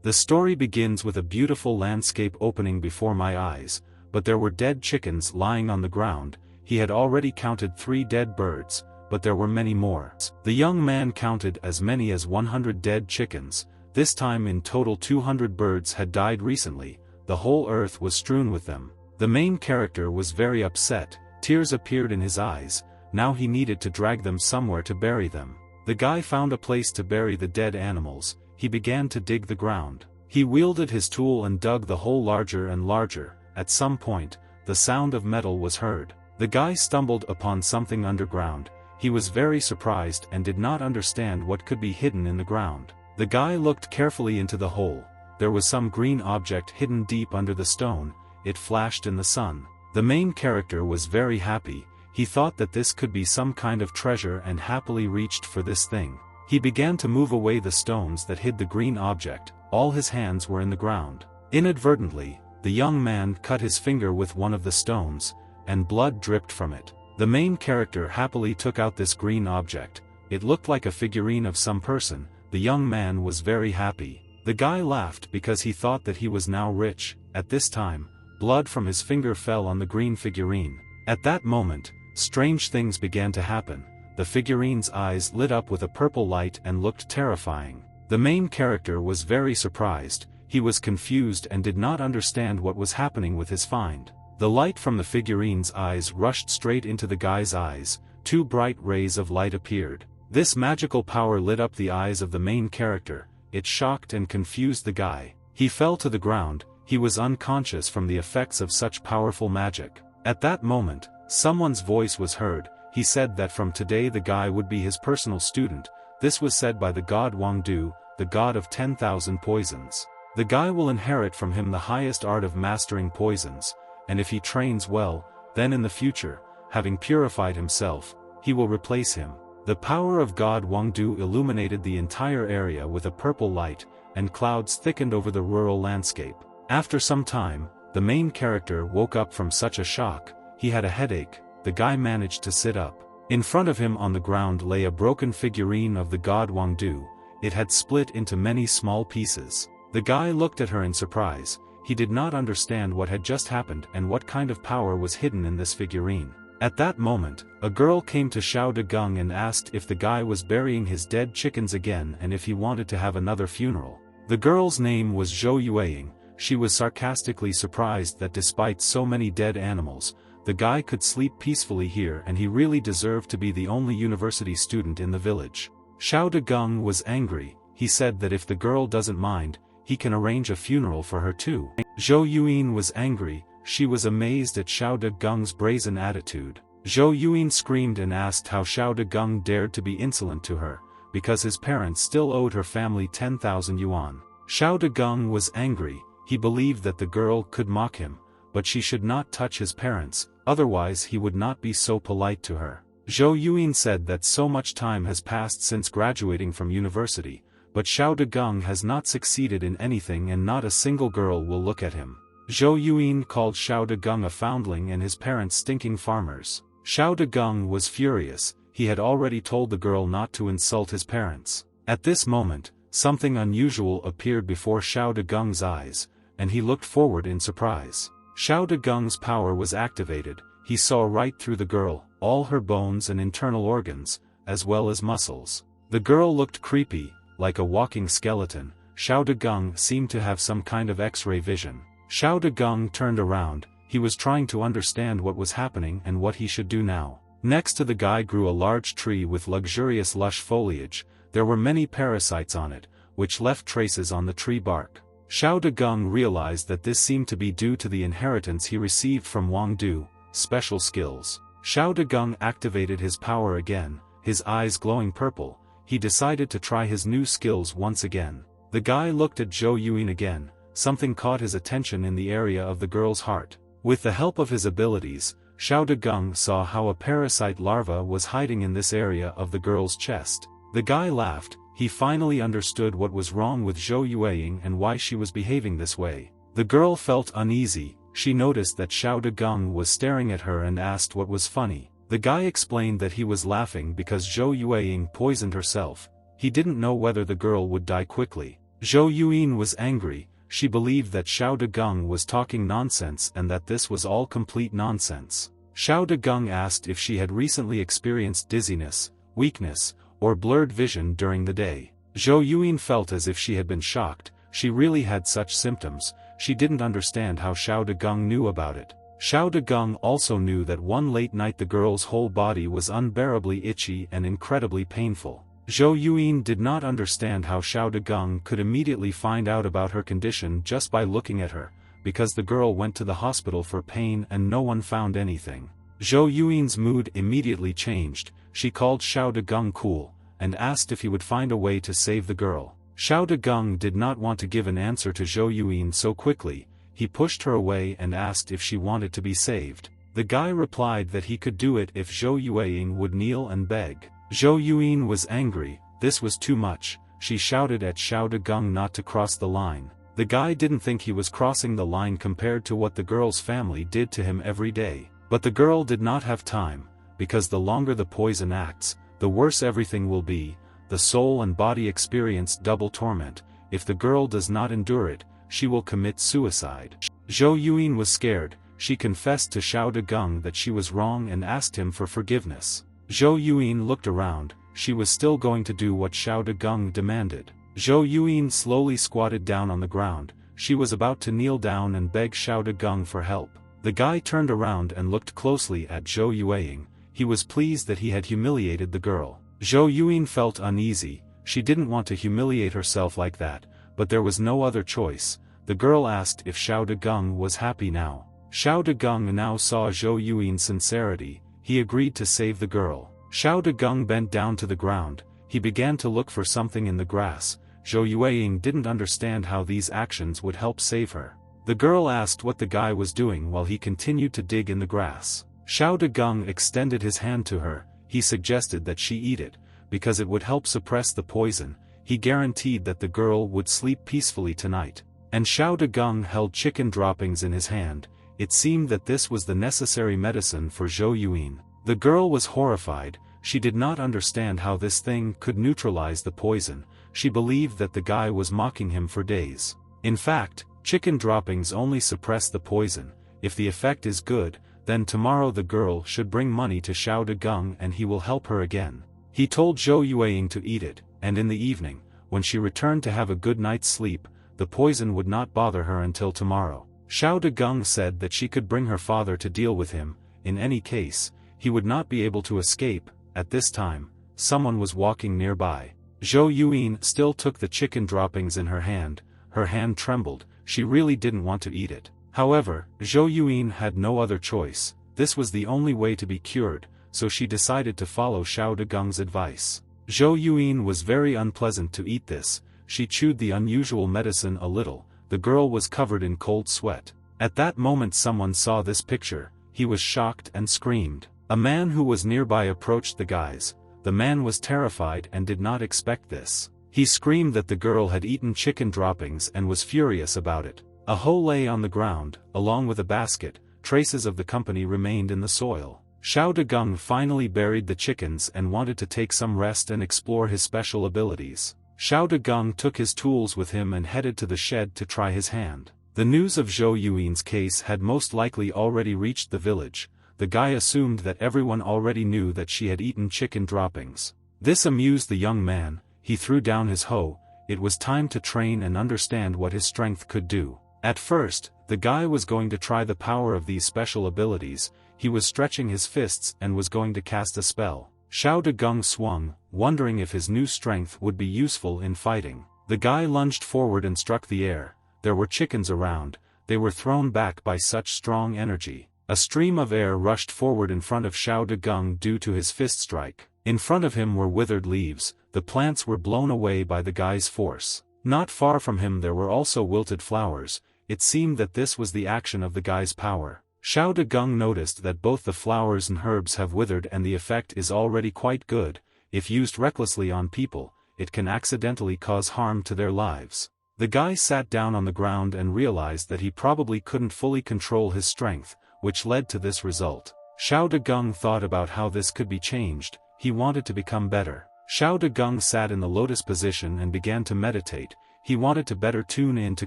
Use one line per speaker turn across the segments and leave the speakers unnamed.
The story begins with a beautiful landscape opening before my eyes, but there were dead chickens lying on the ground. He had already counted 3 dead birds, but there were many more. The young man counted as many as 100 dead chickens. This time in total 200 birds had died recently. The whole earth was strewn with them. The main character was very upset. Tears appeared in his eyes. Now he needed to drag them somewhere to bury them. The guy found a place to bury the dead animals. He began to dig the ground. He wielded his tool and dug the hole larger and larger. At some point, the sound of metal was heard. The guy stumbled upon something underground. He was very surprised and did not understand what could be hidden in the ground. The guy looked carefully into the hole. There was some green object hidden deep under the stone. It flashed in the sun. The main character was very happy. He thought that this could be some kind of treasure and happily reached for this thing. He began to move away the stones that hid the green object. All his hands were in the ground. Inadvertently, the young man cut his finger with one of the stones, and blood dripped from it. The main character happily took out this green object. It looked like a figurine of some person. The young man was very happy. The guy laughed because he thought that he was now rich. At this time, blood from his finger fell on the green figurine. At that moment, strange things began to happen. The figurine's eyes lit up with a purple light and looked terrifying. The main character was very surprised. He was confused and did not understand what was happening with his find. The light from the figurine's eyes rushed straight into the guy's eyes. 2 bright rays of light appeared. This magical power lit up the eyes of the main character. It shocked and confused the guy. He fell to the ground. He was unconscious from the effects of such powerful magic. At that moment, someone's voice was heard. He said that from today the guy would be his personal student. This was said by the god Wangdu, the god of 10,000 poisons. The guy will inherit from him the highest art of mastering poisons, and if he trains well, then in the future, having purified himself, he will replace him. The power of god Wangdu illuminated the entire area with a purple light, and clouds thickened over the rural landscape. After some time, the main character woke up from such a shock. He had a headache. The guy managed to sit up. In front of him on the ground lay a broken figurine of the god Wangdu. It had split into many small pieces. The guy looked at her in surprise. He did not understand what had just happened and what kind of power was hidden in this figurine. At that moment, a girl came to Xiao Degung and asked if the guy was burying his dead chickens again and if he wanted to have another funeral. The girl's name was Zhou Yueying. She was sarcastically surprised that despite so many dead animals, the guy could sleep peacefully here and he really deserved to be the only university student in the village. Xiao Degung was angry. He said that if the girl doesn't mind, he can arrange a funeral for her too. Zhou Yueying was angry. She was amazed at Xiao Degung's brazen attitude. Zhou Yueying screamed and asked how Xiao Degung dared to be insolent to her, because his parents still owed her family 10,000 yuan. Xiao Degung was angry. He believed that the girl could mock him, but she should not touch his parents, otherwise he would not be so polite to her. Zhou Yueying said that so much time has passed since graduating from university, but Xiao Degung has not succeeded in anything and not a single girl will look at him. Zhou Yueying called Xiao Degung a foundling and his parents stinking farmers. Xiao Degung was furious. He had already told the girl not to insult his parents. At this moment, something unusual appeared before Xiao Degung's eyes, and he looked forward in surprise. Xiao Degung's power was activated. He saw right through the girl, all her bones and internal organs, as well as muscles. The girl looked creepy, like a walking skeleton. Xiao Degung seemed to have some kind of X-ray vision. Xiao Degung turned around. He was trying to understand what was happening and what he should do now. Next to the guy grew a large tree with luxurious lush foliage. There were many parasites on it, which left traces on the tree bark. Xiao Degung realized that this seemed to be due to the inheritance he received from Wangdu, special skills. Xiao Degung activated his power again, his eyes glowing purple. He decided to try his new skills once again. The guy looked at Zhou Yueying again. Something caught his attention in the area of the girl's heart. With the help of his abilities, Xiao Degung saw how a parasite larva was hiding in this area of the girl's chest. The guy laughed. He finally understood what was wrong with Zhou Yueying and why she was behaving this way. The girl felt uneasy. She noticed that Xiao Degung was staring at her and asked what was funny. The guy explained that he was laughing because Zhou Yueying poisoned herself. He didn't know whether the girl would die quickly. Zhou Yuan was angry. She believed that Xiao Dagung was talking nonsense and that this was all complete nonsense. Xiao Dagung asked if she had recently experienced dizziness, weakness, or blurred vision during the day. Zhou Yuan felt as if she had been shocked. She really had such symptoms. She didn't understand how Xiao Dagung knew about it. Xiao Dagung also knew that one late night the girl's whole body was unbearably itchy and incredibly painful. Zhou Yuan did not understand how Xiao Dagung could immediately find out about her condition just by looking at her, because the girl went to the hospital for pain and no one found anything. Zhou Yuan's mood immediately changed. She called Xiao Dagung cool, and asked if he would find a way to save the girl. Xiao Dagung did not want to give an answer to Zhou Yuan so quickly. He pushed her away and asked if she wanted to be saved. The guy replied that he could do it if Zhou Yuan would kneel and beg. Zhou Yuan was angry. This was too much. She shouted at Xiao Dagung not to cross the line. The guy didn't think he was crossing the line compared to what the girl's family did to him every day. But the girl did not have time, because the longer the poison acts, the worse everything will be. The soul and body experience double torment. If the girl does not endure it, she will commit suicide. Zhou Yuan was scared. She confessed to Xiao Dagung that she was wrong and asked him for forgiveness. Zhou Yuan looked around. She was still going to do what Xiao Dagung demanded. Zhou Yuan slowly squatted down on the ground. She was about to kneel down and beg Xiao Dagung for help. The guy turned around and looked closely at Zhou Yuan. He was pleased that he had humiliated the girl. Zhou Yuan felt uneasy. She didn't want to humiliate herself like that, but there was no other choice. The girl asked if Xiao Dagung was happy now. Xiao Dagung now saw Zhou Yuan's sincerity. He agreed to save the girl. Xiao Dagung bent down to the ground. He began to look for something in the grass. Zhou Yuan didn't understand how these actions would help save her. The girl asked what the guy was doing while he continued to dig in the grass. Xiao Dagung extended his hand to her. He suggested that she eat it, because it would help suppress the poison. He guaranteed that the girl would sleep peacefully tonight. And Xiao Dagung held chicken droppings in his hand. It seemed that this was the necessary medicine for Zhou Yuan. The girl was horrified. She did not understand how this thing could neutralize the poison. She believed that the guy was mocking him for days. In fact, chicken droppings only suppress the poison. If the effect is good, then tomorrow the girl should bring money to Xiao Dagung and he will help her again. He told Zhou Yuan to eat it, and in the evening, when she returned to have a good night's sleep, the poison would not bother her until tomorrow. Xiao Dagung said that she could bring her father to deal with him. In any case, he would not be able to escape. At this time, someone was walking nearby. Zhou Yuan still took the chicken droppings in her hand. Her hand trembled. She really didn't want to eat it. However, Zhou Yuan had no other choice. This was the only way to be cured, so she decided to follow Xiao Dagung's advice. Zhou Yuan was very unpleasant to eat this. She chewed the unusual medicine a little. The girl was covered in cold sweat. At that moment someone saw this picture. He was shocked and screamed. A man who was nearby approached the guys. The man was terrified and did not expect this. He screamed that the girl had eaten chicken droppings and was furious about it. A hoe lay on the ground, along with a basket. Traces of the company remained in the soil. Xiao Dagung finally buried the chickens and wanted to take some rest and explore his special abilities. Xiao Dagung took his tools with him and headed to the shed to try his hand. The news of Zhou Yuan's case had most likely already reached the village. The guy assumed that everyone already knew that she had eaten chicken droppings. This amused the young man. He threw down his hoe. It was time to train and understand what his strength could do. At first, the guy was going to try the power of these special abilities. He was stretching his fists and was going to cast a spell. Xiao Dagung swung, wondering if his new strength would be useful in fighting. The guy lunged forward and struck the air. There were chickens around. They were thrown back by such strong energy. A stream of air rushed forward in front of Xiao Dagung due to his fist strike. In front of him were withered leaves. The plants were blown away by the guy's force. Not far from him there were also wilted flowers. It seemed that this was the action of the guy's power. Xiao Dagung noticed that both the flowers and herbs have withered and the effect is already quite good. If used recklessly on people, it can accidentally cause harm to their lives. The guy sat down on the ground and realized that he probably couldn't fully control his strength, which led to this result. Xiao Dagung thought about how this could be changed. He wanted to become better. Xiao Dagung sat in the lotus position and began to meditate. he wanted to better tune in to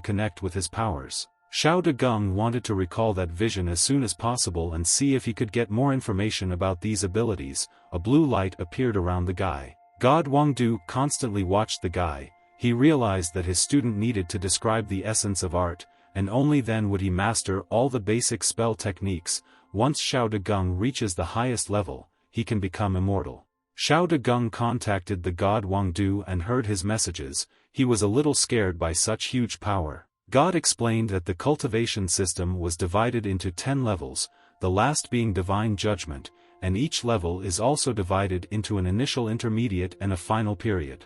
connect with his powers. Xiao Dagung wanted to recall that vision as soon as possible and see if he could get more information about these abilities. A blue light appeared around the guy. God Wangdu constantly watched the guy. He realized that his student needed to describe the essence of art, and only then would he master all the basic spell techniques. Once Xiao Dagung reaches the highest level, he can become immortal. Xiao Dagung contacted the god Wangdu and heard his messages. He was a little scared by such huge power. God explained that the cultivation system was divided into 10 levels, the last being divine judgment, and each level is also divided into an initial, intermediate and a final period.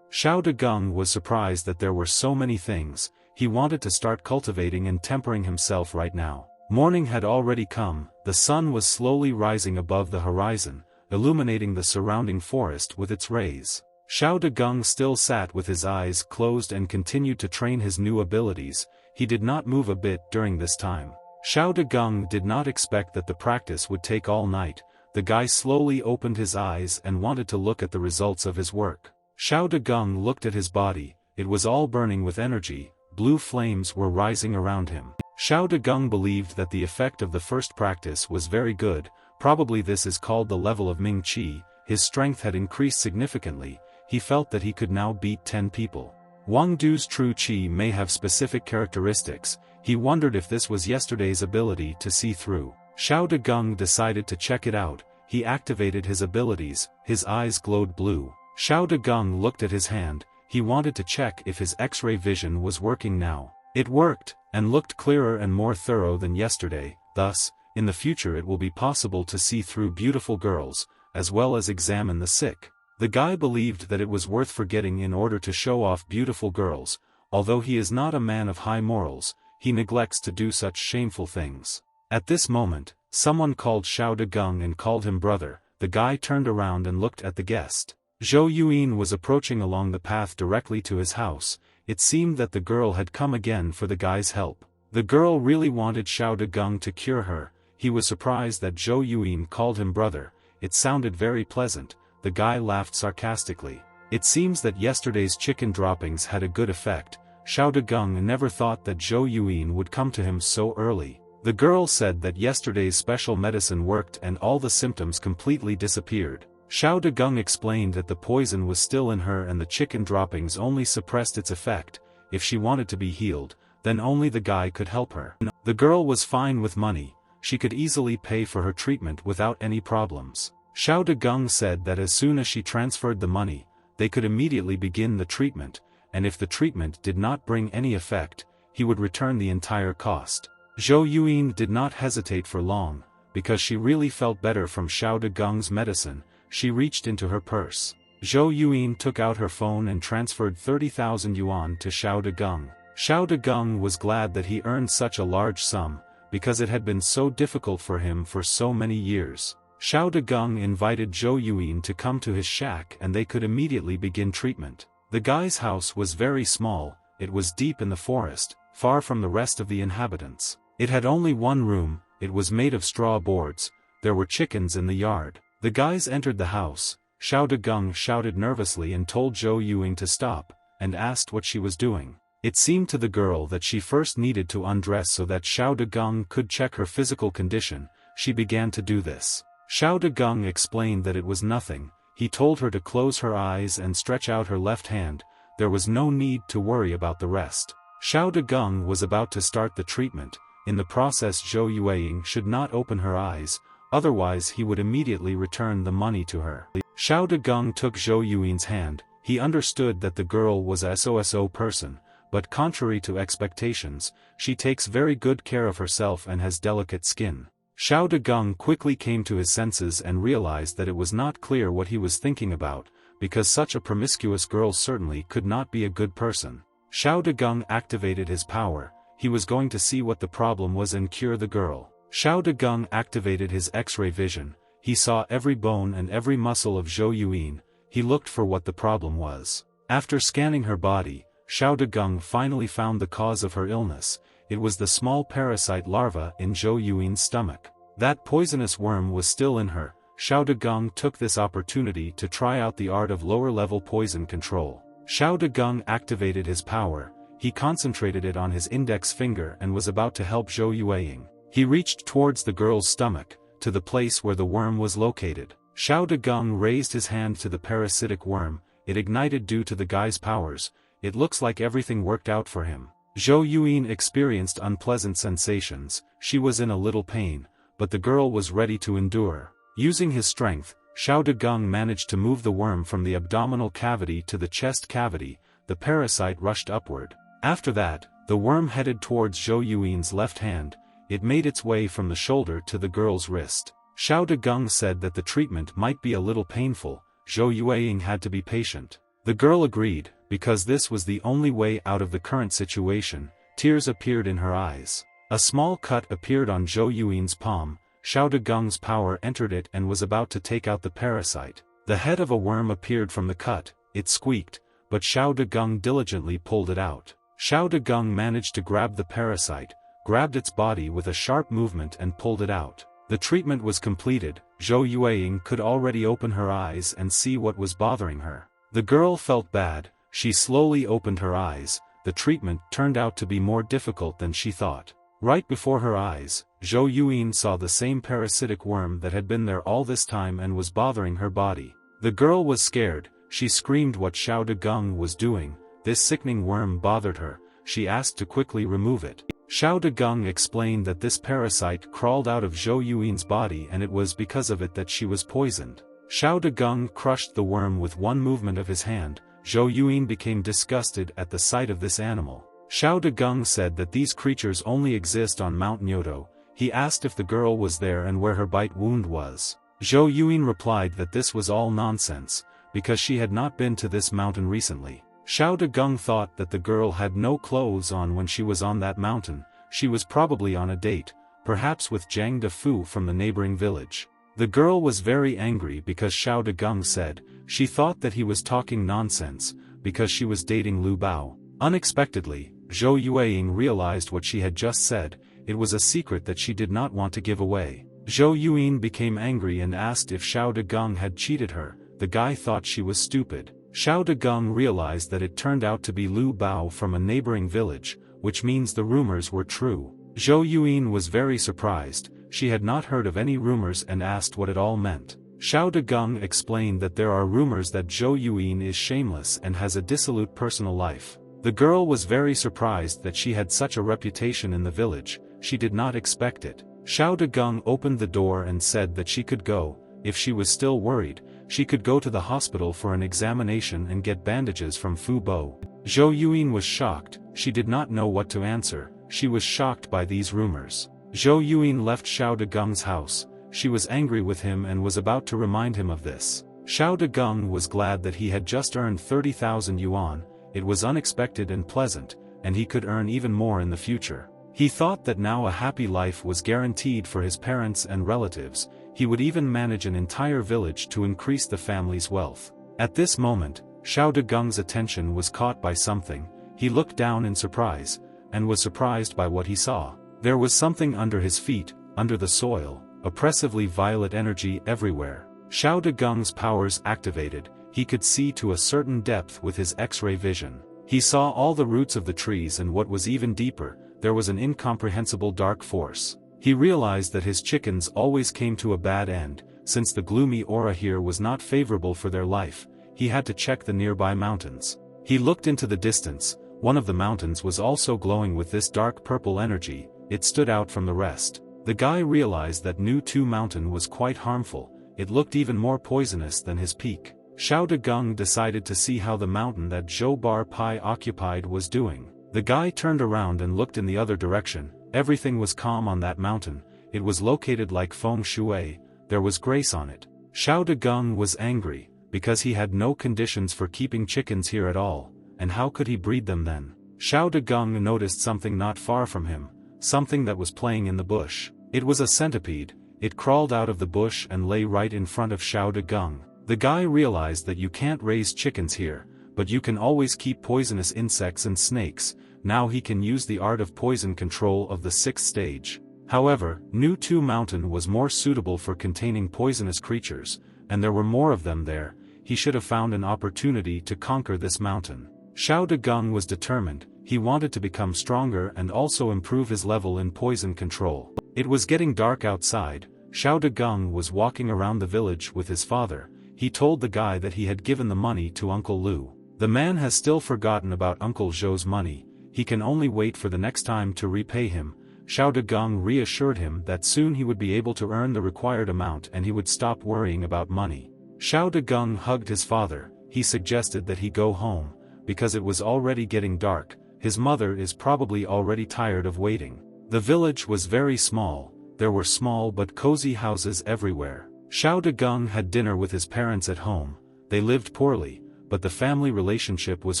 Xiao Dagung was surprised that there were so many things. He wanted to start cultivating and tempering himself right now. Morning had already come, the sun was slowly rising above the horizon, illuminating the surrounding forest with its rays. Xiao Dagung still sat with his eyes closed and continued to train his new abilities. He did not move a bit during this time. Xiao Dagung did not expect that the practice would take all night. The guy slowly opened his eyes and wanted to look at the results of his work. Xiao Dagung looked at his body. It was all burning with energy. Blue flames were rising around him. Xiao Dagung believed that the effect of the first practice was very good. Probably this is called the level of Ming Qi. His strength had increased significantly. He felt that he could now beat 10 people. Wangdu's true Qi may have specific characteristics. He wondered if this was yesterday's ability to see through. Xiao Dagung decided to check it out. He activated his abilities. His eyes glowed blue. Xiao Dagung looked at his hand. He wanted to check if his X-ray vision was working now. It worked, and looked clearer and more thorough than yesterday. Thus, in the future it will be possible to see through beautiful girls, as well as examine the sick. The guy believed that it was worth forgetting in order to show off beautiful girls. Although he is not a man of high morals, he neglects to do such shameful things. At this moment, someone called Xiao Dagung and called him brother. The guy turned around and looked at the guest. Zhou Yuan was approaching along the path directly to his house. It seemed that the girl had come again for the guy's help. The girl really wanted Xiao Dagung to cure her. He was surprised that Zhou Yuan called him brother. It sounded very pleasant. The guy laughed sarcastically. It seems that yesterday's chicken droppings had a good effect. Xiao Dagung never thought that Zhou Yuan would come to him so early. The girl said that yesterday's special medicine worked and all the symptoms completely disappeared. Xiao Dagung explained that the poison was still in her and the chicken droppings only suppressed its effect. If she wanted to be healed, then only the guy could help her. The girl was fine with money. She could easily pay for her treatment without any problems. Xiao Dagung said that as soon as she transferred the money, they could immediately begin the treatment, and if the treatment did not bring any effect, he would return the entire cost. Zhou Yuan did not hesitate for long, because she really felt better from Xiao Dagung's medicine. She reached into her purse. Zhou Yuan took out her phone and transferred 30,000 yuan to Xiao Dagung. Xiao Dagung was glad that he earned such a large sum, because it had been so difficult for him for so many years. Xiao Dagung invited Zhou Yuan to come to his shack and they could immediately begin treatment. The guy's house was very small. It was deep in the forest, far from the rest of the inhabitants. It had only one room. It was made of straw boards. There were chickens in the yard. The guys entered the house. Xiao Dagung shouted nervously and told Zhou Yuan to stop, and asked what she was doing. It seemed to the girl that she first needed to undress so that Xiao Dagung could check her physical condition. She began to do this. Xiao Dagung explained that it was nothing. He told her to close her eyes and stretch out her left hand. There was no need to worry about the rest. Xiao Dagung was about to start the treatment. In the process, Zhou Yuan should not open her eyes, otherwise he would immediately return the money to her. Xiao Dagung took Zhou Yuan's hand. He understood that the girl was a SOSO person, but contrary to expectations, she takes very good care of herself and has delicate skin. Xiao Dagung quickly came to his senses and realized that it was not clear what he was thinking about, because such a promiscuous girl certainly could not be a good person. Xiao Dagung activated his power. He was going to see what the problem was and cure the girl. Xiao Dagung activated his X-ray vision. He saw every bone and every muscle of Zhou Yuan. He looked for what the problem was. After scanning her body, Xiao Dagung finally found the cause of her illness. It was the small parasite larva in Zhou Yuan's stomach. That poisonous worm was still in her. Xiao Dagung took this opportunity to try out the art of lower-level poison control. Xiao Dagung activated his power. He concentrated it on his index finger and was about to help Zhou Yueying. He reached towards the girl's stomach, to the place where the worm was located. Xiao Dagung raised his hand to the parasitic worm. It ignited due to the guy's powers. It looks like everything worked out for him. Zhou Yueying experienced unpleasant sensations. She was in a little pain, but the girl was ready to endure. Using his strength, Xiao Dagung managed to move the worm from the abdominal cavity to the chest cavity. The parasite rushed upward. After that, the worm headed towards Zhou Yueying's left hand. It made its way from the shoulder to the girl's wrist. Xiao Dagung said that the treatment might be a little painful. Zhou Yueying had to be patient. The girl agreed, because this was the only way out of the current situation. Tears appeared in her eyes. A small cut appeared on Zhou Yueying's palm. Xiao Dagung's power entered it and was about to take out the parasite. The head of a worm appeared from the cut. It squeaked, but Xiao Dagung diligently pulled it out. Xiao Dagung managed to grab the parasite, grabbed its body with a sharp movement and pulled it out. The treatment was completed. Zhou Yueying could already open her eyes and see what was bothering her. The girl felt bad. She slowly opened her eyes. The treatment turned out to be more difficult than she thought. Right before her eyes, Zhou Yueying saw the same parasitic worm that had been there all this time and was bothering her body. The girl was scared. She screamed what Xiao Dagung was doing. This sickening worm bothered her. She asked to quickly remove it. Xiao Dagung explained that this parasite crawled out of Zhou Yueying's body and it was because of it that she was poisoned. Xiao Dagung crushed the worm with one movement of his hand. Zhou Yueying became disgusted at the sight of this animal. Xiao Dagung said that these creatures only exist on Mount Nyoto. He asked if the girl was there and where her bite wound was. Zhou Yueying replied that this was all nonsense, because she had not been to this mountain recently. Xiao Dagung thought that the girl had no clothes on when she was on that mountain. She was probably on a date, perhaps with Zhang Defu from the neighboring village. The girl was very angry because Xiao Dagung said, she thought that he was talking nonsense, because she was dating Lu Bao. Unexpectedly, Zhou Yueying realized what she had just said. It was a secret that she did not want to give away. Zhou Yueying became angry and asked if Xiao Dagung had cheated her. The guy thought she was stupid. Xiao Dagung realized that it turned out to be Lu Bao from a neighboring village, which means the rumors were true. Zhou Yueying was very surprised. She had not heard of any rumors and asked what it all meant. Xiao Dagung explained that there are rumors that Zhou Yueying is shameless and has a dissolute personal life. The girl was very surprised that she had such a reputation in the village. She did not expect it. Xiao Dagung opened the door and said that she could go. If she was still worried, she could go to the hospital for an examination and get bandages from Fu Bo. Zhou Yueying was shocked. She did not know what to answer. She was shocked by these rumors. Zhou Yueying left Xiao Dagung's house. She was angry with him and was about to remind him of this. Xiao Dagung was glad that he had just earned 30,000 yuan. It was unexpected and pleasant, and he could earn even more in the future. He thought that now a happy life was guaranteed for his parents and relatives. He would even manage an entire village to increase the family's wealth. At this moment, Xiao Dagung's attention was caught by something. He looked down in surprise, and was surprised by what he saw. There was something under his feet, under the soil, oppressively violet energy everywhere. Xiao Dagung's powers activated. He could see to a certain depth with his X-ray vision. He saw all the roots of the trees, and what was even deeper, there was an incomprehensible dark force. He realized that his chickens always came to a bad end. Since the gloomy aura here was not favorable for their life, he had to check the nearby mountains. He looked into the distance. One of the mountains was also glowing with this dark purple energy. It stood out from the rest. The guy realized that Nu Tu Mountain was quite harmful. It looked even more poisonous than his peak. Xiao Dagung decided to see how the mountain that Zhou Bar Pai occupied was doing. The guy turned around and looked in the other direction. Everything was calm on that mountain. It was located like feng shui. There was grace on it. Xiao Dagung was angry, because he had no conditions for keeping chickens here at all, and how could he breed them then? Xiao Dagung noticed something not far from him, something that was playing in the bush. It was a centipede. It crawled out of the bush and lay right in front of Xiao Dagung. The guy realized that you can't raise chickens here, but you can always keep poisonous insects and snakes. Now he can use the art of poison control of the 6th stage. However, Nu Tu Mountain was more suitable for containing poisonous creatures, and there were more of them there. he should have found an opportunity to conquer this mountain. Xiao Dagung was determined. He wanted to become stronger and also improve his level in poison control. It was getting dark outside. Xiao Dagung was walking around the village with his father. He told the guy that he had given the money to Uncle Lu. The man has still forgotten about Uncle Zhou's money. He can only wait for the next time to repay him. Xiao Dagung reassured him that soon he would be able to earn the required amount and he would stop worrying about money. Xiao Dagung hugged his father. He suggested that he go home, because it was already getting dark. His mother is probably already tired of waiting. The village was very small. There were small but cozy houses everywhere. Xiao Dagung had dinner with his parents at home. They lived poorly, but the family relationship was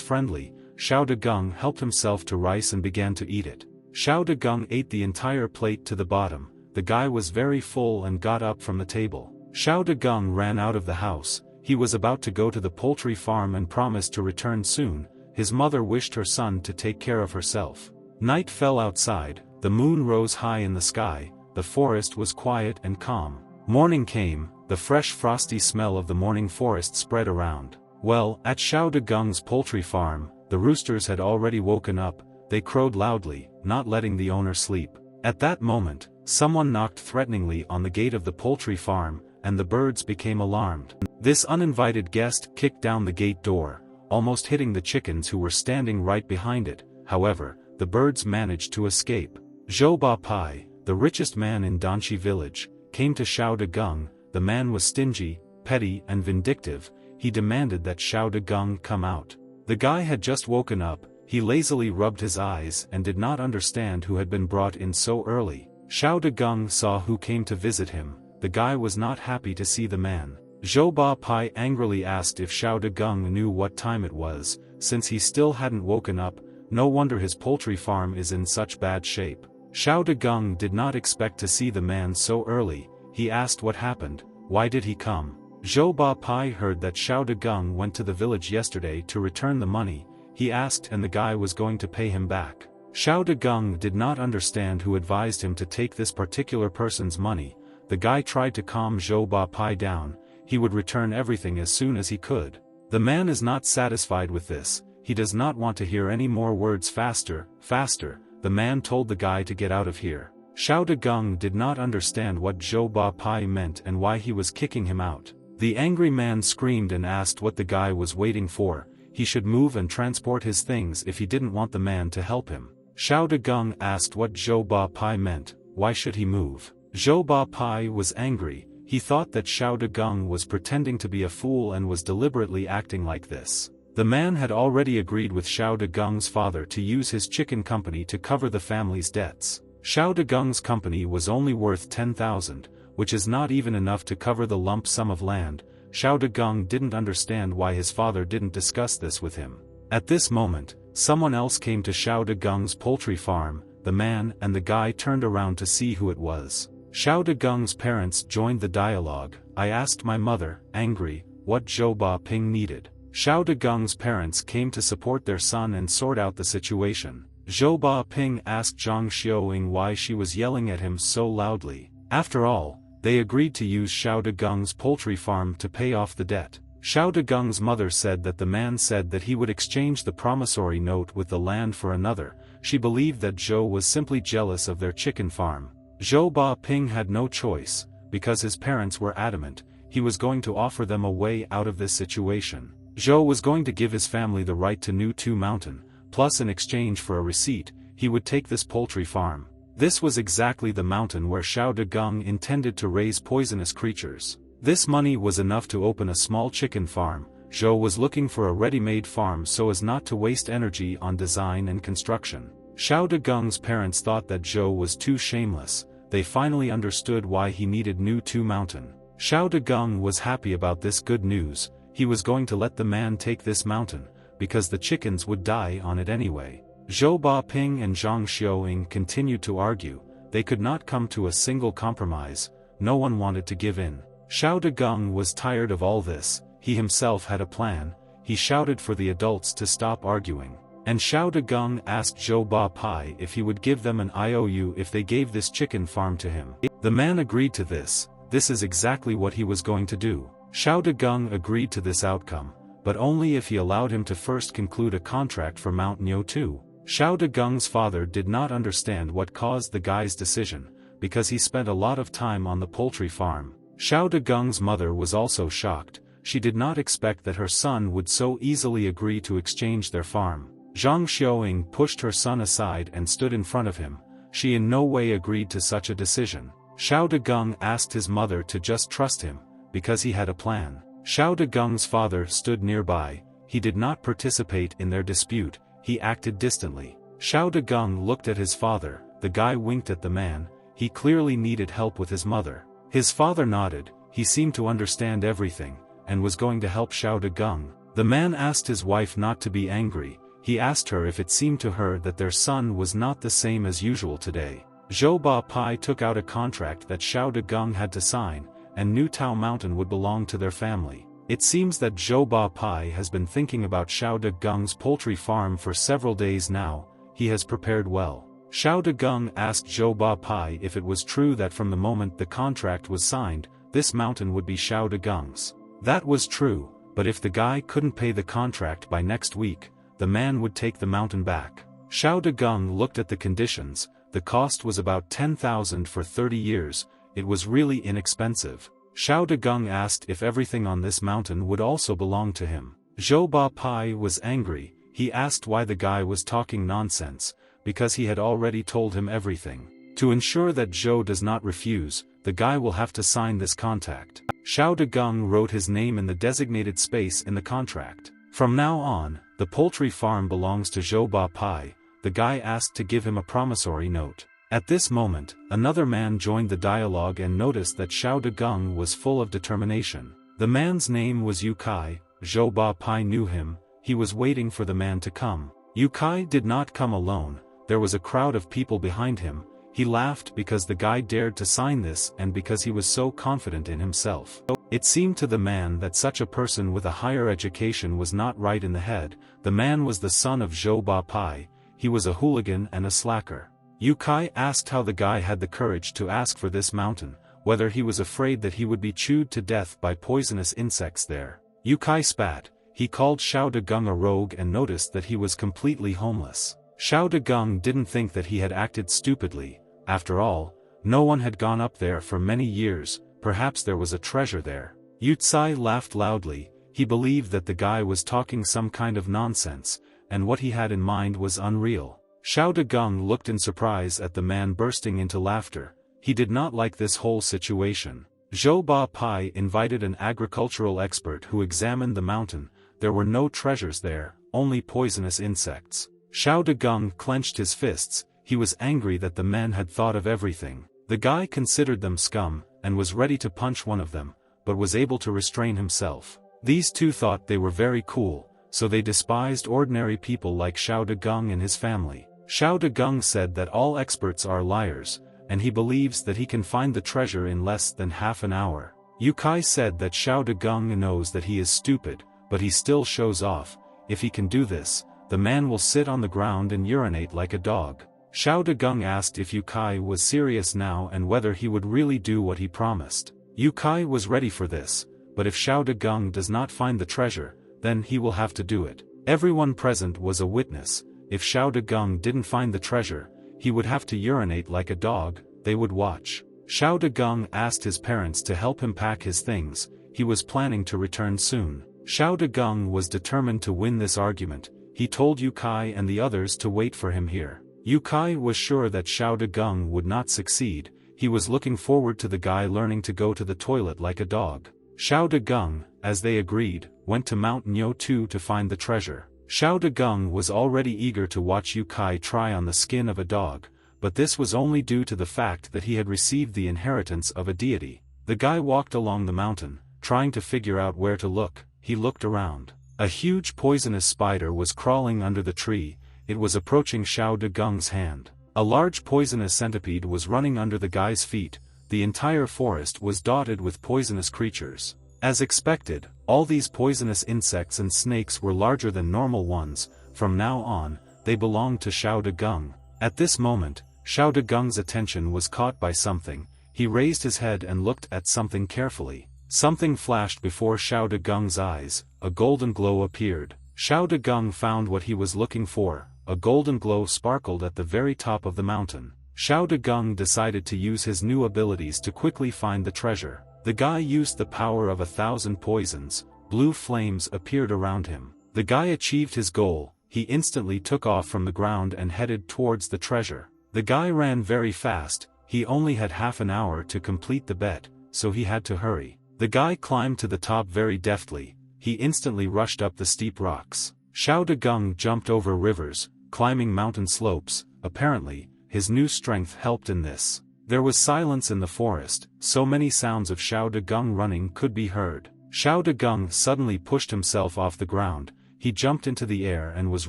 friendly. Xiao Dagung helped himself to rice and began to eat it. Xiao Dagung ate the entire plate to the bottom. The guy was very full and got up from the table. Xiao Dagung ran out of the house. He was about to go to the poultry farm and promised to return soon. His mother wished her son to take care of herself. Night fell outside. The moon rose high in the sky. The forest was quiet and calm. Morning came. The fresh frosty smell of the morning forest spread around. Well, at Xiao Dagung's poultry farm, the roosters had already woken up. They crowed loudly, not letting the owner sleep. At that moment, someone knocked threateningly on the gate of the poultry farm, and the birds became alarmed. This uninvited guest kicked down the gate door, almost hitting the chickens who were standing right behind it. However, the birds managed to escape. Zhou Bapai, the richest man in Danshi village, came to Xiao Dagung. The man was stingy, petty and vindictive. He demanded that Xiao Dagung come out. The guy had just woken up. He lazily rubbed his eyes and did not understand who had been brought in so early. Xiao Dagung saw who came to visit him. The guy was not happy to see the man. Zhou Bapai angrily asked if Xiao Dagung knew what time it was. Since he still hadn't woken up, no wonder his poultry farm is in such bad shape. Xiao Dagung did not expect to see the man so early. He asked what happened. Why did he come? Zhou Bapai heard that Xiao Dagung went to the village yesterday to return the money. He asked and the guy was going to pay him back. Xiao Dagung did not understand who advised him to take this particular person's money. The guy tried to calm Zhou Bapai down. He would return everything as soon as he could. The man is not satisfied with this. He does not want to hear any more words. Faster, faster. The man told the guy to get out of here. Xiao Dagung did not understand what Zhou Bapai meant and why he was kicking him out. The angry man screamed and asked what the guy was waiting for. He should move and transport his things if he didn't want the man to help him. Xiao Dagung asked what Zhou Bapai meant. Why should he move? Zhou Bapai was angry. He thought that Xiao Dagung was pretending to be a fool and was deliberately acting like this. The man had already agreed with Xiao Dagung's father to use his chicken company to cover the family's debts. Xiao Dagung's company was only worth 10,000, which is not even enough to cover the lump sum of land. Xiao Dagung didn't understand why his father didn't discuss this with him. At this moment, someone else came to Xiao Dagung's poultry farm. The man and the guy turned around to see who it was. Xiao Dagung's parents joined the dialogue. I asked my mother, angry, what Zhou Baping needed. Xiao Dagung's parents came to support their son and sort out the situation. Zhou Baping asked Zhang Xiaoying why she was yelling at him so loudly. After all, they agreed to use Xiao Dagung's poultry farm to pay off the debt. Xiao Dagung's mother said that the man said that he would exchange the promissory note with the land for another. She believed that Zhou was simply jealous of their chicken farm. Zhou Baping had no choice, because his parents were adamant. He was going to offer them a way out of this situation. Zhou was going to give his family the right to New Tu Mountain, plus in exchange for a receipt, he would take this poultry farm. This was exactly the mountain where Xiao Dagung intended to raise poisonous creatures. This money was enough to open a small chicken farm. Zhou was looking for a ready-made farm so as not to waste energy on design and construction. Xiao Dagung's parents thought that Zhou was too shameless. They finally understood why he needed New Tu Mountain. Xiao Dagung was happy about this good news. He was going to let the man take this mountain, because the chickens would die on it anyway. Zhou Baping and Zhang Xiaoying continued to argue. They could not come to a single compromise. No one wanted to give in. Xiao Dagung was tired of all this. He himself had a plan. He shouted for the adults to stop arguing. And Xiao Dagung asked Zhou Bapai if he would give them an IOU if they gave this chicken farm to him. The man agreed to this. This is exactly what he was going to do. Xiao Dagung agreed to this outcome, but only if he allowed him to first conclude a contract for Mount Nyo too. Xiao Dagung's father did not understand what caused the guy's decision, because he spent a lot of time on the poultry farm. Xiao Dagung's mother was also shocked. She did not expect that her son would so easily agree to exchange their farm. Zhang Xiaoying pushed her son aside and stood in front of him. She in no way agreed to such a decision. Xiao Dagung asked his mother to just trust him, because he had a plan. Xiao Dagung's father stood nearby. He did not participate in their dispute. He acted distantly. Xiao Dagung looked at his father. The guy winked at the man. He clearly needed help with his mother. His father nodded. He seemed to understand everything, and was going to help Xiao Dagung. The man asked his wife not to be angry. He asked her if it seemed to her that their son was not the same as usual today. Zhou Ba Pai took out a contract that Xiao Dagung had to sign, and New Tao Mountain would belong to their family. It seems that Zhou Ba Pai has been thinking about Xiao Dagung's poultry farm for several days now. He has prepared well. Xiao Dagung asked Zhou Ba Pai if it was true that from the moment the contract was signed, this mountain would be Xiao Dagung's. That was true, but if the guy couldn't pay the contract by next week, the man would take the mountain back. Xiao Dagung looked at the conditions. The cost was about 10,000 for 30 years. It was really inexpensive. Xiao Dagung asked if everything on this mountain would also belong to him. Zhou Ba Pai was angry. He asked why the guy was talking nonsense, because he had already told him everything. To ensure that Zhou does not refuse, the guy will have to sign this contract. Xiao Dagung wrote his name in the designated space in the contract. From now on, the poultry farm belongs to Zhou Ba Pai. The guy asked to give him a promissory note. At this moment, another man joined the dialogue and noticed that Xiao Dagung was full of determination. The man's name was Yu Kai. Zhou Ba Pai knew him. He was waiting for the man to come. Yu Kai did not come alone. There was a crowd of people behind him. He laughed because the guy dared to sign this and because he was so confident in himself. It seemed to the man that such a person with a higher education was not right in the head. The man was the son of Zhou Ba Pai. He was a hooligan and a slacker. Yu Kai asked how the guy had the courage to ask for this mountain, whether he was afraid that he would be chewed to death by poisonous insects there. Yu Kai spat. He called Xiao Dagung a rogue and noticed that he was completely homeless. Xiao Dagung didn't think that he had acted stupidly. After all, no one had gone up there for many years. Perhaps there was a treasure there. Yu Tsai laughed loudly. He believed that the guy was talking some kind of nonsense, and what he had in mind was unreal. Xiao Dagung looked in surprise at the man bursting into laughter. He did not like this whole situation. Zhou Ba Pai invited an agricultural expert who examined the mountain. There were no treasures there, only poisonous insects. Xiao Dagung clenched his fists. He was angry that the men had thought of everything. The guy considered them scum, and was ready to punch one of them, but was able to restrain himself. These two thought they were very cool, so they despised ordinary people like Xiao Dagung and his family. Xiao Dagung said that all experts are liars, and he believes that he can find the treasure in less than half an hour. Yu Kai said that Xiao Dagung knows that he is stupid, but he still shows off. If he can do this, the man will sit on the ground and urinate like a dog. Xiao Dagung asked if Yu Kai was serious now and whether he would really do what he promised. Yu Kai was ready for this, but if Xiao Dagung does not find the treasure, then he will have to do it. Everyone present was a witness. If Xiao Dagung didn't find the treasure, he would have to urinate like a dog. They would watch. Xiao Dagung asked his parents to help him pack his things. He was planning to return soon. Xiao Dagung was determined to win this argument. He told Yu Kai and the others to wait for him here. Yu Kai was sure that Xiao Dagung would not succeed. He was looking forward to the guy learning to go to the toilet like a dog. Xiao Dagung, as they agreed, went to Mount Nyo to find the treasure. Xiao Dagung was already eager to watch Yu Kai try on the skin of a dog, but this was only due to the fact that he had received the inheritance of a deity. The guy walked along the mountain, trying to figure out where to look. He looked around. A huge poisonous spider was crawling under the tree. It was approaching Xiao Dagung's hand. A large poisonous centipede was running under the guy's feet. The entire forest was dotted with poisonous creatures. As expected, all these poisonous insects and snakes were larger than normal ones. From now on, they belonged to Xiao Dagung. At this moment, Xiao Dagung's attention was caught by something. He raised his head and looked at something carefully. Something flashed before Xiao Dagung's eyes, a golden glow appeared. Xiao Dagung found what he was looking for, a golden glow sparkled at the very top of the mountain. Xiao Dagung decided to use his new abilities to quickly find the treasure. The guy used the power of 1,000 poisons, blue flames appeared around him. The guy achieved his goal, he instantly took off from the ground and headed towards the treasure. The guy ran very fast, he only had half an hour to complete the bet, so he had to hurry. The guy climbed to the top very deftly, he instantly rushed up the steep rocks. Xiao Dagung jumped over rivers, climbing mountain slopes, apparently, his new strength helped in this. There was silence in the forest, so many sounds of Xiao Dagung running could be heard. Xiao Dagung suddenly pushed himself off the ground, he jumped into the air and was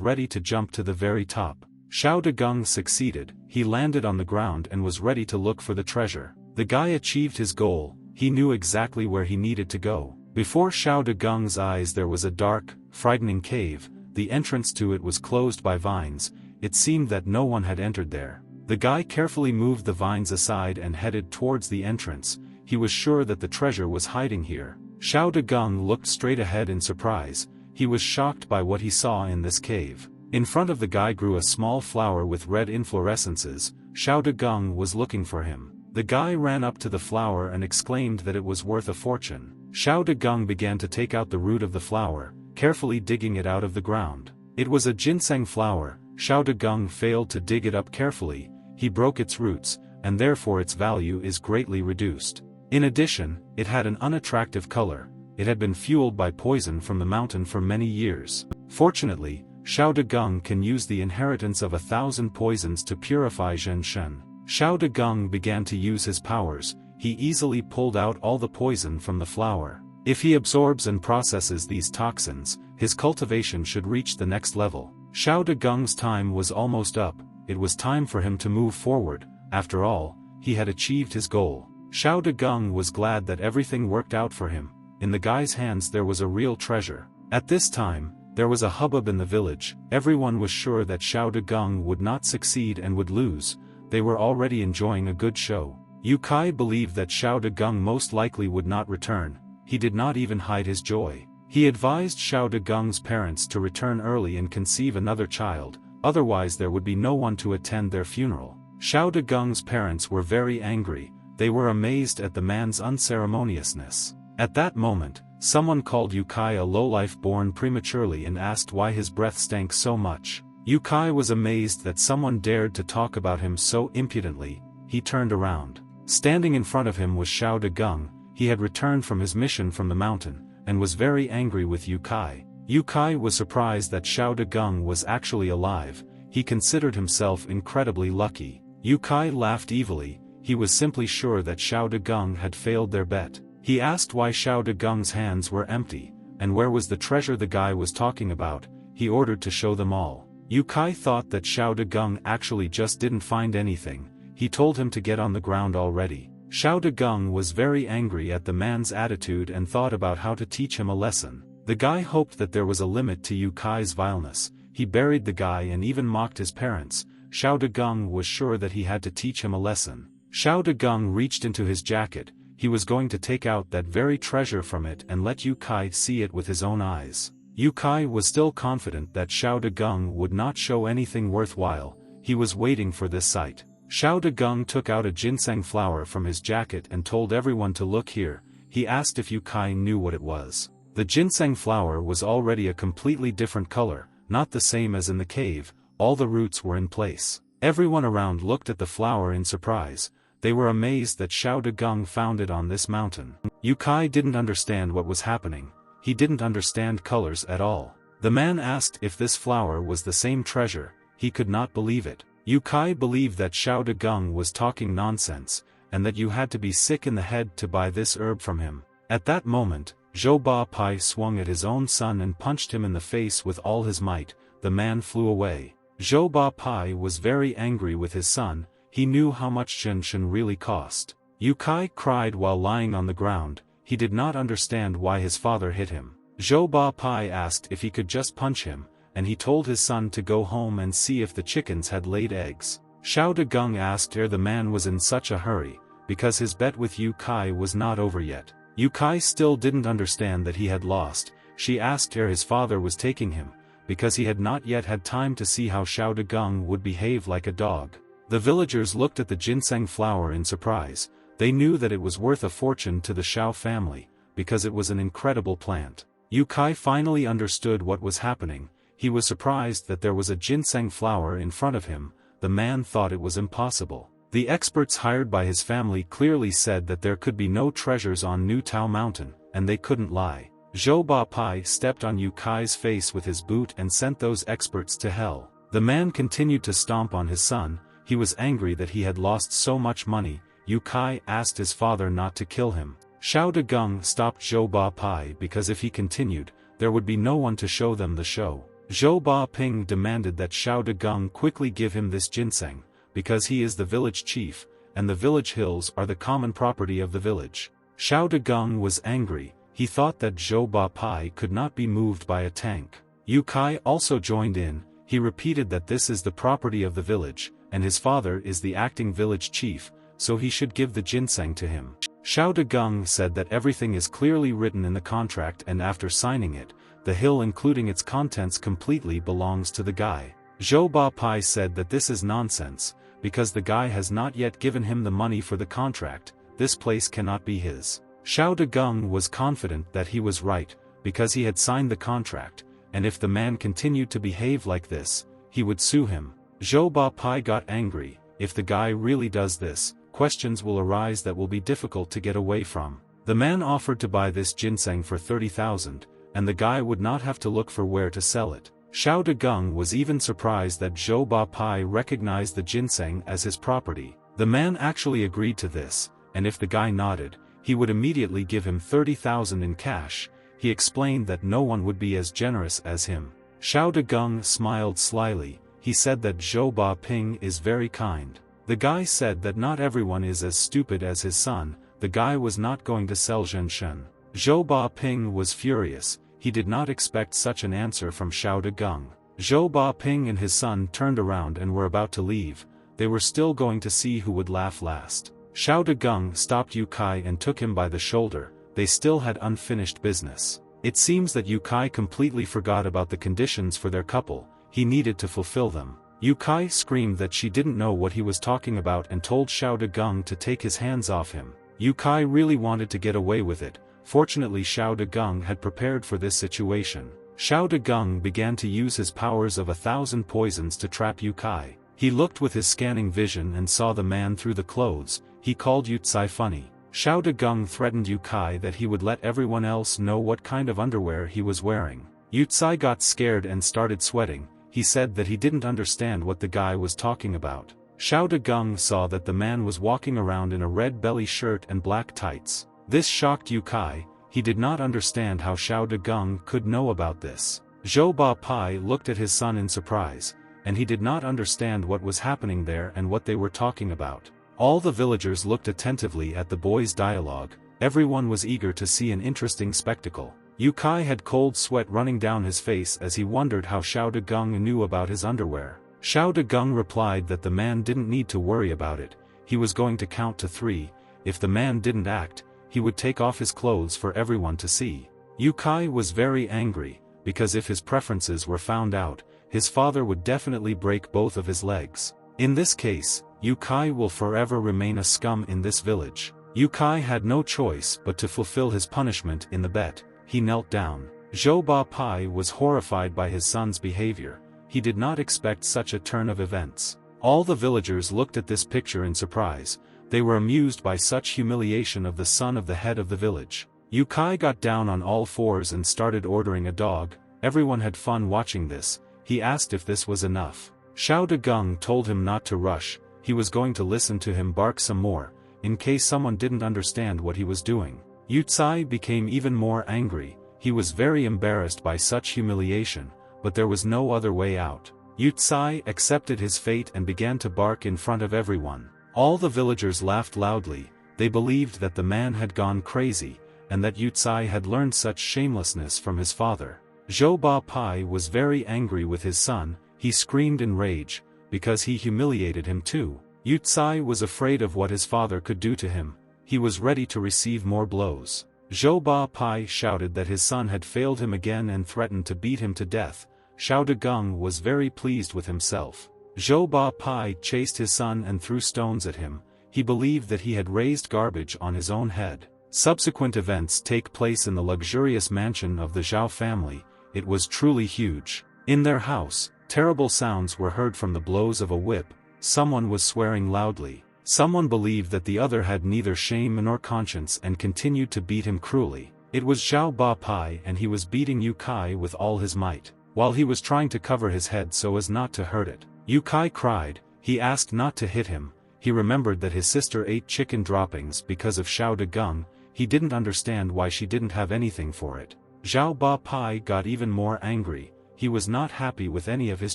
ready to jump to the very top. Xiao Dagung succeeded, he landed on the ground and was ready to look for the treasure. The guy achieved his goal, he knew exactly where he needed to go. Before Xiao Dagung's eyes there was a dark, frightening cave, the entrance to it was closed by vines, it seemed that no one had entered there. The guy carefully moved the vines aside and headed towards the entrance, he was sure that the treasure was hiding here. Xiao Dagung looked straight ahead in surprise, he was shocked by what he saw in this cave. In front of the guy grew a small flower with red inflorescences, Xiao Dagung was looking for him. The guy ran up to the flower and exclaimed that it was worth a fortune. Xiao Dagung began to take out the root of the flower, carefully digging it out of the ground. It was a ginseng flower, Xiao Dagung failed to dig it up carefully, he broke its roots, and therefore its value is greatly reduced. In addition, it had an unattractive color, it had been fueled by poison from the mountain for many years. Fortunately, Xiao Dagung can use the inheritance of 1,000 poisons to purify Zhenshen. Xiao Dagung began to use his powers, he easily pulled out all the poison from the flower. If he absorbs and processes these toxins, his cultivation should reach the next level. Xiao Dagung's time was almost up, it was time for him to move forward, after all, he had achieved his goal. Xiao Dagung was glad that everything worked out for him, in the guy's hands there was a real treasure. At this time, there was a hubbub in the village, everyone was sure that Xiao Dagung would not succeed and would lose, they were already enjoying a good show. Yu Kai believed that Xiao Dagung most likely would not return, he did not even hide his joy. He advised Xiao Dagung's parents to return early and conceive another child, otherwise there would be no one to attend their funeral. Xiao Dagung's parents were very angry, they were amazed at the man's unceremoniousness. At that moment, someone called Yu Kai a lowlife born prematurely and asked why his breath stank so much. Yu Kai was amazed that someone dared to talk about him so impudently, he turned around. Standing in front of him was Xiao Dagung, he had returned from his mission from the mountain, and was very angry with Yu Kai. Yu Kai was surprised that Xiao Dagung was actually alive, he considered himself incredibly lucky. Yu Kai laughed evilly, he was simply sure that Xiao Dagung had failed their bet. He asked why Xiao Dagung's hands were empty, and where was the treasure the guy was talking about, he ordered to show them all. Yu Kai thought that Xiao Dagung actually just didn't find anything, he told him to get on the ground already. Xiao Dagung was very angry at the man's attitude and thought about how to teach him a lesson. The guy hoped that there was a limit to Yu Kai's vileness, he buried the guy and even mocked his parents. Xiao Dagung was sure that he had to teach him a lesson. Xiao Dagung reached into his jacket, he was going to take out that very treasure from it and let Yu Kai see it with his own eyes. Yu Kai was still confident that Xiao Dagung would not show anything worthwhile, he was waiting for this sight. Xiao Dagung took out a ginseng flower from his jacket and told everyone to look here, he asked if Yu Kai knew what it was. The ginseng flower was already a completely different color, not the same as in the cave, all the roots were in place. Everyone around looked at the flower in surprise, they were amazed that Xiao Dagung found it on this mountain. Yu Kai didn't understand what was happening, he didn't understand colors at all. The man asked if this flower was the same treasure, he could not believe it. Yu Kai believed that Xiao Dagung was talking nonsense, and that you had to be sick in the head to buy this herb from him. At that moment, Zhou Ba Pai swung at his own son and punched him in the face with all his might, the man flew away. Zhou Ba Pai was very angry with his son, he knew how much Zhenshen really cost. Yu Kai cried while lying on the ground, he did not understand why his father hit him. Zhou Ba Pai asked if he could just punch him, and he told his son to go home and see if the chickens had laid eggs. Xiao Dagung asked ere the man was in such a hurry, because his bet with Yu Kai was not over yet. Yukai still didn't understand that he had lost. She asked where his father was taking him, because he had not yet had time to see how Xiao Dagung would behave like a dog. The villagers looked at the ginseng flower in surprise. They knew that it was worth a fortune to the Xiao family, because it was an incredible plant. Yukai finally understood what was happening. He was surprised that there was a ginseng flower in front of him. The man thought it was impossible. The experts hired by his family clearly said that there could be no treasures on New Tao Mountain, and they couldn't lie. Zhou Ba Pai stepped on Yukai's face with his boot and sent those experts to hell. The man continued to stomp on his son. He was angry that he had lost so much money. Yukai asked his father not to kill him. Xiao Dagung stopped Zhou Ba Pai because if he continued, there would be no one to show them the show. Zhou Ba Ping demanded that Xiao Dagung quickly give him this ginseng, because he is the village chief, and the village hills are the common property of the village. Xiao Dagung was angry. He thought that Zhou Ba Pai could not be moved by a tank. Yukai also joined in. He repeated that this is the property of the village, and his father is the acting village chief, so he should give the ginseng to him. Xiao Dagung said that everything is clearly written in the contract, and after signing it, the hill including its contents completely belongs to the guy. Zhou Ba Pai said that this is nonsense, because the guy has not yet given him the money for the contract. This place cannot be his. Xiao Dagung was confident that he was right, because he had signed the contract, and if the man continued to behave like this, he would sue him. Zhou Ba Pai got angry. If the guy really does this, questions will arise that will be difficult to get away from. The man offered to buy this ginseng for 30,000, and the guy would not have to look for where to sell it. Xiao Dagung was even surprised that Zhou Ba Pai recognized the ginseng as his property. The man actually agreed to this, and if the guy nodded, he would immediately give him 30,000 in cash. He explained that no one would be as generous as him. Xiao Dagung smiled slyly. He said that Zhou Ba Ping is very kind. The guy said that not everyone is as stupid as his son. The guy was not going to sell Zhenshen. Zhou Ba Ping was furious. He did not expect such an answer from Xiao Dagung. Zhou Ba Ping and his son turned around and were about to leave. They were still going to see who would laugh last. Xiao Dagung stopped Yukai and took him by the shoulder. They still had unfinished business. It seems that Yukai completely forgot about the conditions for their couple. He needed to fulfill them. Yukai screamed that she didn't know what he was talking about and told Xiao Dagung to take his hands off him. Yukai really wanted to get away with it. Fortunately, Xiao Dagung had prepared for this situation. Xiao Dagung began to use his powers of 1,000 poisons to trap Yukai. He looked with his scanning vision and saw the man through the clothes. He called Yutsai funny. Xiao Dagung threatened Yukai that he would let everyone else know what kind of underwear he was wearing. Yutsai got scared and started sweating. He said that he didn't understand what the guy was talking about. Xiao Dagung saw that the man was walking around in a red belly shirt and black tights. This shocked Yukai. He did not understand how Xiao Dagung could know about this. Zhou Ba Pai looked at his son in surprise, and he did not understand what was happening there and what they were talking about. All the villagers looked attentively at the boys' dialogue. Everyone was eager to see an interesting spectacle. Yukai had cold sweat running down his face as he wondered how Xiao Dagung knew about his underwear. Xiao Dagung replied that the man didn't need to worry about it. He was going to count to 3. If the man didn't act, he would take off his clothes for everyone to see. Yukai was very angry, because if his preferences were found out, his father would definitely break both of his legs. In this case, Yukai will forever remain a scum in this village. Yukai had no choice but to fulfill his punishment in the bet. He knelt down. Zhou Ba Pai was horrified by his son's behavior. He did not expect such a turn of events. All the villagers looked at this picture in surprise. They were amused by such humiliation of the son of the head of the village. Yukai got down on all fours and started ordering a dog. Everyone had fun watching this. He asked if this was enough. Xiao Dagung told him not to rush. He was going to listen to him bark some more, in case someone didn't understand what he was doing. Yutsai became even more angry. He was very embarrassed by such humiliation, but there was no other way out. Yutsai accepted his fate and began to bark in front of everyone. All the villagers laughed loudly. They believed that the man had gone crazy, and that Yutsai had learned such shamelessness from his father. Zhou Ba Pai was very angry with his son. He screamed in rage, because he humiliated him too. Yutsai was afraid of what his father could do to him. He was ready to receive more blows. Zhou Ba Pai shouted that his son had failed him again and threatened to beat him to death. Xiao Degung was very pleased with himself. Zhou Ba Pai chased his son and threw stones at him. He believed that he had raised garbage on his own head. Subsequent events take place in the luxurious mansion of the Zhao family. It was truly huge. In their house, terrible sounds were heard from the blows of a whip. Someone was swearing loudly. Someone believed that the other had neither shame nor conscience and continued to beat him cruelly. It was Zhao Ba Pai, and he was beating Yu Kai with all his might. While he was trying to cover his head so as not to hurt it, Yu Kai cried. He asked not to hit him. He remembered that his sister ate chicken droppings because of Xiao Degung. He didn't understand why she didn't have anything for it. Zhao Ba Pai got even more angry. He was not happy with any of his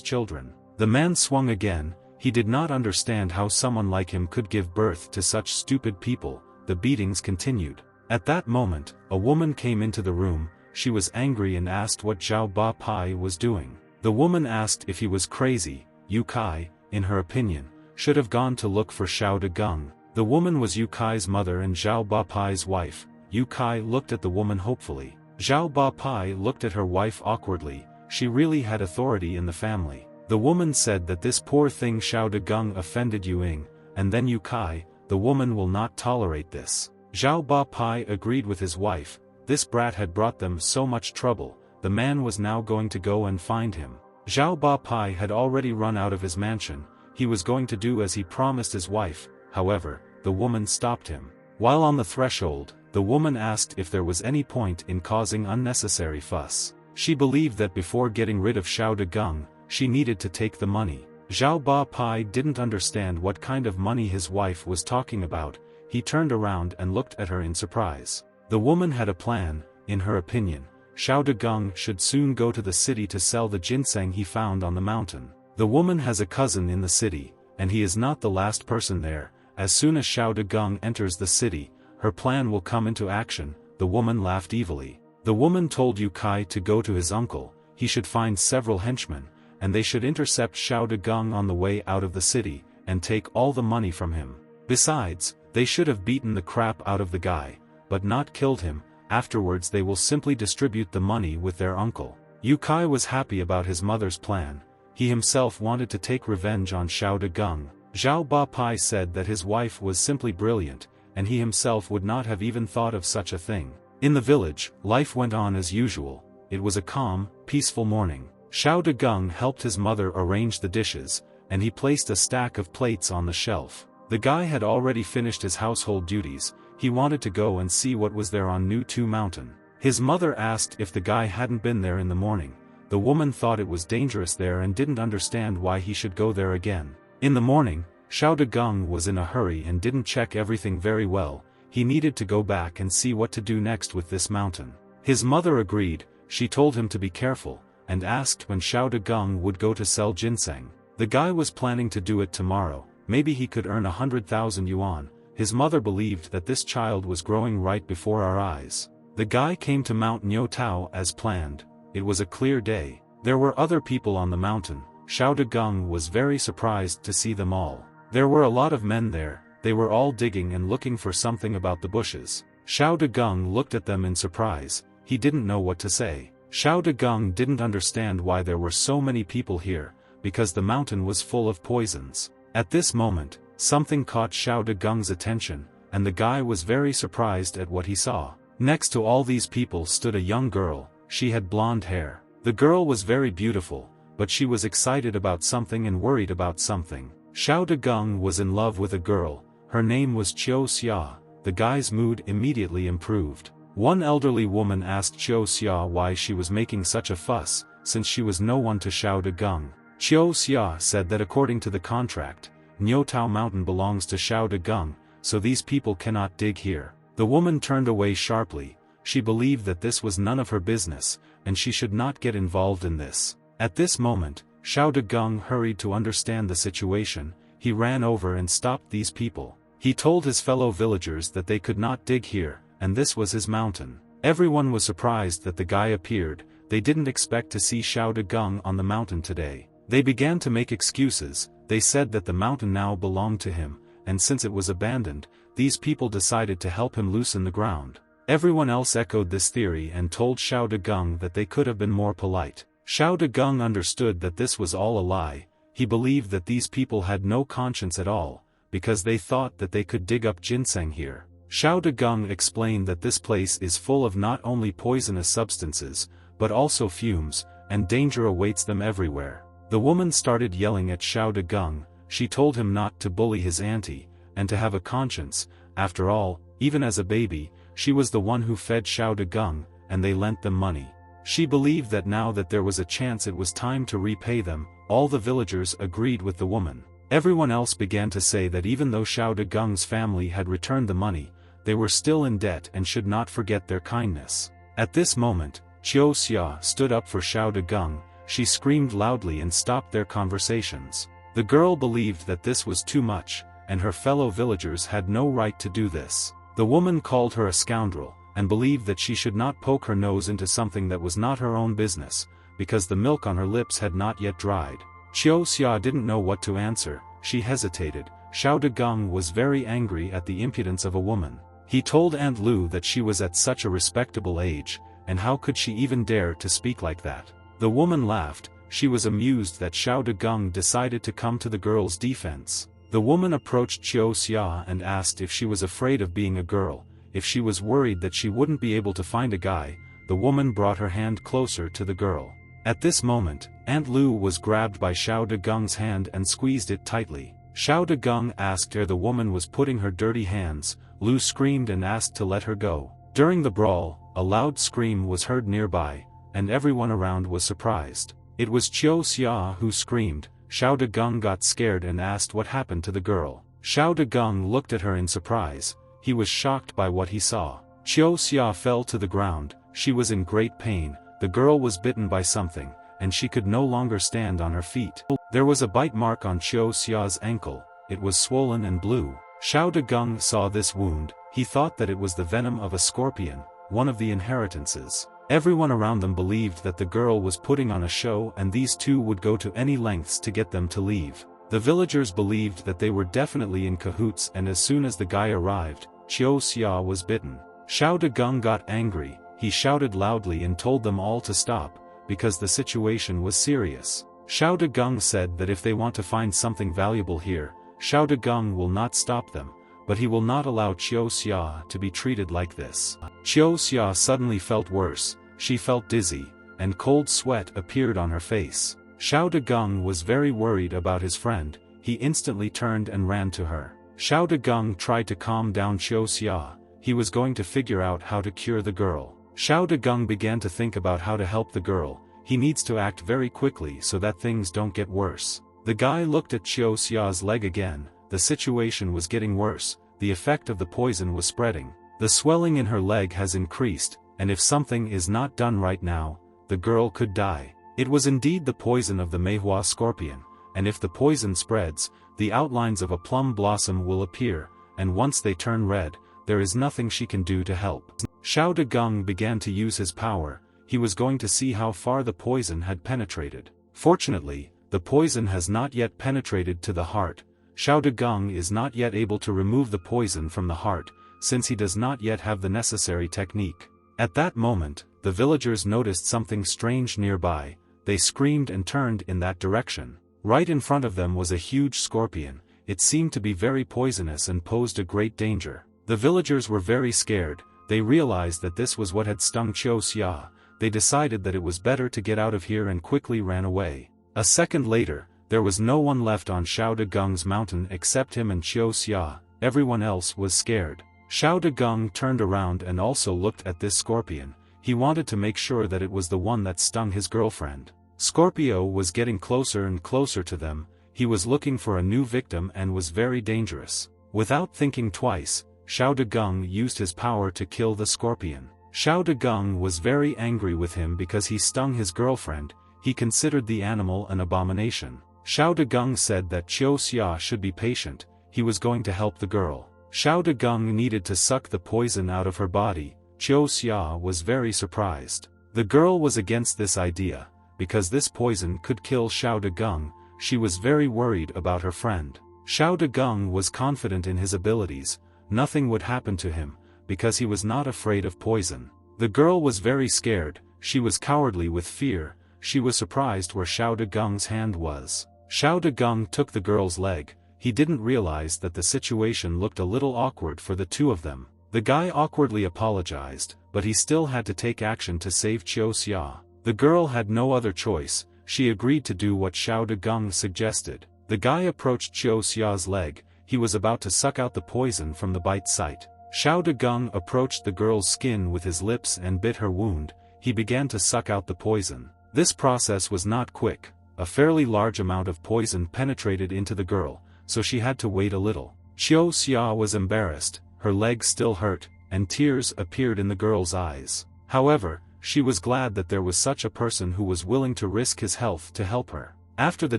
children. The man swung again. He did not understand how someone like him could give birth to such stupid people. The beatings continued. At that moment, a woman came into the room. She was angry and asked what Zhao Ba Pai was doing. The woman asked if he was crazy. Yu Kai, in her opinion, should have gone to look for Xiao Degung. The woman was Yu Kai's mother and Zhao Ba Pai's wife. Yu Kai looked at the woman hopefully. Zhao Ba Pai looked at her wife awkwardly. She really had authority in the family. The woman said that this poor thing Xiao Degung offended Yuing, and then Yu Kai, the woman will not tolerate this. Zhao Ba Pai agreed with his wife. This brat had brought them so much trouble. The man was now going to go and find him. Zhao Ba Pai had already run out of his mansion. He was going to do as he promised his wife. However, the woman stopped him. While on the threshold, the woman asked if there was any point in causing unnecessary fuss. She believed that before getting rid of Xiao Degung, she needed to take the money. Zhao Ba Pai didn't understand what kind of money his wife was talking about. He turned around and looked at her in surprise. The woman had a plan. In her opinion, Xiao Degung should soon go to the city to sell the ginseng he found on the mountain. The woman has a cousin in the city, and he is not the last person there. As soon as Xiao Degung enters the city, her plan will come into action. The woman laughed evilly. The woman told Yu Kai to go to his uncle. He should find several henchmen, and they should intercept Xiao Degung on the way out of the city, and take all the money from him. Besides, they should have beaten the crap out of the guy, but not killed him. Afterwards they will simply distribute the money with their uncle. Yu Kai was happy about his mother's plan. He himself wanted to take revenge on Xiao Degung. Zhao Ba Pai said that his wife was simply brilliant, and he himself would not have even thought of such a thing. In the village, life went on as usual. It was a calm, peaceful morning. Xiao Degung helped his mother arrange the dishes, and he placed a stack of plates on the shelf. The guy had already finished his household duties. He wanted to go and see what was there on New Tu Mountain. His mother asked if the guy hadn't been there in the morning. The woman thought it was dangerous there and didn't understand why he should go there again. In the morning, Xiao Degung was in a hurry and didn't check everything very well. He needed to go back and see what to do next with this mountain. His mother agreed. She told him to be careful, and asked when Xiao Degung would go to sell ginseng. The guy was planning to do it tomorrow. Maybe he could earn 100,000 yuan. His mother believed that this child was growing right before our eyes. The guy came to Mount Niutao as planned. It was a clear day. There were other people on the mountain. Xiao Degung was very surprised to see them all. There were a lot of men there. They were all digging and looking for something about the bushes. Xiao Degung looked at them in surprise. He didn't know what to say. Xiao Degung didn't understand why there were so many people here, because the mountain was full of poisons. At this moment, something caught Xiao Degung's attention, and the guy was very surprised at what he saw. Next to all these people stood a young girl. She had blonde hair. The girl was very beautiful, but she was excited about something and worried about something. Xiao Degung was in love with a girl. Her name was Qiu Xia. The guy's mood immediately improved. One elderly woman asked Qiu Xia why she was making such a fuss, since she was no one to Xiao Degung. Qiu Xia said that according to the contract, Niutao Mountain belongs to Xiao Degung, so these people cannot dig here. The woman turned away sharply. She believed that this was none of her business, and she should not get involved in this. At this moment, Xiao Degung hurried to understand the situation. He ran over and stopped these people. He told his fellow villagers that they could not dig here, and this was his mountain. Everyone was surprised that the guy appeared. They didn't expect to see Xiao Degung on the mountain today. They began to make excuses. They said that the mountain now belonged to him, and since it was abandoned, these people decided to help him loosen the ground. Everyone else echoed this theory and told Xiao Dagung that they could have been more polite. Xiao Dagung understood that this was all a lie. He believed that these people had no conscience at all, because they thought that they could dig up ginseng here. Xiao Dagung explained that this place is full of not only poisonous substances, but also fumes, and danger awaits them everywhere. The woman started yelling at Xiao Dagung. She told him not to bully his auntie, and to have a conscience. After all, even as a baby, she was the one who fed Xiao Dagung, and they lent them money. She believed that now that there was a chance it was time to repay them. All the villagers agreed with the woman. Everyone else began to say that even though Xiao Dagung's family had returned the money, they were still in debt and should not forget their kindness. At this moment, Qiu Xia stood up for Xiao Dagung. She screamed loudly and stopped their conversations. The girl believed that this was too much, and her fellow villagers had no right to do this. The woman called her a scoundrel, and believed that she should not poke her nose into something that was not her own business, because the milk on her lips had not yet dried. Qiu Xia didn't know what to answer. She hesitated. Xiao Dagung was very angry at the impudence of a woman. He told Aunt Lu that she was at such a respectable age, and how could she even dare to speak like that? The woman laughed. She was amused that Xiao Dagung decided to come to the girl's defense. The woman approached Qiu Xia and asked if she was afraid of being a girl, if she was worried that she wouldn't be able to find a guy. The woman brought her hand closer to the girl. At this moment, Aunt Lu was grabbed by Xiao Dagung's hand and squeezed it tightly. Xiao Dagung asked where the woman was putting her dirty hands. Lu screamed and asked to let her go. During the brawl, a loud scream was heard nearby, and everyone around was surprised. It was Qiu Xia who screamed. Xiao Dagung got scared and asked what happened to the girl. Xiao Dagung looked at her in surprise. He was shocked by what he saw. Qiu Xia fell to the ground. She was in great pain. The girl was bitten by something, and she could no longer stand on her feet. There was a bite mark on Qiu Xia's ankle. It was swollen and blue. Xiao Dagung saw this wound. He thought that it was the venom of a scorpion, one of the inheritances. Everyone around them believed that the girl was putting on a show, and these two would go to any lengths to get them to leave. The villagers believed that they were definitely in cahoots, and as soon as the guy arrived, Qiu Xia was bitten. Xiao Dagung got angry. He shouted loudly and told them all to stop, because the situation was serious. Xiao Dagung said that if they want to find something valuable here, Xiao Dagung will not stop them, but he will not allow Qiu Xia to be treated like this. Qiu Xia suddenly felt worse. She felt dizzy, and cold sweat appeared on her face. Xiao Dagung was very worried about his friend. He instantly turned and ran to her. Xiao Dagung tried to calm down Qiu Xia. He was going to figure out how to cure the girl. Xiao Dagung began to think about how to help the girl. He needs to act very quickly so that things don't get worse. The guy looked at Qiu Xia's leg again. The situation was getting worse. The effect of the poison was spreading. The swelling in her leg has increased, and if something is not done right now, the girl could die. It was indeed the poison of the Manhwa scorpion, and if the poison spreads, the outlines of a plum blossom will appear, and once they turn red, there is nothing she can do to help. Xiao Dagung began to use his power. He was going to see how far the poison had penetrated. Fortunately, the poison has not yet penetrated to the heart. Xiao Dagung is not yet able to remove the poison from the heart, since he does not yet have the necessary technique. At that moment, the villagers noticed something strange nearby. They screamed and turned in that direction. Right in front of them was a huge scorpion. It seemed to be very poisonous and posed a great danger. The villagers were very scared. They realized that this was what had stung Qiu Xia. They decided that it was better to get out of here and quickly ran away. A second later, there was no one left on Xiao Dagung's mountain except him and Qiu Xia. Everyone else was scared. Xiao Dagung turned around and also looked at this scorpion. He wanted to make sure that it was the one that stung his girlfriend. Scorpio was getting closer and closer to them. He was looking for a new victim and was very dangerous. Without thinking twice, Xiao Dagung used his power to kill the scorpion. Xiao Dagung was very angry with him because he stung his girlfriend. He considered the animal an abomination. Xiao Dagung said that Qiu Xia should be patient. He was going to help the girl. Xiao Dagung needed to suck the poison out of her body. Qiu Xia was very surprised. The girl was against this idea, because this poison could kill Xiao Dagung. She was very worried about her friend. Xiao Dagung was confident in his abilities. Nothing would happen to him, because he was not afraid of poison. The girl was very scared, she was cowardly with fear, she was surprised where Xiao Dagung's hand was. Xiao Dagung took the girl's leg, he didn't realize that the situation looked a little awkward for the two of them. The guy awkwardly apologized, but he still had to take action to save Qiu Xia. The girl had no other choice, she agreed to do what Xiao Dagung suggested. The guy approached Qiu Xia's leg, he was about to suck out the poison from the bite site. Xiao Dagung approached the girl's skin with his lips and bit her wound, he began to suck out the poison. This process was not quick, a fairly large amount of poison penetrated into the girl, so she had to wait a little. Qiu Xia was embarrassed, her leg still hurt, and tears appeared in the girl's eyes. However, she was glad that there was such a person who was willing to risk his health to help her. After the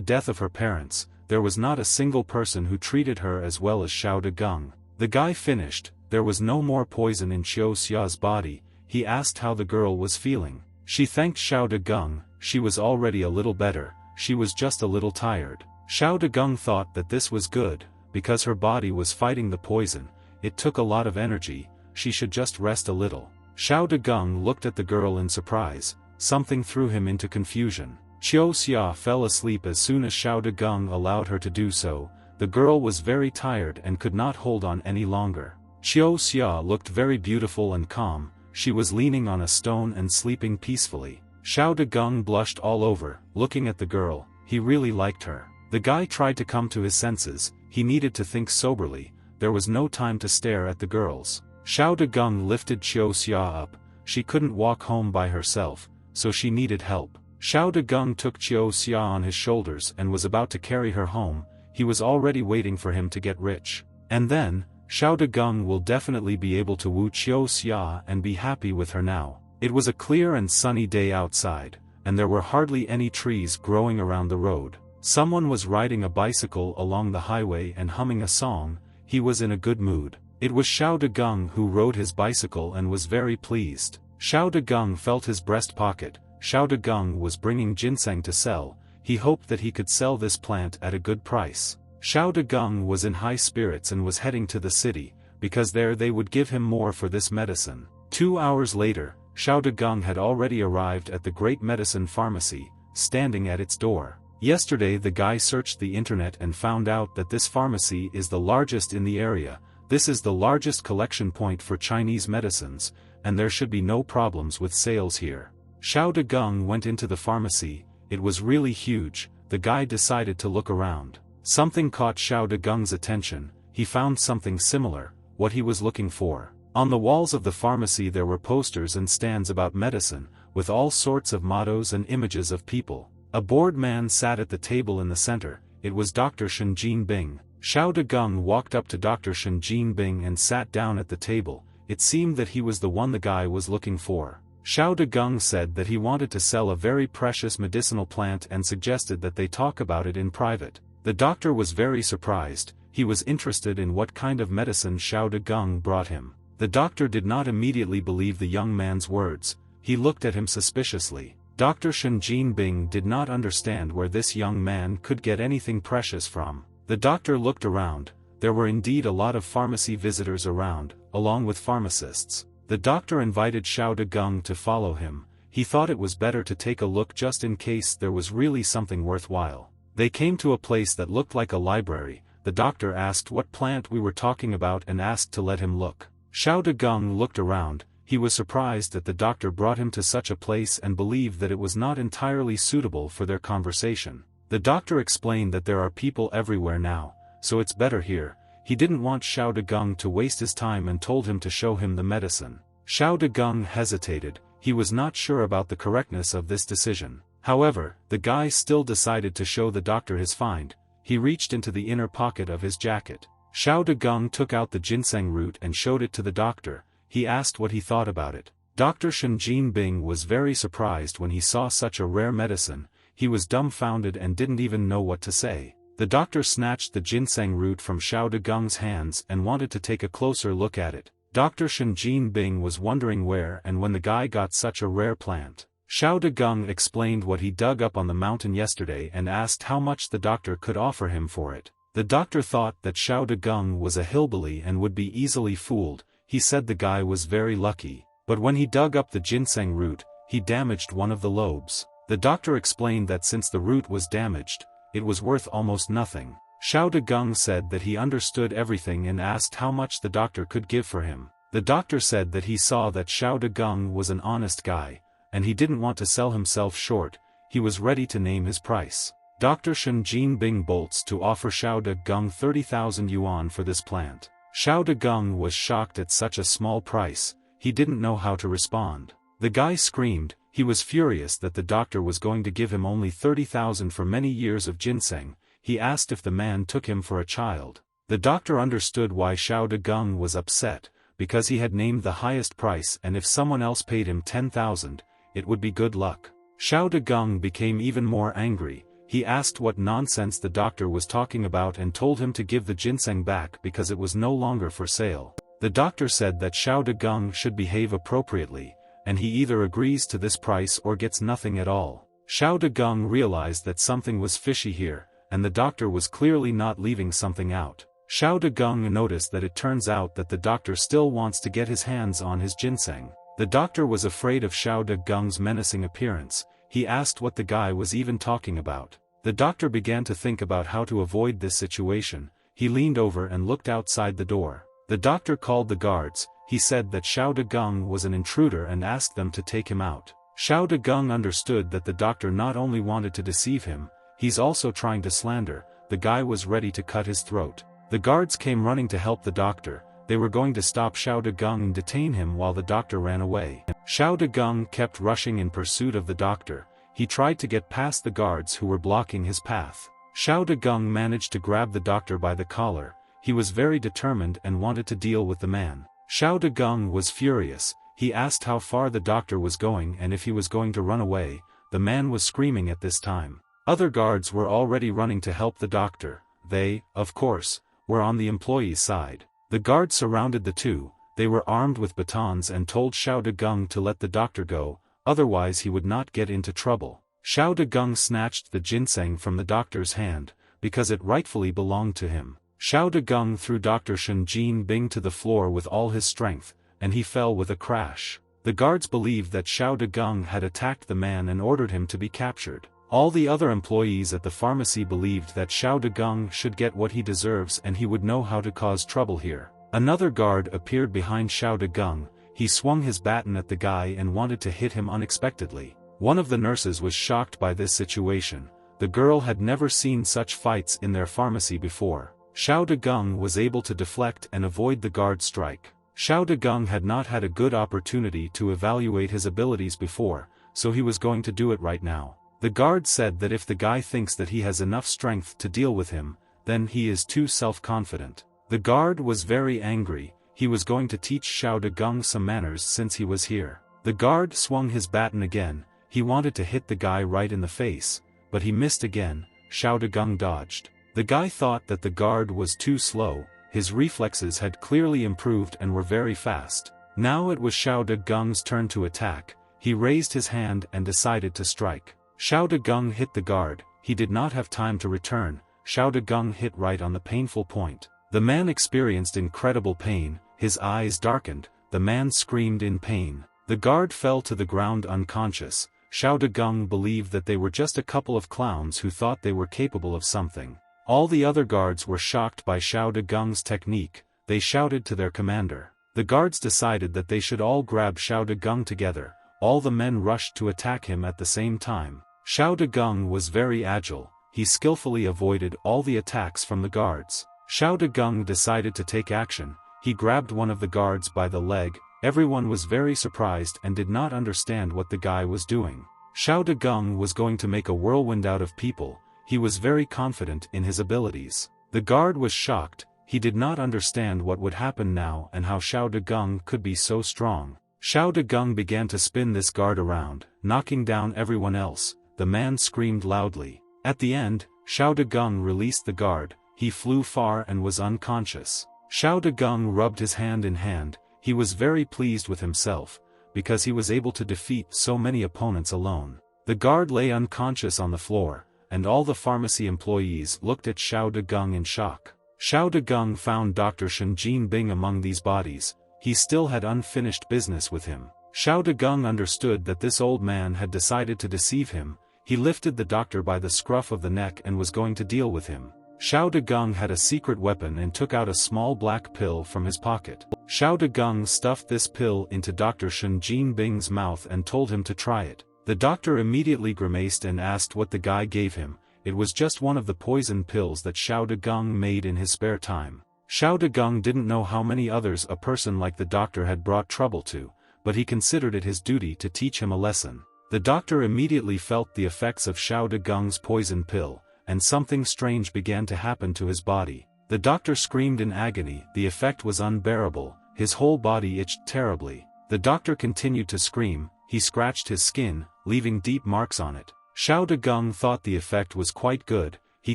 death of her parents, there was not a single person who treated her as well as Xiao Dagung. The guy finished, there was no more poison in Qiu Xia's body, he asked how the girl was feeling. She thanked Xiao Dagung, she was already a little better, she was just a little tired. Xiao Dagung thought that this was good, because her body was fighting the poison, it took a lot of energy, she should just rest a little. Xiao Dagung looked at the girl in surprise, something threw him into confusion. Qiu Xia fell asleep as soon as Xiao Dagung allowed her to do so, the girl was very tired and could not hold on any longer. Qiu Xia looked very beautiful and calm, she was leaning on a stone and sleeping peacefully. Xiao Dagung blushed all over, looking at the girl, he really liked her. The guy tried to come to his senses, he needed to think soberly, there was no time to stare at the girls. Xiao Dagung lifted Qiu Xia up, she couldn't walk home by herself, so she needed help. Xiao Dagung took Qiu Xia on his shoulders and was about to carry her home, he was already waiting for him to get rich. And then, Xiao Dagung will definitely be able to woo Qiu Xia and be happy with her now. It was a clear and sunny day outside, and there were hardly any trees growing around the road. Someone was riding a bicycle along the highway and humming a song, he was in a good mood. It was Xiao Dagung who rode his bicycle and was very pleased. Xiao Dagung felt his breast pocket, Xiao Dagung was bringing ginseng to sell, he hoped that he could sell this plant at a good price. Xiao Dagung was in high spirits and was heading to the city, because there they would give him more for this medicine. 2 hours later, Xiao Dagung had already arrived at the Great Medicine Pharmacy, standing at its door. Yesterday the guy searched the internet and found out that this pharmacy is the largest in the area, this is the largest collection point for Chinese medicines, and there should be no problems with sales here. Xiao Dagung went into the pharmacy, it was really huge, the guy decided to look around. Something caught Xiao Dagung's attention, he found something similar, what he was looking for. On the walls of the pharmacy there were posters and stands about medicine, with all sorts of mottos and images of people. A bored man sat at the table in the center, it was Dr. Shen Jinbing. Xiao Dagung walked up to Dr. Shen Jinbing and sat down at the table, it seemed that he was the one the guy was looking for. Xiao Dagung said that he wanted to sell a very precious medicinal plant and suggested that they talk about it in private. The doctor was very surprised, he was interested in what kind of medicine Xiao Dagung brought him. The doctor did not immediately believe the young man's words, he looked at him suspiciously. Dr. Shen Jinbing did not understand where this young man could get anything precious from. The doctor looked around, there were indeed a lot of pharmacy visitors around, along with pharmacists. The doctor invited Xiao Dagung to follow him, he thought it was better to take a look just in case there was really something worthwhile. They came to a place that looked like a library, the doctor asked what plant we were talking about and asked to let him look. Xiao Dagung looked around, he was surprised that the doctor brought him to such a place and believed that it was not entirely suitable for their conversation. The doctor explained that there are people everywhere now, so it's better here. He didn't want Xiao Dagung to waste his time and told him to show him the medicine. Xiao Dagung hesitated, he was not sure about the correctness of this decision. However, the guy still decided to show the doctor his find, he reached into the inner pocket of his jacket. Xiao Dagung took out the ginseng root and showed it to the doctor, he asked what he thought about it. Dr. Shen Jinbing was very surprised when he saw such a rare medicine, he was dumbfounded and didn't even know what to say. The doctor snatched the ginseng root from Xiao Dagung's hands and wanted to take a closer look at it. Dr. Shen Jinbing was wondering where and when the guy got such a rare plant. Xiao Dagung explained what he dug up on the mountain yesterday and asked how much the doctor could offer him for it. The doctor thought that Xiao Dagung was a hillbilly and would be easily fooled, he said the guy was very lucky. But when he dug up the ginseng root, he damaged one of the lobes. The doctor explained that since the root was damaged, it was worth almost nothing. Xiao Dagung said that he understood everything and asked how much the doctor could give for him. The doctor said that he saw that Xiao Dagung was an honest guy, and he didn't want to sell himself short. He was ready to name his price. Dr. Shen Jinbing bolts to offer Xiao Dagung 30,000 yuan for this plant. Xiao Dagung was shocked at such a small price. He didn't know how to respond. The guy screamed. He was furious that the doctor was going to give him only 30,000 for many years of ginseng. He asked if the man took him for a child. The doctor understood why Xiao Dagung was upset, because he had named the highest price, and if someone else paid him 10,000, it would be good luck. Xiao Dagung became even more angry. He asked what nonsense the doctor was talking about and told him to give the ginseng back because it was no longer for sale. The doctor said that Xiao Dagung should behave appropriately, and he either agrees to this price or gets nothing at all. Xiao Dagung realized that something was fishy here, and the doctor was clearly not leaving something out. Xiao Dagung noticed that it turns out that the doctor still wants to get his hands on his ginseng. The doctor was afraid of Xiao Dagung's menacing appearance. He asked what the guy was even talking about. The doctor began to think about how to avoid this situation. He leaned over and looked outside the door. The doctor called the guards. He said that Xiao Dagung was an intruder and asked them to take him out. Xiao Dagung understood that the doctor not only wanted to deceive him, he's also trying to slander. The guy was ready to cut his throat. The guards came running to help the doctor. They were going to stop Xiao Dagung and detain him while the doctor ran away. Xiao Dagung kept rushing in pursuit of the doctor. He tried to get past the guards who were blocking his path. Xiao Dagung managed to grab the doctor by the collar. He was very determined and wanted to deal with the man. Xiao Dagung was furious. He asked how far the doctor was going and if he was going to run away. The man was screaming at this time. Other guards were already running to help the doctor. They, of course, were on the employee's side. The guards surrounded the two. They were armed with batons and told Xiao Dagung to let the doctor go, otherwise he would not get into trouble. Xiao Dagung snatched the ginseng from the doctor's hand, because it rightfully belonged to him. Xiao Dagung threw Dr. Shen Jinbing to the floor with all his strength, and he fell with a crash. The guards believed that Xiao Dagung had attacked the man and ordered him to be captured. All the other employees at the pharmacy believed that Xiao Dagung should get what he deserves and he would know how to cause trouble here. Another guard appeared behind Xiao Dagung. He swung his baton at the guy and wanted to hit him unexpectedly. One of the nurses was shocked by this situation. The girl had never seen such fights in their pharmacy before. Xiao Dagung was able to deflect and avoid the guard strike. Xiao Dagung had not had a good opportunity to evaluate his abilities before, so he was going to do it right now. The guard said that if the guy thinks that he has enough strength to deal with him, then he is too self-confident. The guard was very angry. He was going to teach Xiao Dagung some manners since he was here. The guard swung his baton again. He wanted to hit the guy right in the face, but he missed again. Xiao Dagung dodged. The guy thought that the guard was too slow. His reflexes had clearly improved and were very fast. Now it was Xiao Dagung's turn to attack. He raised his hand and decided to strike. Xiao Dagung hit the guard. He did not have time to return. Xiao Dagung hit right on the painful point. The man experienced incredible pain. His eyes darkened. The man screamed in pain. The guard fell to the ground unconscious. Xiao Dagung believed that they were just a couple of clowns who thought they were capable of something. All the other guards were shocked by Xiao Dagung's technique. They shouted to their commander. The guards decided that they should all grab Xiao Dagung together. All the men rushed to attack him at the same time. Xiao Dagung was very agile. He skillfully avoided all the attacks from the guards. Xiao Dagung decided to take action. He grabbed one of the guards by the leg. Everyone was very surprised and did not understand what the guy was doing. Xiao Dagung was going to make a whirlwind out of people. He was very confident in his abilities. The guard was shocked. He did not understand what would happen now and how Xiao Dagung could be so strong. Xiao Dagung began to spin this guard around, knocking down everyone else. The man screamed loudly. At the end, Xiao Dagung released the guard. He flew far and was unconscious. Xiao Dagung rubbed his hand in hand. He was very pleased with himself, because he was able to defeat so many opponents alone. The guard lay unconscious on the floor, and all the pharmacy employees looked at Xiao Dagung in shock. Xiao Dagung found Dr. Shen Jinbing among these bodies. he still had unfinished business with him. Xiao Dagung understood that this old man had decided to deceive him. He lifted the doctor by the scruff of the neck and was going to deal with him. Xiao Dagung had a secret weapon and took out a small black pill from his pocket. Xiao Dagung stuffed this pill into Dr. Shen Jinbing's mouth and told him to try it. The doctor immediately grimaced and asked what the guy gave him. It was just one of the poison pills that Xiao Dagung made in his spare time. Xiao Dagung didn't know how many others a person like the doctor had brought trouble to, but he considered it his duty to teach him a lesson. The doctor immediately felt the effects of Xiao Dagung's poison pill, and something strange began to happen to his body. The doctor screamed in agony. The effect was unbearable. His whole body itched terribly. The doctor continued to scream. He scratched his skin, leaving deep marks on it. Xiao Dagung thought the effect was quite good. He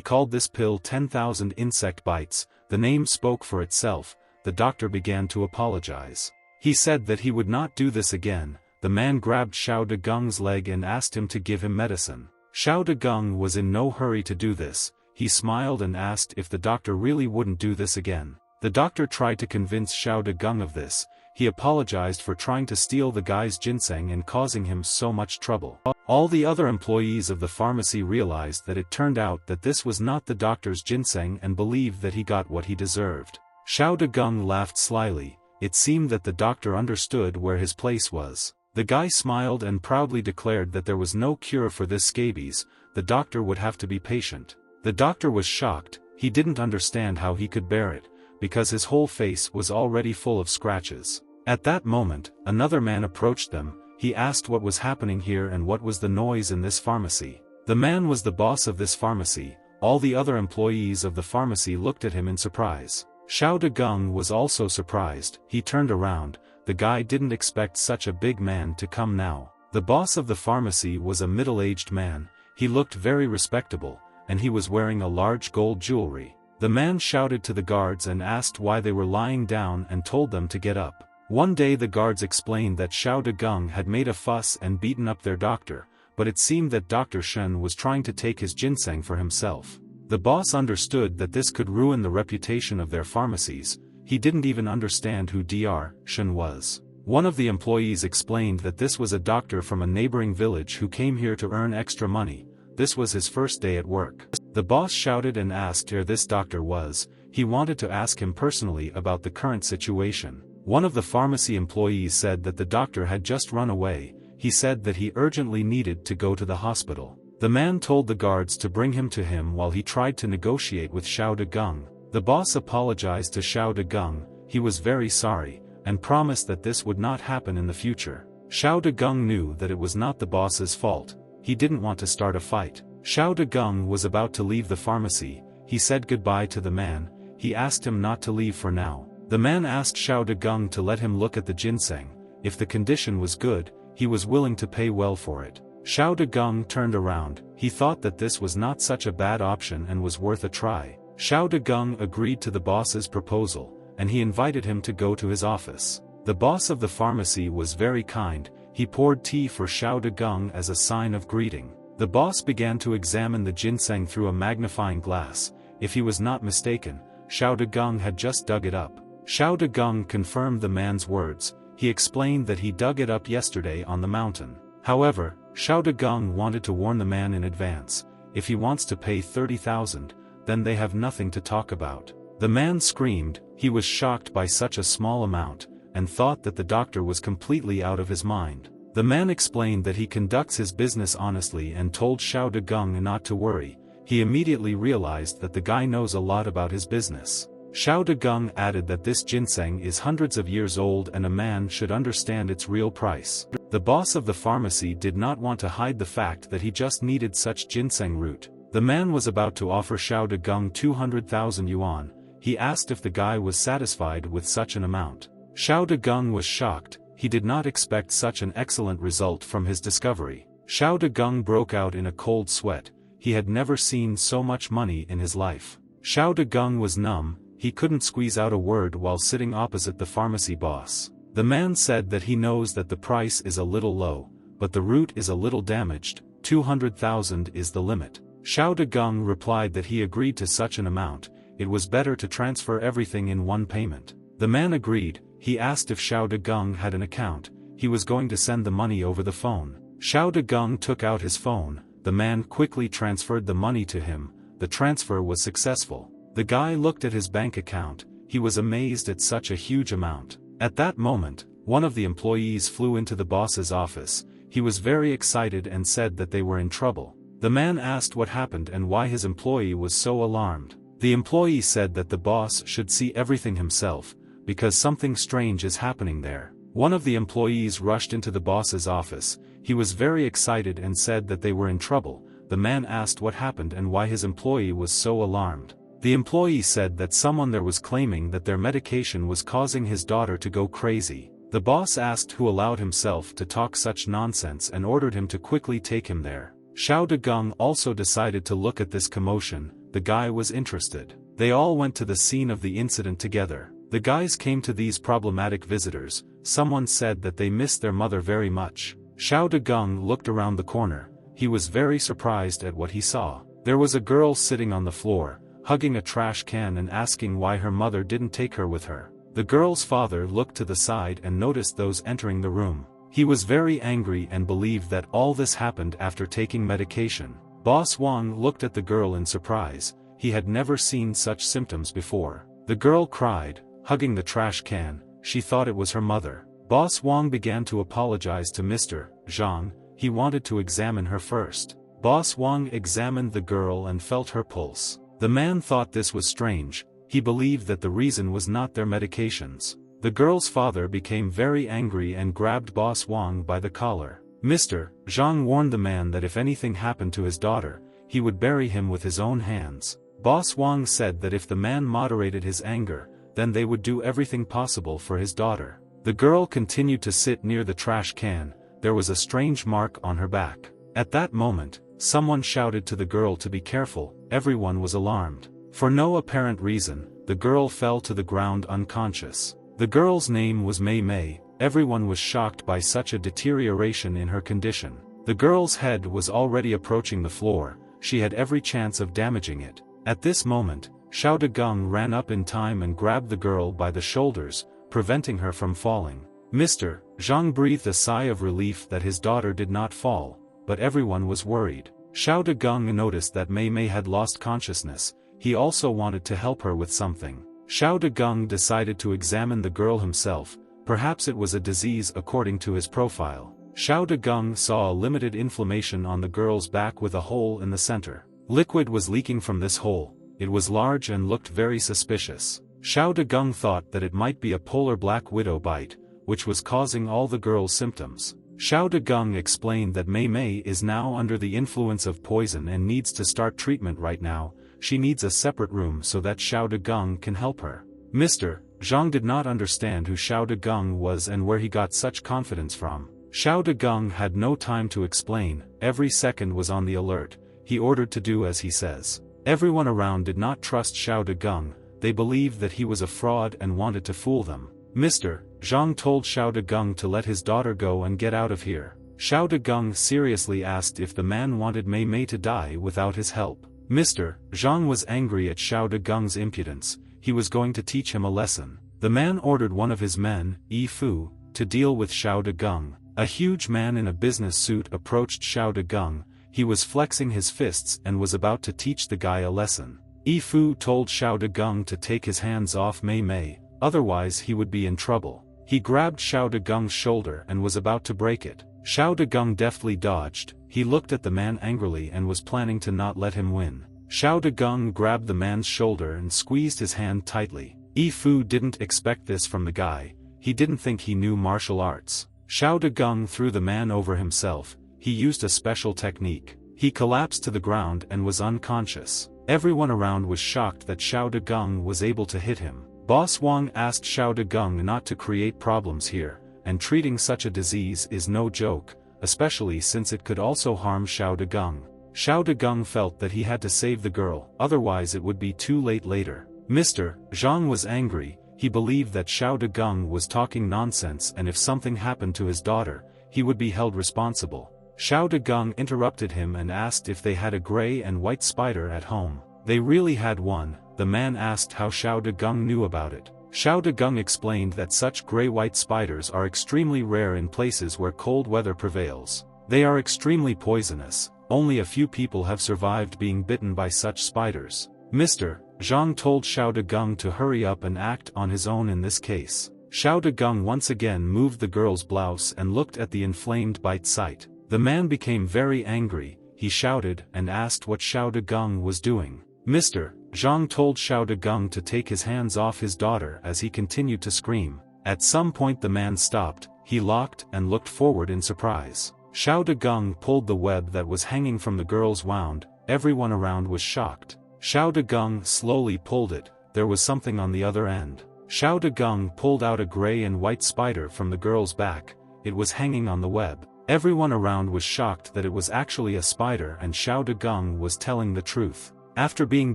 called this pill 10,000 insect bites. The name spoke for itself. The doctor began to apologize. He said that he would not do this again. The man grabbed Xiao Dagung's leg and asked him to give him medicine. Xiao Dagung was in no hurry to do this. He smiled and asked if the doctor really wouldn't do this again. The doctor tried to convince Xiao Dagung of this. He apologized for trying to steal the guy's ginseng and causing him so much trouble. All the other employees of the pharmacy realized that it turned out that this was not the doctor's ginseng and believed that he got what he deserved. Xiao Dagung laughed slyly. It seemed that the doctor understood where his place was. The guy smiled and proudly declared that there was no cure for this scabies. The doctor would have to be patient. The doctor was shocked. He didn't understand how he could bear it, because his whole face was already full of scratches. At that moment, another man approached them. He asked what was happening here and what was the noise in this pharmacy. The man was the boss of this pharmacy. All the other employees of the pharmacy looked at him in surprise. Xiao Dagung was also surprised. He turned around. The guy didn't expect such a big man to come now. The boss of the pharmacy was a middle-aged man. He looked very respectable, and he was wearing a large gold jewelry. The man shouted to the guards and asked why they were lying down and told them to get up. One day the guards explained that Xiao Dagung had made a fuss and beaten up their doctor, but it seemed that Dr. Shen was trying to take his ginseng for himself. The boss understood that this could ruin the reputation of their pharmacies. He didn't even understand who Dr. Shen was. One of the employees explained that this was a doctor from a neighboring village who came here to earn extra money. This was his first day at work. The boss shouted and asked where this doctor was. He wanted to ask him personally about the current situation. One of the pharmacy employees said that the doctor had just run away. He said that he urgently needed to go to the hospital. The man told the guards to bring him to him while he tried to negotiate with Xiao Dagung. The boss apologized to Xiao Dagung. He was very sorry, and promised that this would not happen in the future. Xiao Dagung knew that it was not the boss's fault. He didn't want to start a fight. Xiao Dagung was about to leave the pharmacy. He said goodbye to the man. He asked him not to leave for now. The man asked Xiao Dagung to let him look at the ginseng. If the condition was good, he was willing to pay well for it. Xiao Dagung turned around. He thought that this was not such a bad option and was worth a try. Xiao Dagung agreed to the boss's proposal, and he invited him to go to his office. The boss of the pharmacy was very kind. He poured tea for Xiao Dagung as a sign of greeting. The boss began to examine the ginseng through a magnifying glass. If he was not mistaken, Xiao Dagung had just dug it up. Xiao Dagung confirmed the man's words. He explained that he dug it up yesterday on the mountain. However, Xiao Dagung wanted to warn the man in advance. If he wants to pay 30,000, then they have nothing to talk about. The man screamed. He was shocked by such a small amount, and thought that the doctor was completely out of his mind. The man explained that he conducts his business honestly and told Xiao Dagung not to worry. He immediately realized that the guy knows a lot about his business. Xiao Dagung added that this ginseng is hundreds of years old and a man should understand its real price. The boss of the pharmacy did not want to hide the fact that he just needed such ginseng root. The man was about to offer Xiao Dagung 200,000 yuan. He asked if the guy was satisfied with such an amount. Xiao Dagung was shocked. He did not expect such an excellent result from his discovery. Xiao Dagung broke out in a cold sweat. He had never seen so much money in his life. Xiao Dagung was numb. He couldn't squeeze out a word while sitting opposite the pharmacy boss. The man said that he knows that the price is a little low, but the root is a little damaged. 200,000 is the limit. Xiao Dagung replied that he agreed to such an amount. It was better to transfer everything in one payment. The man agreed. he asked if Xiao Dagung had an account. He was going to send the money over the phone. Xiao Dagung took out his phone. The man quickly transferred the money to him. The transfer was successful. The guy looked at his bank account. He was amazed at such a huge amount. At that moment, one of the employees flew into the boss's office. He was very excited and said that they were in trouble. The man asked what happened and why his employee was so alarmed. The employee said that the boss should see everything himself, because something strange is happening there. One of the employees rushed into the boss's office. He was very excited and said that they were in trouble. The man asked what happened and why his employee was so alarmed. The employee said that someone there was claiming that their medication was causing his daughter to go crazy. The boss asked who allowed himself to talk such nonsense and ordered him to quickly take him there. Xiao Dagung also decided to look at this commotion. The guy was interested. They all went to the scene of the incident together. The guys came to these problematic visitors. Someone said that they missed their mother very much. Xiao Dagung looked around the corner. He was very surprised at what he saw. There was a girl sitting on the floor, hugging a trash can and asking why her mother didn't take her with her. The girl's father looked to the side and noticed those entering the room. He was very angry and believed that all this happened after taking medication. Boss Wang looked at the girl in surprise. He had never seen such symptoms before. The girl cried, hugging the trash can. She thought it was her mother. Boss Wang began to apologize to Mr. Zhang. He wanted to examine her first. Boss Wang examined the girl and felt her pulse. The man thought this was strange. He believed that the reason was not their medications. The girl's father became very angry and grabbed Boss Wang by the collar. Mr. Zhang warned the man that if anything happened to his daughter, he would bury him with his own hands. Boss Wang said that if the man moderated his anger, then they would do everything possible for his daughter. The girl continued to sit near the trash can. There was a strange mark on her back. At that moment, someone shouted to the girl to be careful. Everyone was alarmed. For no apparent reason, the girl fell to the ground unconscious. The girl's name was Mei Mei. Everyone was shocked by such a deterioration in her condition. The girl's head was already approaching the floor. She had every chance of damaging it. At this moment, Xiao Dagung ran up in time and grabbed the girl by the shoulders, preventing her from falling. Mr. Zhang breathed a sigh of relief that his daughter did not fall, but everyone was worried. Xiao Dagung noticed that Mei Mei had lost consciousness. He also wanted to help her with something. Xiao Dagung decided to examine the girl himself. Perhaps it was a disease according to his profile. Xiao Dagung saw a limited inflammation on the girl's back with a hole in the center. Liquid was leaking from this hole. It was large and looked very suspicious. Xiao Dagung thought that it might be a polar black widow bite, which was causing all the girl's symptoms. Xiao Dagung explained that Mei Mei is now under the influence of poison and needs to start treatment right now. She needs a separate room so that Xiao Dagung can help her. Mr. Zhang did not understand who Xiao Dagung was and where he got such confidence from. Xiao Dagung had no time to explain. Every second was on the alert. He ordered to do as he says. Everyone around did not trust Xiao Dagung. They believed that he was a fraud and wanted to fool them. Mr. Zhang told Xiao Dagung to let his daughter go and get out of here. Xiao Dagung seriously asked if the man wanted Mei Mei to die without his help. Mr. Zhang was angry at Xiao Dagung's impudence. He was going to teach him a lesson. The man ordered one of his men, Yi Fu, to deal with Xiao Dagung. A huge man in a business suit approached Xiao Dagung. He was flexing his fists and was about to teach the guy a lesson. Yi Fu told Xiao Dagung to take his hands off Mei Mei, otherwise he would be in trouble. He grabbed Xiao Dagung's shoulder and was about to break it. Xiao Dagung deftly dodged. He looked at the man angrily and was planning to not let him win. Xiao Dagung grabbed the man's shoulder and squeezed his hand tightly. Yi Fu didn't expect this from the guy. He didn't think he knew martial arts. Xiao Dagung threw the man over himself. He used a special technique. He collapsed to the ground and was unconscious. Everyone around was shocked that Xiao Dagung was able to hit him. Boss Wang asked Xiao Dagung not to create problems here, and treating such a disease is no joke, especially since it could also harm Xiao Dagung. Xiao Dagung felt that he had to save the girl, otherwise it would be too late later. Mr. Zhang was angry. He believed that Xiao Dagung was talking nonsense and if something happened to his daughter, he would be held responsible. Xiao Dagung interrupted him and asked if they had a gray and white spider at home. They really had one. The man asked how Xiao Dagung knew about it. Xiao Dagung explained that such gray-white spiders are extremely rare in places where cold weather prevails. They are extremely poisonous, only a few people have survived being bitten by such spiders. Mr. Zhang told Xiao Dagung to hurry up and act on his own in this case. Xiao Dagung once again moved the girl's blouse and looked at the inflamed bite site. The man became very angry, he shouted and asked what Xiao Dagung was doing. Mr. Zhang told Xiao Dagung to take his hands off his daughter as he continued to scream. At some point the man stopped, he looked and looked forward in surprise. Xiao Dagung pulled the web that was hanging from the girl's wound, everyone around was shocked. Xiao Dagung slowly pulled it, there was something on the other end. Xiao Dagung pulled out a gray and white spider from the girl's back, it was hanging on the web. Everyone around was shocked that it was actually a spider and Xiao Dagung was telling the truth. After being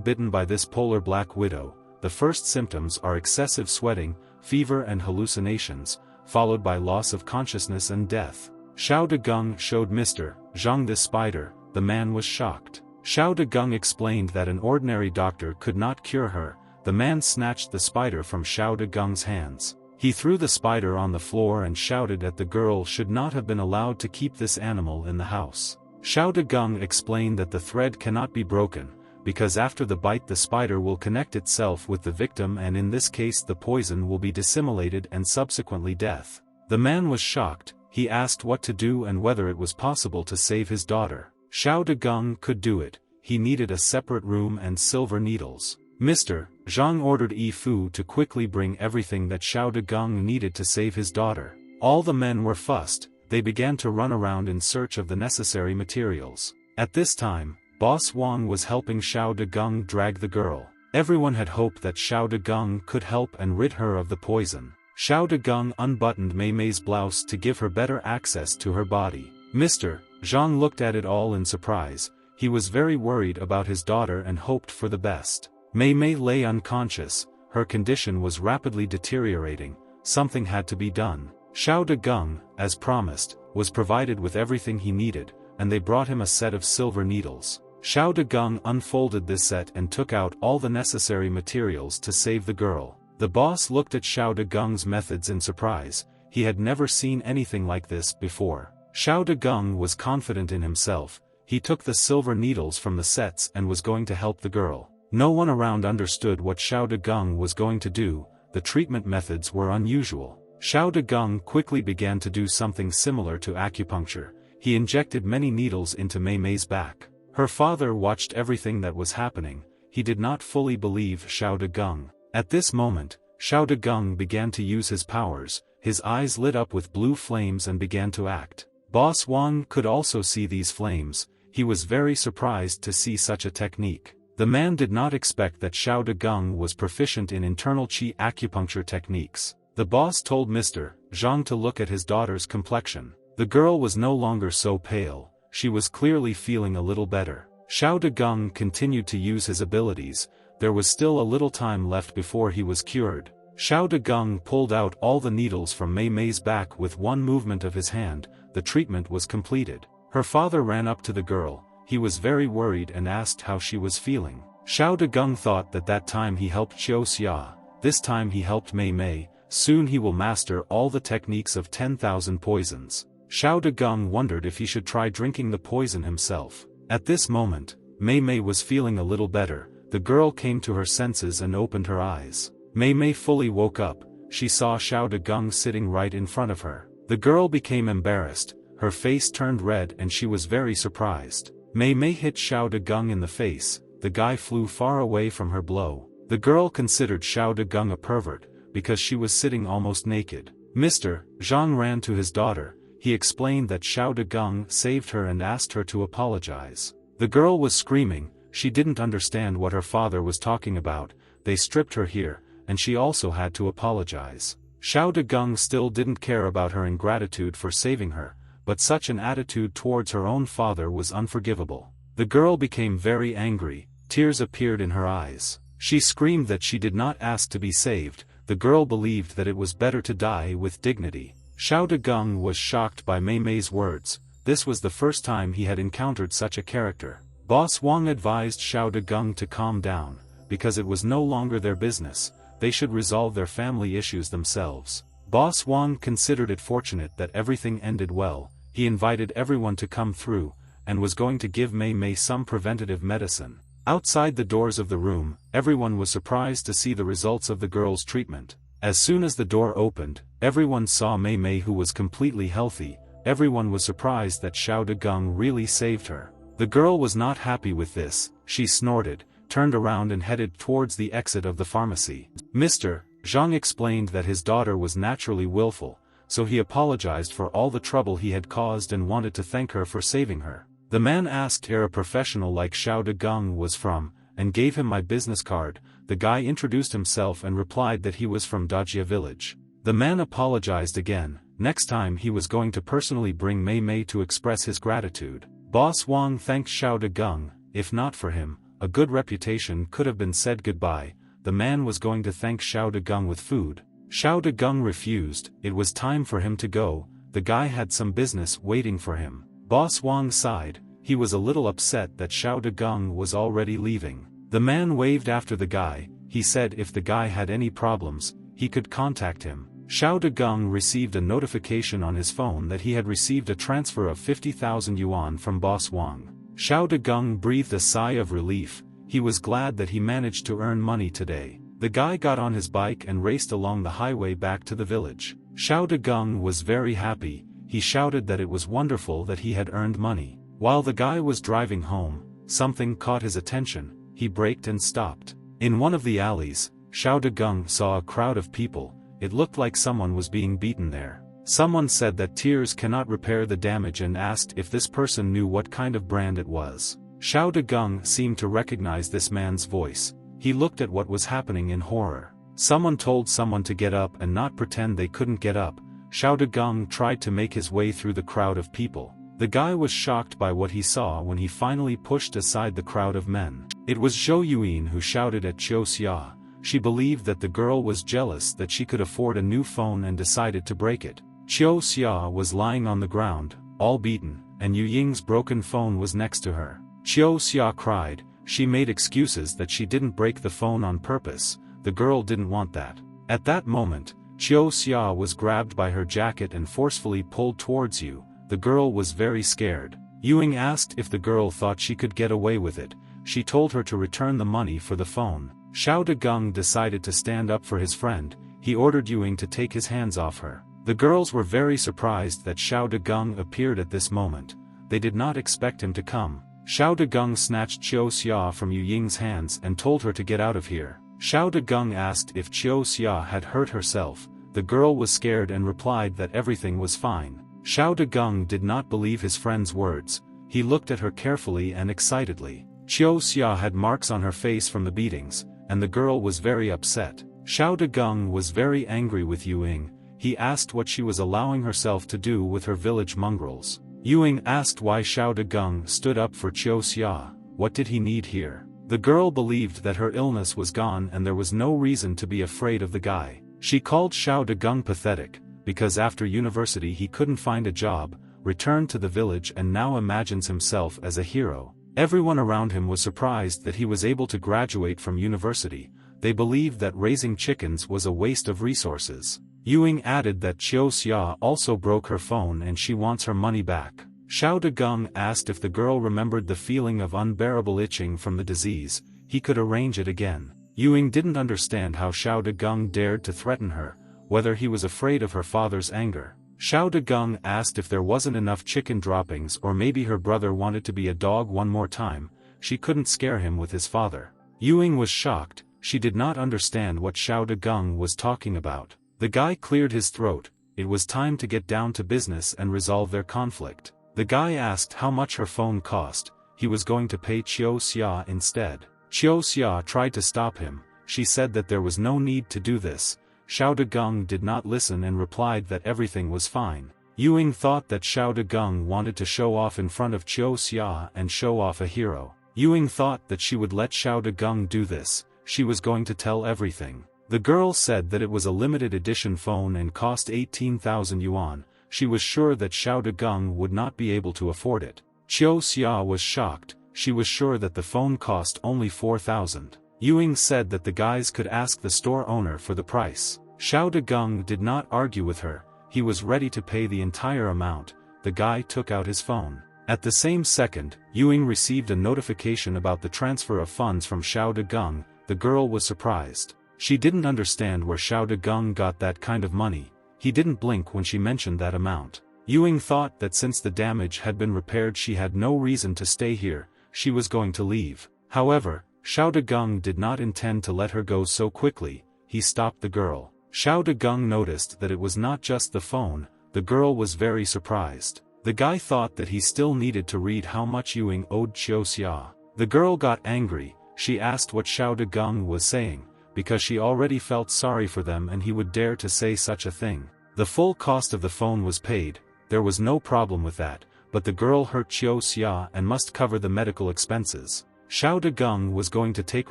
bitten by this polar black widow, the first symptoms are excessive sweating, fever and hallucinations, followed by loss of consciousness and death. Xiao Dagung showed Mr. Zhang this spider, the man was shocked. Xiao Dagung explained that an ordinary doctor could not cure her. The man snatched the spider from Xiao Dagung's hands. He threw the spider on the floor and shouted that the girl should not have been allowed to keep this animal in the house. Xiao Dagung explained that the thread cannot be broken, because after the bite the spider will connect itself with the victim and in this case the poison will be disseminated and subsequently death. The man was shocked, he asked what to do and whether it was possible to save his daughter. Xiao Dagung could do it, he needed a separate room and silver needles. Mr. Zhang ordered Yi Fu to quickly bring everything that Xiao Dagung needed to save his daughter. All the men were fussed, they began to run around in search of the necessary materials. At this time, Boss Wang was helping Xiao Dagung drag the girl. Everyone had hoped that Xiao Dagung could help and rid her of the poison. Xiao Dagung unbuttoned Mei Mei's blouse to give her better access to her body. Mr. Zhang looked at it all in surprise, he was very worried about his daughter and hoped for the best. Mei Mei lay unconscious, her condition was rapidly deteriorating, something had to be done. Xiao Dagung, as promised, was provided with everything he needed, and they brought him a set of silver needles. Xiao Dagung unfolded this set and took out all the necessary materials to save the girl. The boss looked at Xiao Dagung's methods in surprise, he had never seen anything like this before. Xiao Dagung was confident in himself, he took the silver needles from the sets and was going to help the girl. No one around understood what Xiao Dagung was going to do, the treatment methods were unusual. Xiao Dagung quickly began to do something similar to acupuncture, he injected many needles into Mei Mei's back. Her father watched everything that was happening, he did not fully believe Xiao Dagung. At this moment, Xiao Dagung began to use his powers, his eyes lit up with blue flames and began to act. Boss Wang could also see these flames, he was very surprised to see such a technique. The man did not expect that Xiao Dagung was proficient in internal qi acupuncture techniques. The boss told Mr. Zhang to look at his daughter's complexion. The girl was no longer so pale, she was clearly feeling a little better. Xiao Dagung continued to use his abilities, there was still a little time left before he was cured. Xiao Dagung pulled out all the needles from Mei Mei's back with one movement of his hand, the treatment was completed. Her father ran up to the girl, he was very worried and asked how she was feeling. Xiao Dagung thought that time he helped Qiu Xia, this time he helped Mei Mei, soon he will master all the techniques of 10,000 poisons. Xiao Dagung wondered if he should try drinking the poison himself. At this moment, Mei Mei was feeling a little better, the girl came to her senses and opened her eyes. Mei Mei fully woke up, she saw Xiao Dagung sitting right in front of her. The girl became embarrassed, her face turned red and she was very surprised. Mei Mei hit Xiao Dagung in the face, the guy flew far away from her blow. The girl considered Xiao Dagung a pervert, because she was sitting almost naked. Mr. Zhang ran to his daughter, he explained that Xiao Dagung saved her and asked her to apologize. The girl was screaming, she didn't understand what her father was talking about, they stripped her here, and she also had to apologize. Xiao Dagung still didn't care about her ingratitude for saving her, but such an attitude towards her own father was unforgivable. The girl became very angry, tears appeared in her eyes. She screamed that she did not ask to be saved, the girl believed that it was better to die with dignity. Xiao Dagung was shocked by Mei Mei's words, this was the first time he had encountered such a character. Boss Wang advised Xiao Dagung to calm down, because it was no longer their business, they should resolve their family issues themselves. Boss Wang considered it fortunate that everything ended well. He invited everyone to come through, and was going to give Mei Mei some preventative medicine. Outside the doors of the room, everyone was surprised to see the results of the girl's treatment. As soon as the door opened, everyone saw Mei Mei, who was completely healthy. Everyone was surprised that Xiao Degung really saved her. The girl was not happy with this. She snorted, turned around and headed towards the exit of the pharmacy. Mr. Zhang explained that his daughter was naturally willful, so he apologized for all the trouble he had caused and wanted to thank her for saving her. The man asked where a professional like Xiao Degung was from, and gave him my business card. The guy introduced himself and replied that he was from Dajia village. The man apologized again. Next time he was going to personally bring Mei Mei to express his gratitude. Boss Wang thanked Xiao Degung. If not for him, a good reputation could have been said goodbye. The man was going to thank Xiao Degung with food. Xiao Degung refused. It was time for him to go. The guy had some business waiting for him. Boss Wang sighed. He was a little upset that Xiao Degung was already leaving. The man waved after the guy. He said if the guy had any problems, he could contact him. Xiao Degung received a notification on his phone that he had received a transfer of 50,000 yuan from Boss Wang. Xiao Degung breathed a sigh of relief. He was glad that he managed to earn money today. The guy got on his bike and raced along the highway back to the village. Xiao Degung was very happy. He shouted that it was wonderful that he had earned money. While the guy was driving home, something caught his attention. He braked and stopped. In one of the alleys, Xiao Degung saw a crowd of people. It looked like someone was being beaten there. Someone said that tears cannot repair the damage and asked if this person knew what kind of brand it was. Xiao Degung seemed to recognize this man's voice. He looked at what was happening in horror. Someone told someone to get up and not pretend they couldn't get up. Xiao Degung tried to make his way through the crowd of people. The guy was shocked by what he saw when he finally pushed aside the crowd of men. It was Zhou Yuyin who shouted at Qiu Xia. She believed that the girl was jealous that she could afford a new phone and decided to break it. Qiu Xia was lying on the ground, all beaten, and Yu Ying's broken phone was next to her. Qiu Xia cried. She made excuses that she didn't break the phone on purpose. The girl didn't want that. At that moment, Qiu Xia was grabbed by her jacket and forcefully pulled towards you. The girl was very scared. Ying asked if the girl thought she could get away with it. She told her to return the money for the phone. Xiao Degung decided to stand up for his friend. He ordered Ying to take his hands off her. The girls were very surprised that Xiao Degung appeared at this moment. They did not expect him to come. Xiao Degung snatched Qiu Xia from Yu Ying's hands and told her to get out of here. Xiao Degung asked if Qiu Xia had hurt herself. The girl was scared and replied that everything was fine. Xiao Degung did not believe his friend's words. He looked at her carefully and excitedly. Qiu Xia had marks on her face from the beatings, and the girl was very upset. Xiao Degung was very angry with Ying. He asked what she was allowing herself to do with her village mongrels. Ying asked why Xiao Degung stood up for Qiu Xia. What did he need here? The girl believed that her illness was gone and there was no reason to be afraid of the guy. She called Xiao Degung pathetic, because after university he couldn't find a job, returned to the village and now imagines himself as a hero. Everyone around him was surprised that he was able to graduate from university. They believed that raising chickens was a waste of resources. Ying added that Qiu Xia also broke her phone and she wants her money back. Xiao Degung asked if the girl remembered the feeling of unbearable itching from the disease. He could arrange it again. Ying didn't understand how Xiao Degung dared to threaten her, whether he was afraid of her father's anger. Xiao Degung asked if there wasn't enough chicken droppings or maybe her brother wanted to be a dog one more time. She couldn't scare him with his father. Ying was shocked. She did not understand what Xiao Degung was talking about. The guy cleared his throat. It was time to get down to business and resolve their conflict. The guy asked how much her phone cost. He was going to pay Qiu Xia instead. Qiu Xia tried to stop him. She said that there was no need to do this. Xiao Degung did not listen and replied that everything was fine. Ying thought that Xiao Degung wanted to show off in front of Qiu Xia and show off a hero. Ying thought that she would let Xiao Degung do this. She was going to tell everything. The girl said that it was a limited edition phone and cost 18,000 yuan. She was sure that Xiao Degung would not be able to afford it. Qiu Xia was shocked. She was sure that the phone cost only 4,000. Ewing said that the guys could ask the store owner for the price. Xiao Degung did not argue with her, he was ready to pay the entire amount. The guy took out his phone. At the same second, Ewing received a notification about the transfer of funds from Xiao Degung. The girl was surprised. She didn't understand where Xiao Degung got that kind of money. He didn't blink when she mentioned that amount. Ewing thought that since the damage had been repaired she had no reason to stay here, she was going to leave. However, Xiao Degung did not intend to let her go so quickly. He stopped the girl. Xiao Degung noticed that it was not just the phone. The girl was very surprised. The guy thought that he still needed to read how much Ewing owed Qiu Xia. The girl got angry. She asked what Xiao Degung was saying, because she already felt sorry for them and he would dare to say such a thing. The full cost of the phone was paid, there was no problem with that, but the girl hurt Qiu Xia and must cover the medical expenses. Xiao Degung was going to take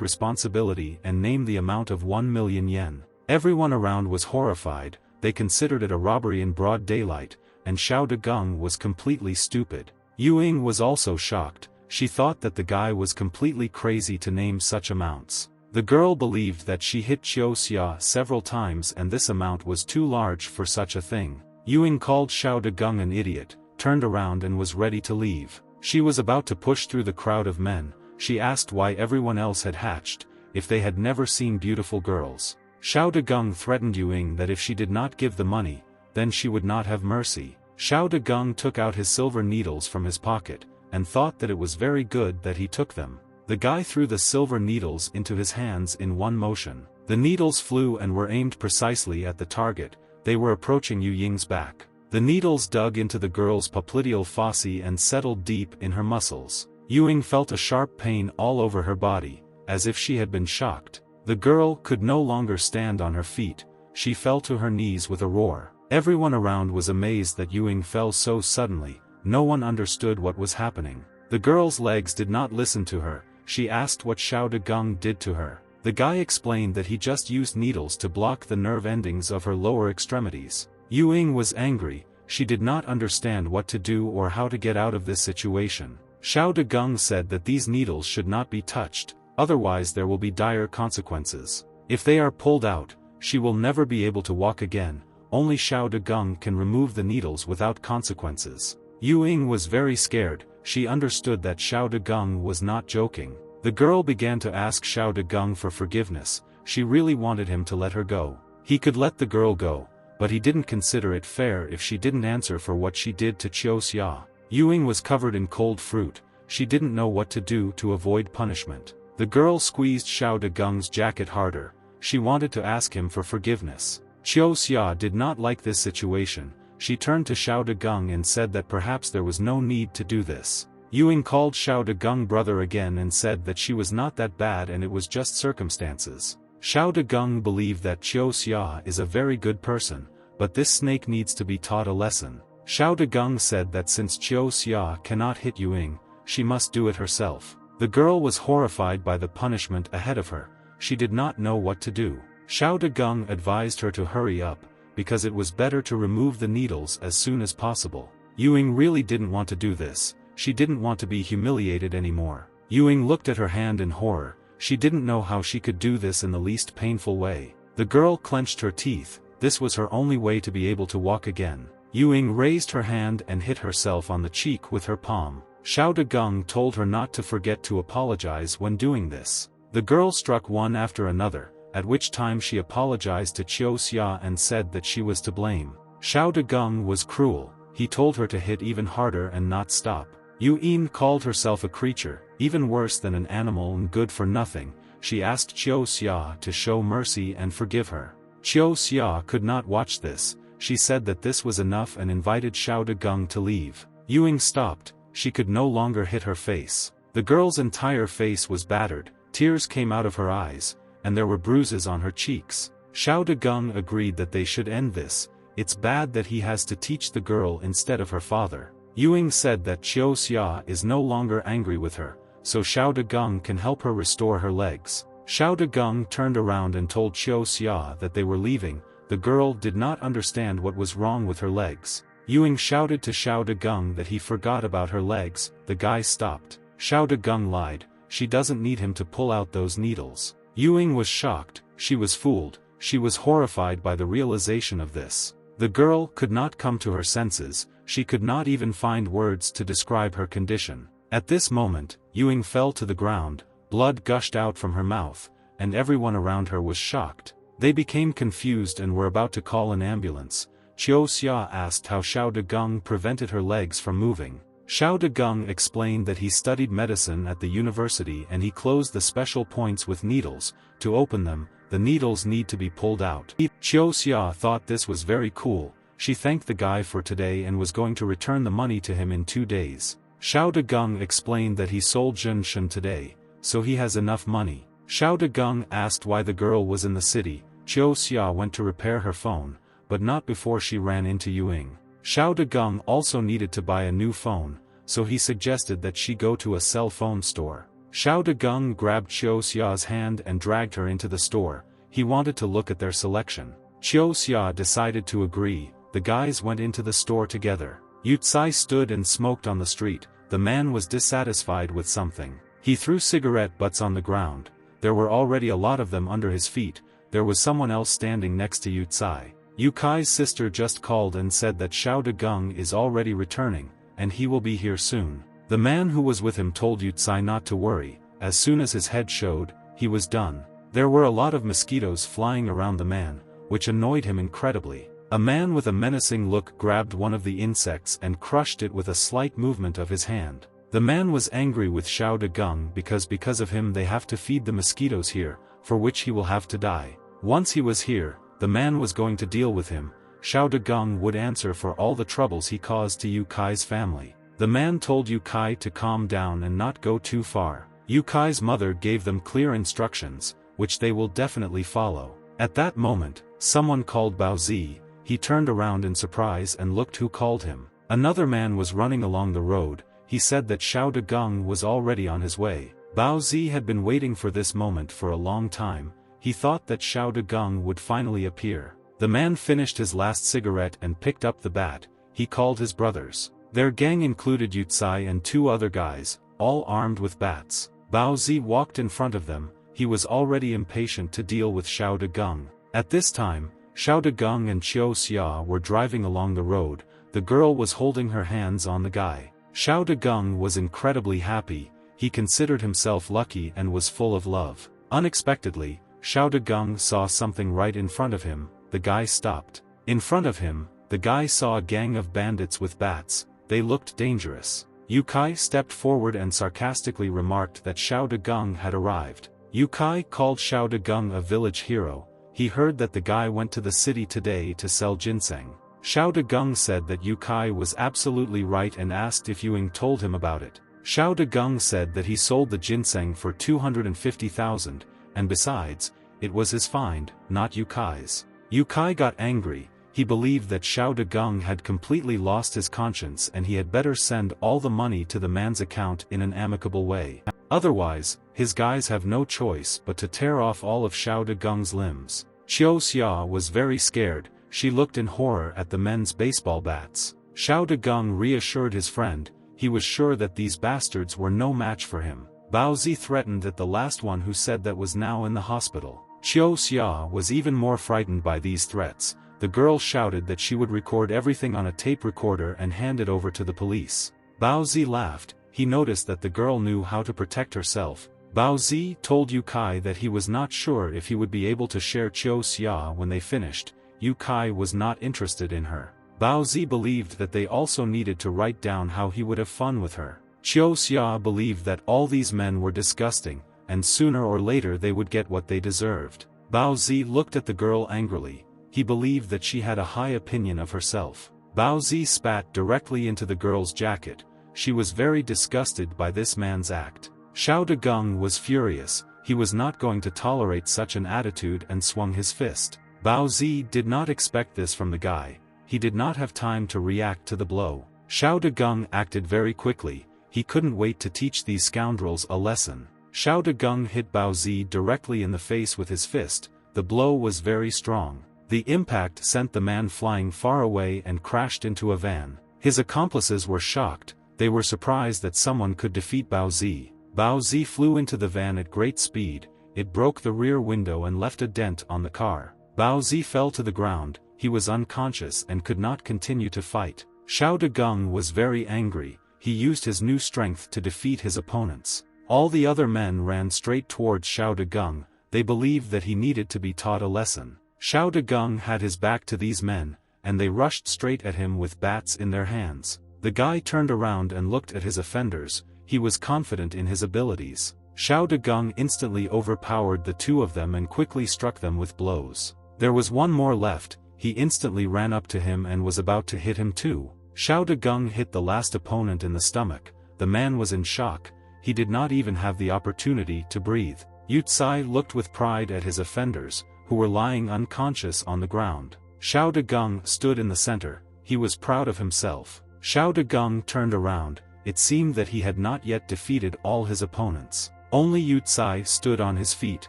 responsibility and name the amount of 1 million yen. Everyone around was horrified, they considered it a robbery in broad daylight, and Xiao Degung was completely stupid. Ewing was also shocked, she thought that the guy was completely crazy to name such amounts. The girl believed that she hit Qiu Xia several times and this amount was too large for such a thing. Ewing called Xiao Degung an idiot, turned around and was ready to leave. She was about to push through the crowd of men. She asked why everyone else had hatched, if they had never seen beautiful girls. Xiao Degung threatened Ewing that if she did not give the money, then she would not have mercy. Xiao Degung took out his silver needles from his pocket, and thought that it was very good that he took them. The guy threw the silver needles into his hands in one motion. The needles flew and were aimed precisely at the target. They were approaching Ewing's back. The needles dug into the girl's popliteal fossa and settled deep in her muscles. Ewing felt a sharp pain all over her body, as if she had been shocked. The girl could no longer stand on her feet. She fell to her knees with a roar. Everyone around was amazed that Ewing fell so suddenly. No one understood what was happening. The girl's legs did not listen to her. She asked what Xiao Degung did to her. The guy explained that he just used needles to block the nerve endings of her lower extremities. Ewing was angry. She did not understand what to do or how to get out of this situation. Xiao Degung said that these needles should not be touched, otherwise there will be dire consequences. If they are pulled out, she will never be able to walk again. Only Xiao Degung can remove the needles without consequences. Ewing was very scared. She understood that Xiao Degung was not joking. The girl began to ask Xiao Degung for forgiveness. She really wanted him to let her go. He could let the girl go, but he didn't consider it fair if she didn't answer for what she did to Qiu Xia. Ewing was covered in cold fruit. She didn't know what to do to avoid punishment. The girl squeezed Xiao Degung's jacket harder. She wanted to ask him for forgiveness. Qiu Xia did not like this situation. She turned to Xiao Degung and said that perhaps there was no need to do this. Ewing called Xiao Degung brother again and said that she was not that bad and it was just circumstances. Xiao Degung believed that Qiu Xia is a very good person, but this snake needs to be taught a lesson. Xiao Degung said that since Qiu Xia cannot hit Ewing, she must do it herself. The girl was horrified by the punishment ahead of her. She did not know what to do. Xiao Degung advised her to hurry up, because it was better to remove the needles as soon as possible. Ewing really didn't want to do this. She didn't want to be humiliated anymore. Ewing looked at her hand in horror. She didn't know how she could do this in the least painful way. The girl clenched her teeth. This was her only way to be able to walk again. Ewing raised her hand and hit herself on the cheek with her palm. Xiao Degung told her not to forget to apologize when doing this. The girl struck one after another, at which time she apologized to Qiu Xia and said that she was to blame. Xiao Degung was cruel. He told her to hit even harder and not stop. Ewing called herself a creature, even worse than an animal and good for nothing. She asked Qiu Xia to show mercy and forgive her. Qiu Xia could not watch this. She said that this was enough and invited Xiao Degung to leave. Ewing stopped. She could no longer hit her face. The girl's entire face was battered. Tears came out of her eyes, and there were bruises on her cheeks. Xiao Degung agreed that they should end this. It's bad that he has to teach the girl instead of her father. Ewing said that Qiu Xia is no longer angry with her, so Xiao Degung can help her restore her legs. Xiao Degung turned around and told Qiu Xia that they were leaving. The girl did not understand what was wrong with her legs. Ewing shouted to Xiao Degung that he forgot about her legs. The guy stopped. Xiao Degung lied. She doesn't need him to pull out those needles. Ewing was shocked, she was fooled, she was horrified by the realization of this. The girl could not come to her senses, she could not even find words to describe her condition. At this moment, Ewing fell to the ground, blood gushed out from her mouth, and everyone around her was shocked. They became confused and were about to call an ambulance. Chiu Xia asked how Xiao Degung prevented her legs from moving. Xiao Degung explained that he studied medicine at the university and he closed the special points with needles. To open them, the needles need to be pulled out. Chiu Xia thought this was very cool. She thanked the guy for today and was going to return the money to him in 2 days. Xiao Degung explained that he sold Zhenshen today, so he has enough money. Xiao Degung asked why the girl was in the city. Chiu Xia went to repair her phone, but not before she ran into Ewing. Xiao Degung also needed to buy a new phone, so he suggested that she go to a cell phone store. Xiao Degung grabbed Chiu Xia's hand and dragged her into the store. He wanted to look at their selection. Chiu Xia decided to agree. The guys went into the store together. Yu Tsai stood and smoked on the street. The man was dissatisfied with something. He threw cigarette butts on the ground. There were already a lot of them under his feet. There was someone else standing next to Yu Tsai. Yu Kai's sister just called and said that Xiao Degung is already returning, and he will be here soon. The man who was with him told Yu Tsai not to worry. As soon as his head showed, he was done. There were a lot of mosquitoes flying around the man, which annoyed him incredibly. A man with a menacing look grabbed one of the insects and crushed it with a slight movement of his hand. The man was angry with Xiao Degung because of him they have to feed the mosquitoes here, for which he will have to die. Once he was here, the man was going to deal with him. Xiao Degung would answer for all the troubles he caused to Yu Kai's family. The man told Yu Kai to calm down and not go too far. Yu Kai's mother gave them clear instructions, which they will definitely follow. At that moment, someone called Bao Zi. He turned around in surprise and looked who called him. Another man was running along the road. He said that Xiao Degung was already on his way. Bao Zi had been waiting for this moment for a long time. He thought that Xiao Degung would finally appear. The man finished his last cigarette and picked up the bat. He called his brothers. Their gang included Yu Tsai and 2 other guys, all armed with bats. Bao Zi walked in front of them. He was already impatient to deal with Xiao Degung. At this time, Xiao Degung and Chiu Xia were driving along the road. The girl was holding her hands on the guy. Xiao Degung was incredibly happy. He considered himself lucky and was full of love. Unexpectedly, Xiao Degung saw something right in front of him. The guy stopped. In front of him, the guy saw a gang of bandits with bats. They looked dangerous. Yu Kai stepped forward and sarcastically remarked that Xiao Degung had arrived. Yu Kai called Xiao Degung a village hero. He heard that the guy went to the city today to sell ginseng. Xiao Degung said that Yu Kai was absolutely right and asked if Ewing told him about it. Xiao Degung said that he sold the ginseng for 250,000. And besides, it was his find, not Yu Kai's. Yu Kai got angry. He believed that Xiao Degung had completely lost his conscience and he had better send all the money to the man's account in an amicable way. Otherwise, his guys have no choice but to tear off all of Xiao Degung's limbs. Chiu Xia was very scared. She looked in horror at the men's baseball bats. Xiao Degung reassured his friend. He was sure that these bastards were no match for him. Bao Zi threatened that the last one who said that was now in the hospital. Chiu Xia was even more frightened by these threats. The girl shouted that she would record everything on a tape recorder and hand it over to the police. Bao Zi laughed. He noticed that the girl knew how to protect herself. Bao Zi told Yu Kai that he was not sure if he would be able to share Chiu Xia when they finished. Yu Kai was not interested in her. Bao Zi believed that they also needed to write down how he would have fun with her. Chiu Xia believed that all these men were disgusting, and sooner or later they would get what they deserved. Bao Zi looked at the girl angrily. He believed that she had a high opinion of herself. Bao Zi spat directly into the girl's jacket. She was very disgusted by this man's act. Xiao Degung was furious. He was not going to tolerate such an attitude and swung his fist. Bao Zi did not expect this from the guy. He did not have time to react to the blow. Xiao Degung acted very quickly. He couldn't wait to teach these scoundrels a lesson. Xiao Degung hit Bao Zi directly in the face with his fist. The blow was very strong. The impact sent the man flying far away and crashed into a van. His accomplices were shocked. They were surprised that someone could defeat Bao Zi. Bao Zi flew into the van at great speed. it broke the rear window and left a dent on the car. Bao Zi fell to the ground, he was unconscious and could not continue to fight. Xiao Dagung was very angry, he used his new strength to defeat his opponents. All the other men ran straight towards Xiao Dagung, they believed that he needed to be taught a lesson. Xiao Dagung had his back to these men, and they rushed straight at him with bats in their hands. The guy turned around and looked at his offenders, he was confident in his abilities. Xiao Dagung instantly overpowered the two of them and quickly struck them with blows. There was one more left, he instantly ran up to him and was about to hit him too. Xiao Dagung hit the last opponent in the stomach, the man was in shock, he did not even have the opportunity to breathe. Yu Tsai looked with pride at his offenders, who were lying unconscious on the ground. Xiao Dagung stood in the center, he was proud of himself. Xiao Dagung turned around, it seemed that he had not yet defeated all his opponents. Only Yu Tsai stood on his feet,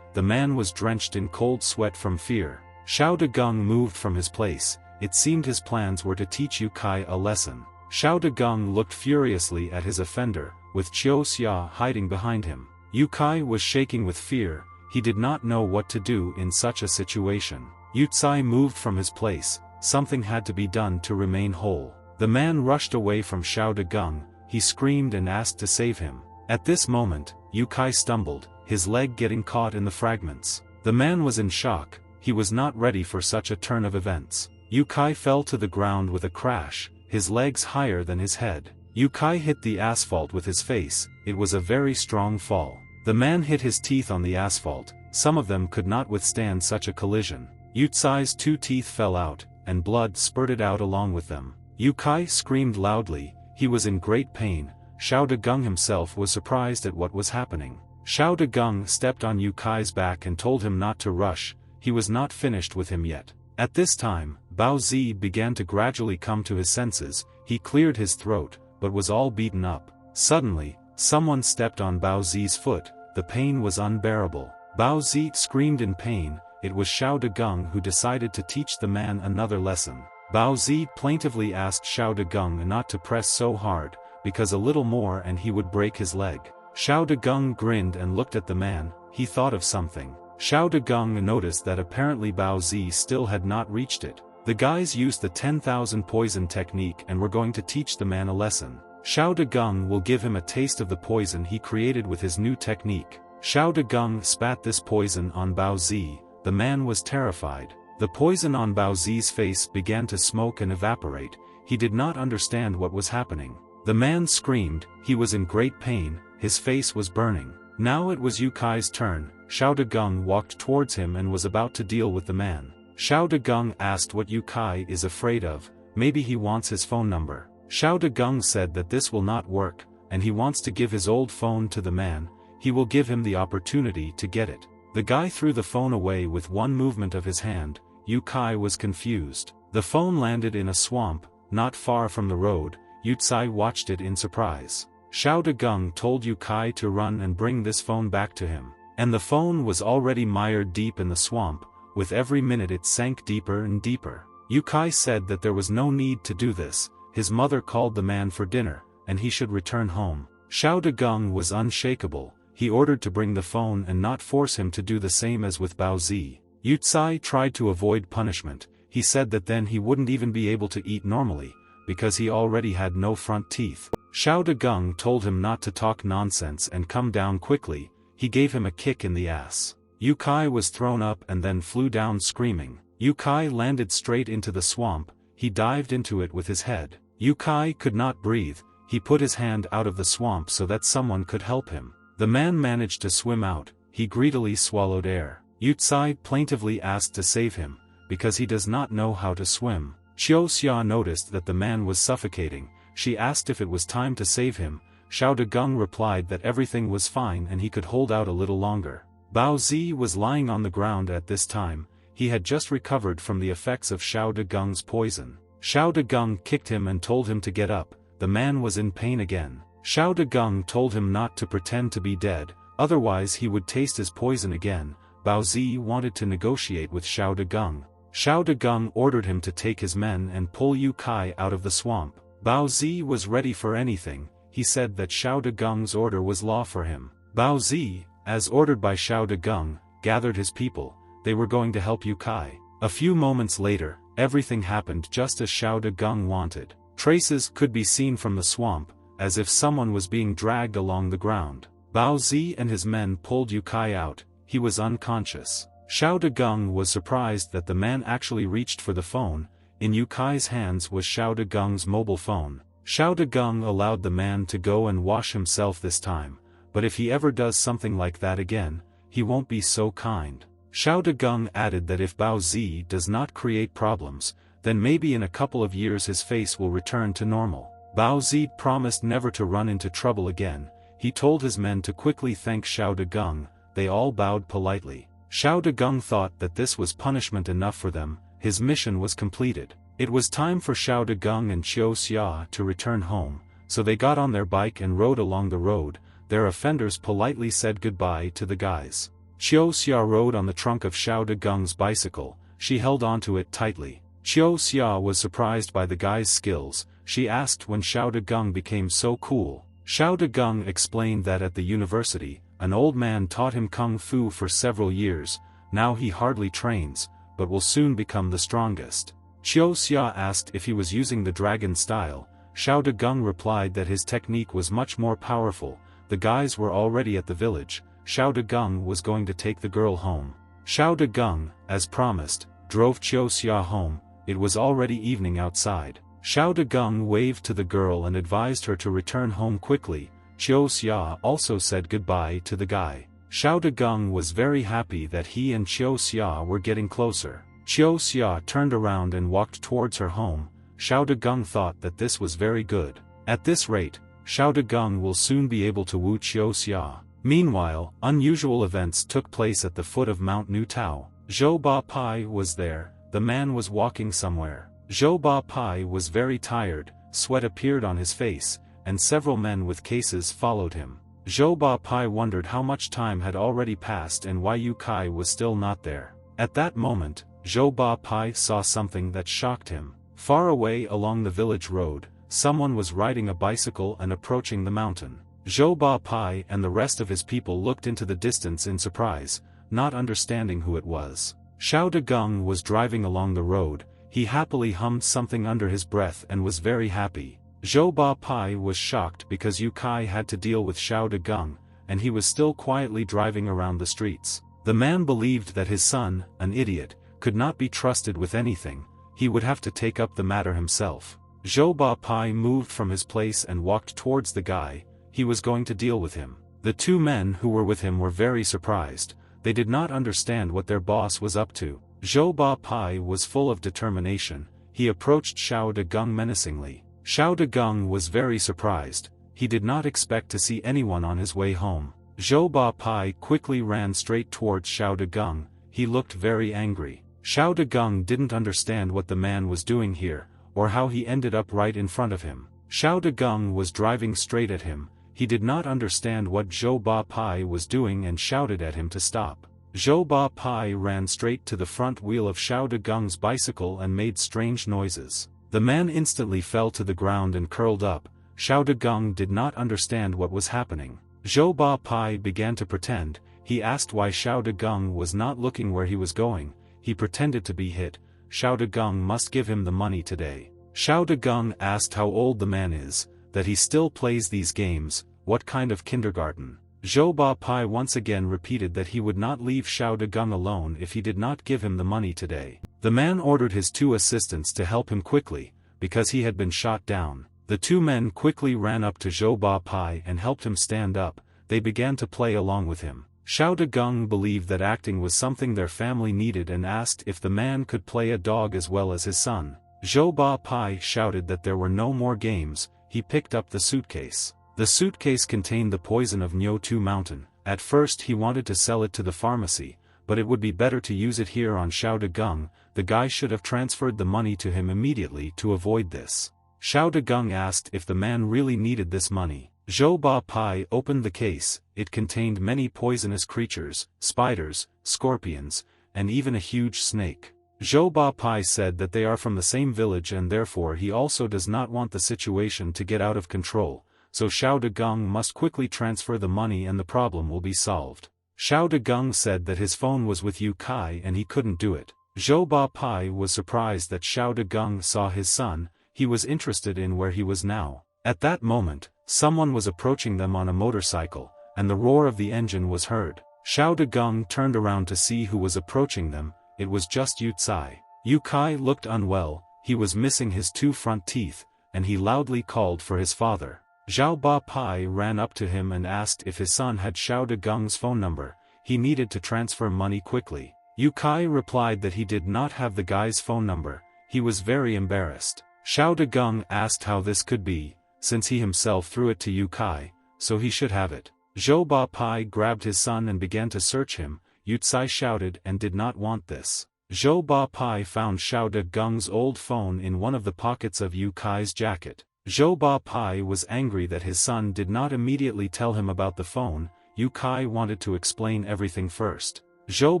the man was drenched in cold sweat from fear. Xiao Dagung moved from his place, it seemed his plans were to teach Yu Kai a lesson. Xiao Dagung looked furiously at his offender, with Qiu Xia hiding behind him. Yu Kai was shaking with fear, he did not know what to do in such a situation. Yu Tsai moved from his place, something had to be done to remain whole. The man rushed away from Xiao Dagung, he screamed and asked to save him. At this moment, Yu Kai stumbled, his leg getting caught in the fragments. The man was in shock, he was not ready for such a turn of events. Yu Kai fell to the ground with a crash, his legs higher than his head. Yu Kai hit the asphalt with his face, it was a very strong fall. The man hit his teeth on the asphalt, some of them could not withstand such a collision. Yu Tsai's 2 teeth fell out, and blood spurted out along with them. Yu Kai screamed loudly, he was in great pain. Xiao Dagung himself was surprised at what was happening. Xiao Dagung stepped on Yu Kai's back and told him not to rush, he was not finished with him yet. At this time, Bao Zi began to gradually come to his senses, he cleared his throat, but was all beaten up. Suddenly, someone stepped on Bao Zi's foot, the pain was unbearable. Bao Zi screamed in pain, it was Xiao Dagung who decided to teach the man another lesson. Bao Zi plaintively asked Xiao Dagung not to press so hard, because a little more and he would break his leg. Xiao Dagung grinned and looked at the man, he thought of something. Xiao Dagung noticed that apparently Bao Zi still had not reached it. The guys used the 10,000 poison technique and were going to teach the man a lesson. Xiao Dagung will give him a taste of the poison he created with his new technique. Xiao Dagung spat this poison on Bao Zi, the man was terrified. The poison on Bao Zi's face began to smoke and evaporate, he did not understand what was happening. The man screamed, he was in great pain, his face was burning. Now it was Yu Kai's turn, Xiao Dagung walked towards him and was about to deal with the man. Xiao Dagung asked what Yu Kai is afraid of, maybe he wants his phone number. Xiao Dagung said that this will not work, and he wants to give his old phone to the man, he will give him the opportunity to get it. The guy threw the phone away with one movement of his hand, Yu Kai was confused. The phone landed in a swamp, not far from the road, Yu Tsai watched it in surprise. Xiao Dagung told Yu Kai to run and bring this phone back to him. And the phone was already mired deep in the swamp, with every minute it sank deeper and deeper. Yu Kai said that there was no need to do this, his mother called the man for dinner, and he should return home. Xiao Dagung was unshakable, he ordered to bring the phone and not force him to do the same as with Bao Zi. Yu Tsai tried to avoid punishment, he said that then he wouldn't even be able to eat normally, because he already had no front teeth. Xiao Dagung told him not to talk nonsense and come down quickly, he gave him a kick in the ass. Yu Kai was thrown up and then flew down screaming. Yu Kai landed straight into the swamp, he dived into it with his head. Yu Kai could not breathe, he put his hand out of the swamp so that someone could help him. The man managed to swim out, he greedily swallowed air. Yu Tsai plaintively asked to save him, because he does not know how to swim. Qiu Xia noticed that the man was suffocating, she asked if it was time to save him. Xiao Dagung replied that everything was fine and he could hold out a little longer. Bao Zi was lying on the ground at this time, he had just recovered from the effects of Xiao Dagung's poison. Xiao Dagung kicked him and told him to get up, the man was in pain again. Xiao Dagung told him not to pretend to be dead, otherwise he would taste his poison again. Bao Zi wanted to negotiate with Xiao Dagung. Xiao Dagung ordered him to take his men and pull Yu Kai out of the swamp. Bao Zi was ready for anything, he said that Xiao Dagung's order was law for him. Bao Zi, as ordered by Xiao Dagung, gathered his people. They were going to help Yu Kai. A few moments later, everything happened just as Xiao Dagung wanted. Traces could be seen from the swamp, as if someone was being dragged along the ground. Bao Zi and his men pulled Yu Kai out. He was unconscious. Xiao Dagung was surprised that the man actually reached for the phone. In Yu Kai's hands was Xiao Dagung's mobile phone. Xiao Dagung allowed the man to go and wash himself this time, but if he ever does something like that again, he won't be so kind. Xiao Dagung added that if Bao Zi does not create problems, then maybe in a couple of years his face will return to normal. Bao Zi promised never to run into trouble again. He told his men to quickly thank Xiao Dagung. They all bowed politely. Xiao Dagung thought that this was punishment enough for them. His mission was completed. It was time for Xiao Dagung and Qiu Xia to return home, so they got on their bike and rode along the road. Their offenders politely said goodbye to the guys. Qiu Xia rode on the trunk of Xiao Dagung's bicycle. She held onto it tightly. Qiu Xia was surprised by the guy's skills. She asked when Xiao Dagung became so cool. Xiao Dagung explained that at the university, an old man taught him kung fu for several years. Now he hardly trains, but will soon become the strongest. Qiu Xia asked if he was using the dragon style. Xiao Dagung replied that his technique was much more powerful. The guys were already at the village. Xiao Dagung was going to take the girl home. Xiao Dagung, as promised, drove Qiu Xia home. It was already evening outside. Xiao Dagung waved to the girl and advised her to return home quickly. Qiu Xia also said goodbye to the guy. Xiao Dagung was very happy that he and Qiu Xia were getting closer. Qiu Xia turned around and walked towards her home. Xiao Dagung thought that this was very good. At this rate, Xiao Dagung will soon be able to woo Qiu Xia. Meanwhile, unusual events took place at the foot of Mount Nu Tao. Zhou Ba Pai was there. The man was walking somewhere. Zhou Ba Pai was very tired. Sweat appeared on his face, and several men with cases followed him. Zhou Ba Pai wondered how much time had already passed and why Yu Kai was still not there. At that moment, Zhou Ba Pai saw something that shocked him. Far away along the village road, someone was riding a bicycle and approaching the mountain. Zhou Ba Pai and the rest of his people looked into the distance in surprise, not understanding who it was. Xiao Dagung was driving along the road. He happily hummed something under his breath and was very happy. Zhou Ba Pai was shocked because Yu Kai had to deal with Xiao Dagung, and he was still quietly driving around the streets. The man believed that his son, an idiot, could not be trusted with anything. He would have to take up the matter himself. Zhou Ba Pai moved from his place and walked towards the guy. He was going to deal with him. The two men who were with him were very surprised. They did not understand what their boss was up to. Zhou Ba Pai was full of determination. He approached Xiao Dagung menacingly. Xiao Dagung was very surprised. He did not expect to see anyone on his way home. Zhou Ba Pai quickly ran straight towards Xiao Dagung. He looked very angry. Xiao Dagung didn't understand what the man was doing here, or how he ended up right in front of him. Xiao Dagung was driving straight at him. He did not understand what Zhou Ba Pai was doing and shouted at him to stop. Zhou Ba Pai ran straight to the front wheel of Xiao Dagung's bicycle and made strange noises. The man instantly fell to the ground and curled up. Xiao Dagung did not understand what was happening. Zhou Ba Pai began to pretend. He asked why Xiao Dagung was not looking where he was going. He pretended to be hit. Xiao Dagung must give him the money today. Xiao Dagung asked how old the man is, that he still plays these games, what kind of kindergarten. Zhou Ba Pai once again repeated that he would not leave Xiao Dagung alone if he did not give him the money today. The man ordered his two assistants to help him quickly, because he had been shot down. The two men quickly ran up to Zhou Ba Pai and helped him stand up. They began to play along with him. Xiao Dagung believed that acting was something their family needed and asked if the man could play a dog as well as his son. Zhou Ba Pai shouted that there were no more games. He picked up the suitcase. The suitcase contained the poison of Nyotu Mountain. At first he wanted to sell it to the pharmacy, but it would be better to use it here on Xiao Dagung. The guy should have transferred the money to him immediately to avoid this. Xiao Dagung asked if the man really needed this money. Zhou Ba Pai opened the case. It contained many poisonous creatures, spiders, scorpions, and even a huge snake. Zhou Ba Pai said that they are from the same village and therefore he also does not want the situation to get out of control, so Xiao Dagung must quickly transfer the money and the problem will be solved. Xiao Dagung said that his phone was with Yu Kai and he couldn't do it. Zhou Ba Pai was surprised that Xiao Dagung saw his son. He was interested in where he was now. At that moment, someone was approaching them on a motorcycle, and the roar of the engine was heard. Xiao Dagung turned around to see who was approaching them. It was just Yu Tsai. Yu Kai looked unwell, he was missing his 2 front teeth, and he loudly called for his father. Zhao Ba Pai ran up to him and asked if his son had Xiao Dagung's phone number. He needed to transfer money quickly. Yu Kai replied that he did not have the guy's phone number. He was very embarrassed. Xiao Dagung asked how this could be, since he himself threw it to Yu Kai, so he should have it. Zhou Ba Pai grabbed his son and began to search him. Yu Tsai shouted and did not want this. Zhou Ba Pai found Xiao Dagung's old phone in one of the pockets of Yu Kai's jacket. Zhou Ba Pai was angry that his son did not immediately tell him about the phone. Yu Kai wanted to explain everything first. Zhou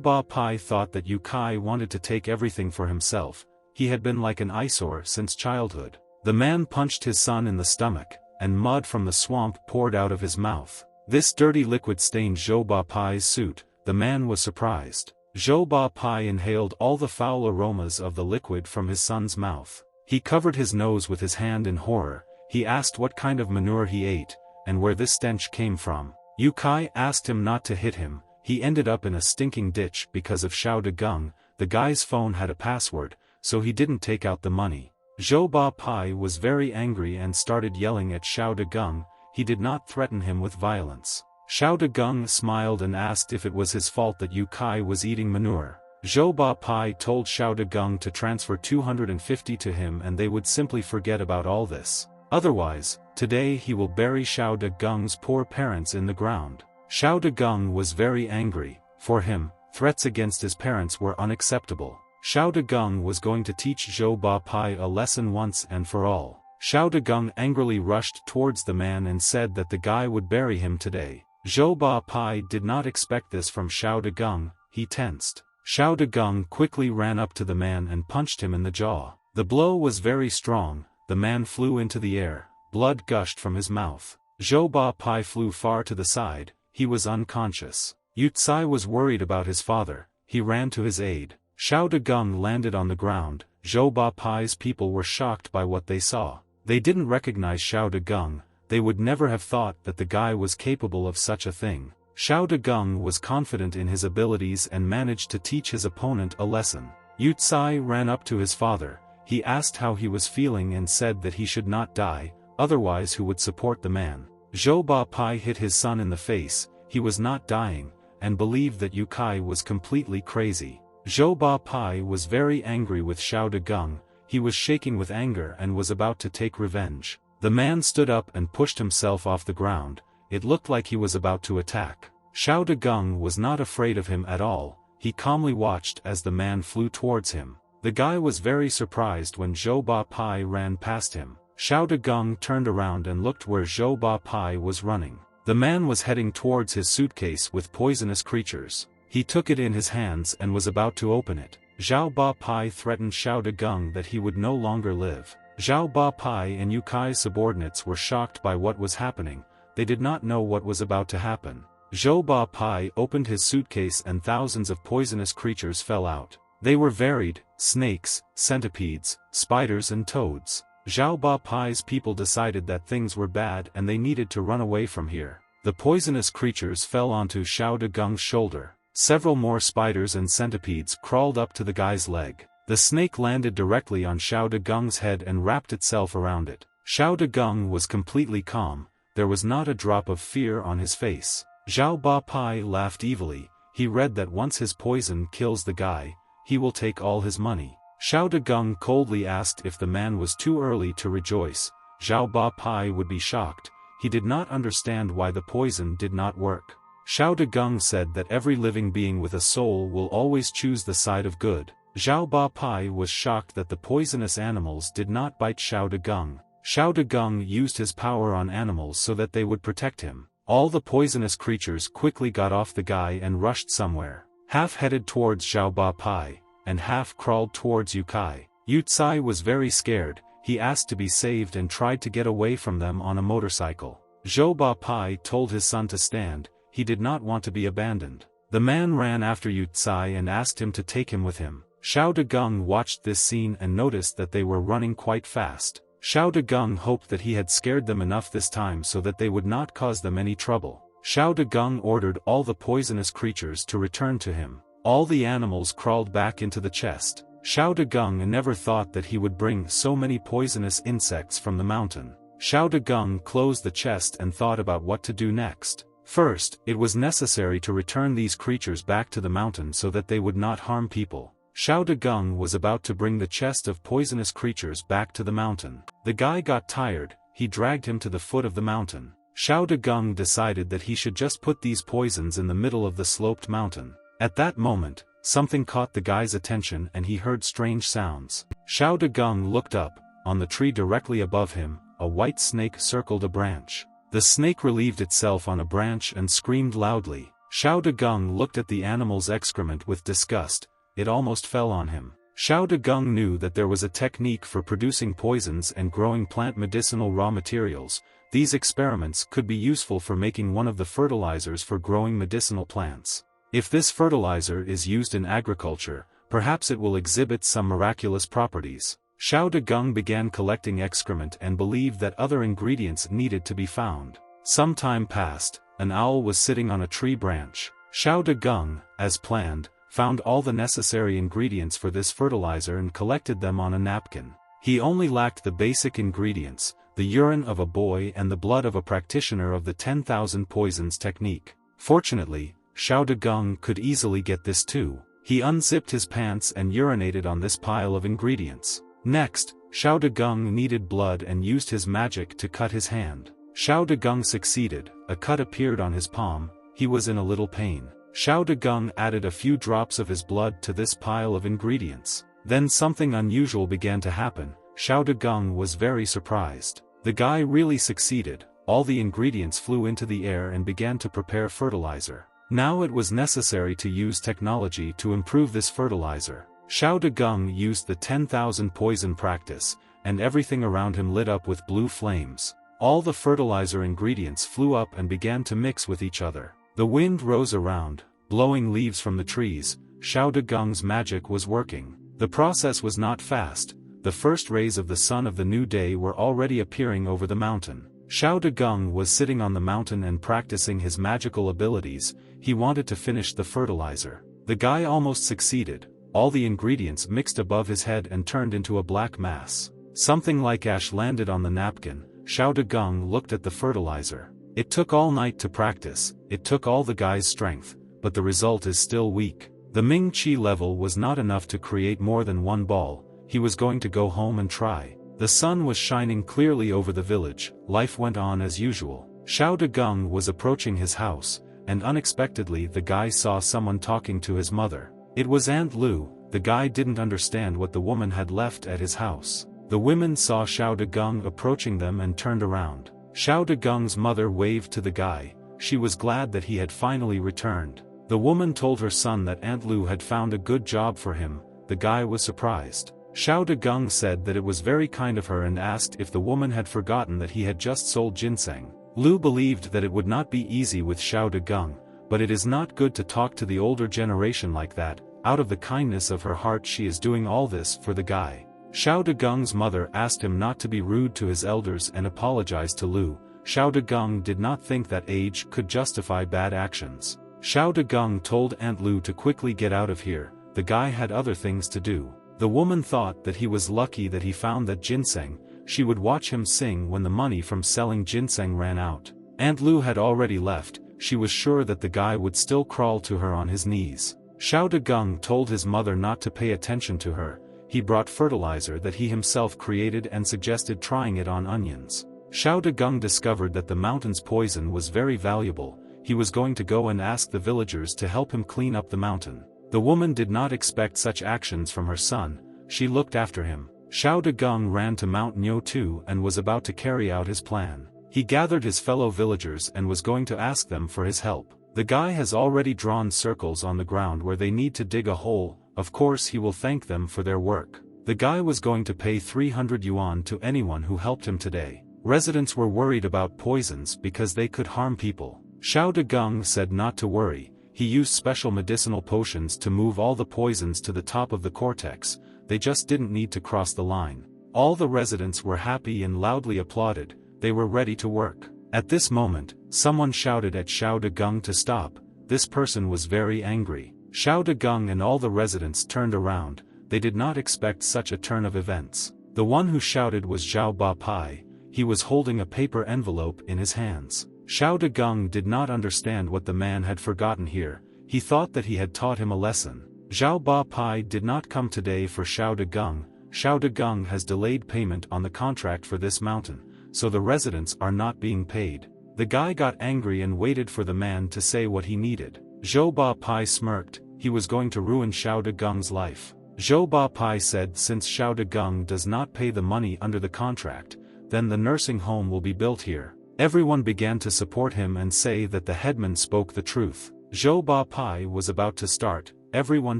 Ba Pai thought that Yu Kai wanted to take everything for himself. He had been like an eyesore since childhood. The man punched his son in the stomach, and mud from the swamp poured out of his mouth. This dirty liquid stained Zhou Ba Pai's suit. The man was surprised. Zhou Ba Pai inhaled all the foul aromas of the liquid from his son's mouth. He covered his nose with his hand in horror. He asked what kind of manure he ate, and where this stench came from. Yu Kai asked him not to hit him. He ended up in a stinking ditch because of Xiao Dagung. The guy's phone had a password, so he didn't take out the money. Zhou Ba Pai was very angry and started yelling at Xiao Dagung. He did not threaten him with violence. Xiao Dagung smiled and asked if it was his fault that Yu Kai was eating manure. Zhou Ba Pai told Xiao Dagung to transfer 250 to him and they would simply forget about all this. Otherwise, today he will bury Xiao Dagung's poor parents in the ground. Xiao Dagung was very angry. For him, threats against his parents were unacceptable. Xiao Dagung was going to teach Zhou Ba Pai a lesson once and for all. Xiao Dagung angrily rushed towards the man and said that the guy would bury him today. Zhou Ba Pai did not expect this from Xiao Dagung. He tensed. Xiao Dagung quickly ran up to the man and punched him in the jaw. The blow was very strong. The man flew into the air. Blood gushed from his mouth. Zhou Ba Pai flew far to the side. He was unconscious. Yu Tsai was worried about his father. He ran to his aid. Xiao Dagung landed on the ground. Zhou Ba Pai's people were shocked by what they saw. They didn't recognize Xiao Dagung. They would never have thought that the guy was capable of such a thing. Xiao Dagung was confident in his abilities and managed to teach his opponent a lesson. Yu Tsai ran up to his father. He asked how he was feeling and said that he should not die, otherwise who would support the man. Zhou Ba Pai hit his son in the face. He was not dying, and believed that Yu Kai was completely crazy. Zhou Ba Pai was very angry with Xiao Dagung. He was shaking with anger and was about to take revenge. The man stood up and pushed himself off the ground. It looked like he was about to attack. Xiao Dagung was not afraid of him at all. He calmly watched as the man flew towards him. The guy was very surprised when Zhou Ba Pai ran past him. Xiao Dagung turned around and looked where Zhou Ba Pai was running. The man was heading towards his suitcase with poisonous creatures. He took it in his hands and was about to open it. Zhou Ba Pai threatened Xiao Dagung that he would no longer live. Zhou Ba Pai and Yu Kai's subordinates were shocked by what was happening. They did not know what was about to happen. Zhou Ba Pai opened his suitcase and thousands of poisonous creatures fell out. They were varied: snakes, centipedes, spiders and toads. Zhou Ba Pai's people decided that things were bad and they needed to run away from here. The poisonous creatures fell onto Xiao Dagung's shoulder. Several more spiders and centipedes crawled up to the guy's leg. The snake landed directly on Xiao Dagung's head and wrapped itself around it. Xiao Dagung was completely calm. There was not a drop of fear on his face. Zhou Ba Pai laughed evilly. He read that once his poison kills the guy, he will take all his money. Xiao Dagung coldly asked if the man was too early to rejoice. Zhou Ba Pai would be shocked. He did not understand why the poison did not work. Xiao Dagung said that every living being with a soul will always choose the side of good. Zhou Ba Pai was shocked that the poisonous animals did not bite Xiao Dagung. Xiao Dagung used his power on animals so that they would protect him. All the poisonous creatures quickly got off the guy and rushed somewhere. Half headed towards Zhou Ba Pai, and half crawled towards Yu Kai. Yu Tsai was very scared. He asked to be saved and tried to get away from them on a motorcycle. Zhou Ba Pai told his son to stand. he did not want to be abandoned. The man ran after Yu Tsai and asked him to take him with him. Xiao Dagung watched this scene and noticed that they were running quite fast. Xiao Dagung hoped that he had scared them enough this time so that they would not cause them any trouble. Xiao Dagung ordered all the poisonous creatures to return to him. All the animals crawled back into the chest. Xiao Dagung never thought that he would bring so many poisonous insects from the mountain. Xiao Dagung closed the chest and thought about what to do next. First, it was necessary to return these creatures back to the mountain so that they would not harm people. Xiao Dagung was about to bring the chest of poisonous creatures back to the mountain. The guy got tired, he dragged him to the foot of the mountain. Xiao Dagung decided that he should just put these poisons in the middle of the sloped mountain. At that moment, something caught the guy's attention and he heard strange sounds. Xiao Dagung looked up. On the tree directly above him, a white snake circled a branch. The snake relieved itself on a branch and screamed loudly. Xiao Dagung looked at the animal's excrement with disgust. It almost fell on him. Xiao Dagung knew that there was a technique for producing poisons and growing plant medicinal raw materials. These experiments could be useful for making one of the fertilizers for growing medicinal plants. If this fertilizer is used in agriculture, perhaps it will exhibit some miraculous properties. Xiao Dagung began collecting excrement and believed that other ingredients needed to be found. Some time passed, an owl was sitting on a tree branch. Xiao Dagung, as planned, found all the necessary ingredients for this fertilizer and collected them on a napkin. He only lacked the basic ingredients, the urine of a boy and the blood of a practitioner of the 10,000 poisons technique. Fortunately, Xiao Dagung could easily get this too. He unzipped his pants and urinated on this pile of ingredients. Next, Xiao Dagung needed blood and used his magic to cut his hand. Xiao Dagung succeeded, a cut appeared on his palm, he was in a little pain. Xiao Dagung added a few drops of his blood to this pile of ingredients. Then something unusual began to happen. Xiao Dagung was very surprised. The guy really succeeded. All the ingredients flew into the air and began to prepare fertilizer. Now it was necessary to use technology to improve this fertilizer. Xiao Dagung used the 10,000 poison practice, and everything around him lit up with blue flames. All the fertilizer ingredients flew up and began to mix with each other. The wind rose around, blowing leaves from the trees. Xiao Dagung's magic was working. The process was not fast. The first rays of the sun of the new day were already appearing over the mountain. Xiao Dagung was sitting on the mountain and practicing his magical abilities. He wanted to finish the fertilizer. The guy almost succeeded. All the ingredients mixed above his head and turned into a black mass. Something like ash landed on the napkin. Xiao Dagung looked at the fertilizer. It took all night to practice, it took all the guy's strength, but the result is still weak. The Ming Qi level was not enough to create more than one ball. He was going to go home and try. The sun was shining clearly over the village. Life went on as usual. Xiao Dagung was approaching his house, and unexpectedly the guy saw someone talking to his mother. It was Aunt Lu. The guy didn't understand what the woman had left at his house. The women saw Xiao Dagung approaching them and turned around. Xiao Dagung's mother waved to the guy. She was glad that he had finally returned. The woman told her son that Aunt Lu had found a good job for him. The guy was surprised. Xiao Dagung said that it was very kind of her and asked if the woman had forgotten that he had just sold ginseng. Lu believed that it would not be easy with Xiao Dagung, but it is not good to talk to the older generation like that. Out of the kindness of her heart she is doing all this for the guy. Xiao Dagung's mother asked him not to be rude to his elders and apologized to Lu. Xiao Dagung did not think that age could justify bad actions. Xiao Dagung told Aunt Lu to quickly get out of here. The guy had other things to do. The woman thought that he was lucky that he found that ginseng. She would watch him sing when the money from selling ginseng ran out. Aunt Lu had already left. She was sure that the guy would still crawl to her on his knees. Xiao Dagung told his mother not to pay attention to her. He brought fertilizer that he himself created and suggested trying it on onions. Xiao Dagung discovered that the mountain's poison was very valuable. He was going to go and ask the villagers to help him clean up the mountain. The woman did not expect such actions from her son. She looked after him. Xiao Dagung ran to Mount Nyo too and was about to carry out his plan. He gathered his fellow villagers and was going to ask them for his help. The guy has already drawn circles on the ground where they need to dig a hole. Of course he will thank them for their work. The guy was going to pay 300 yuan to anyone who helped him today. Residents were worried about poisons because they could harm people. Xiao Dagung said not to worry. He used special medicinal potions to move all the poisons to the top of the cortex. They just didn't need to cross the line. All the residents were happy and loudly applauded. They were ready to work. At this moment, someone shouted at Xiao Dagung to stop. This person was very angry. Xiao Dagung and all the residents turned around. They did not expect such a turn of events. The one who shouted was Zhao Ba Pai. He was holding a paper envelope in his hands. Xiao Dagung did not understand what the man had forgotten here. He thought that he had taught him a lesson. Zhao Ba Pai did not come today for Xiao Dagung. Xiao Dagung has delayed payment on the contract for this mountain, so the residents are not being paid. The guy got angry and waited for the man to say what he needed. Zhou Ba Pai smirked. He was going to ruin Xiao Dagung's life. Zhou Ba Pai said since Xiao Dagung does not pay the money under the contract, then the nursing home will be built here. Everyone began to support him and say that the headman spoke the truth. Zhou Ba Pai was about to start. Everyone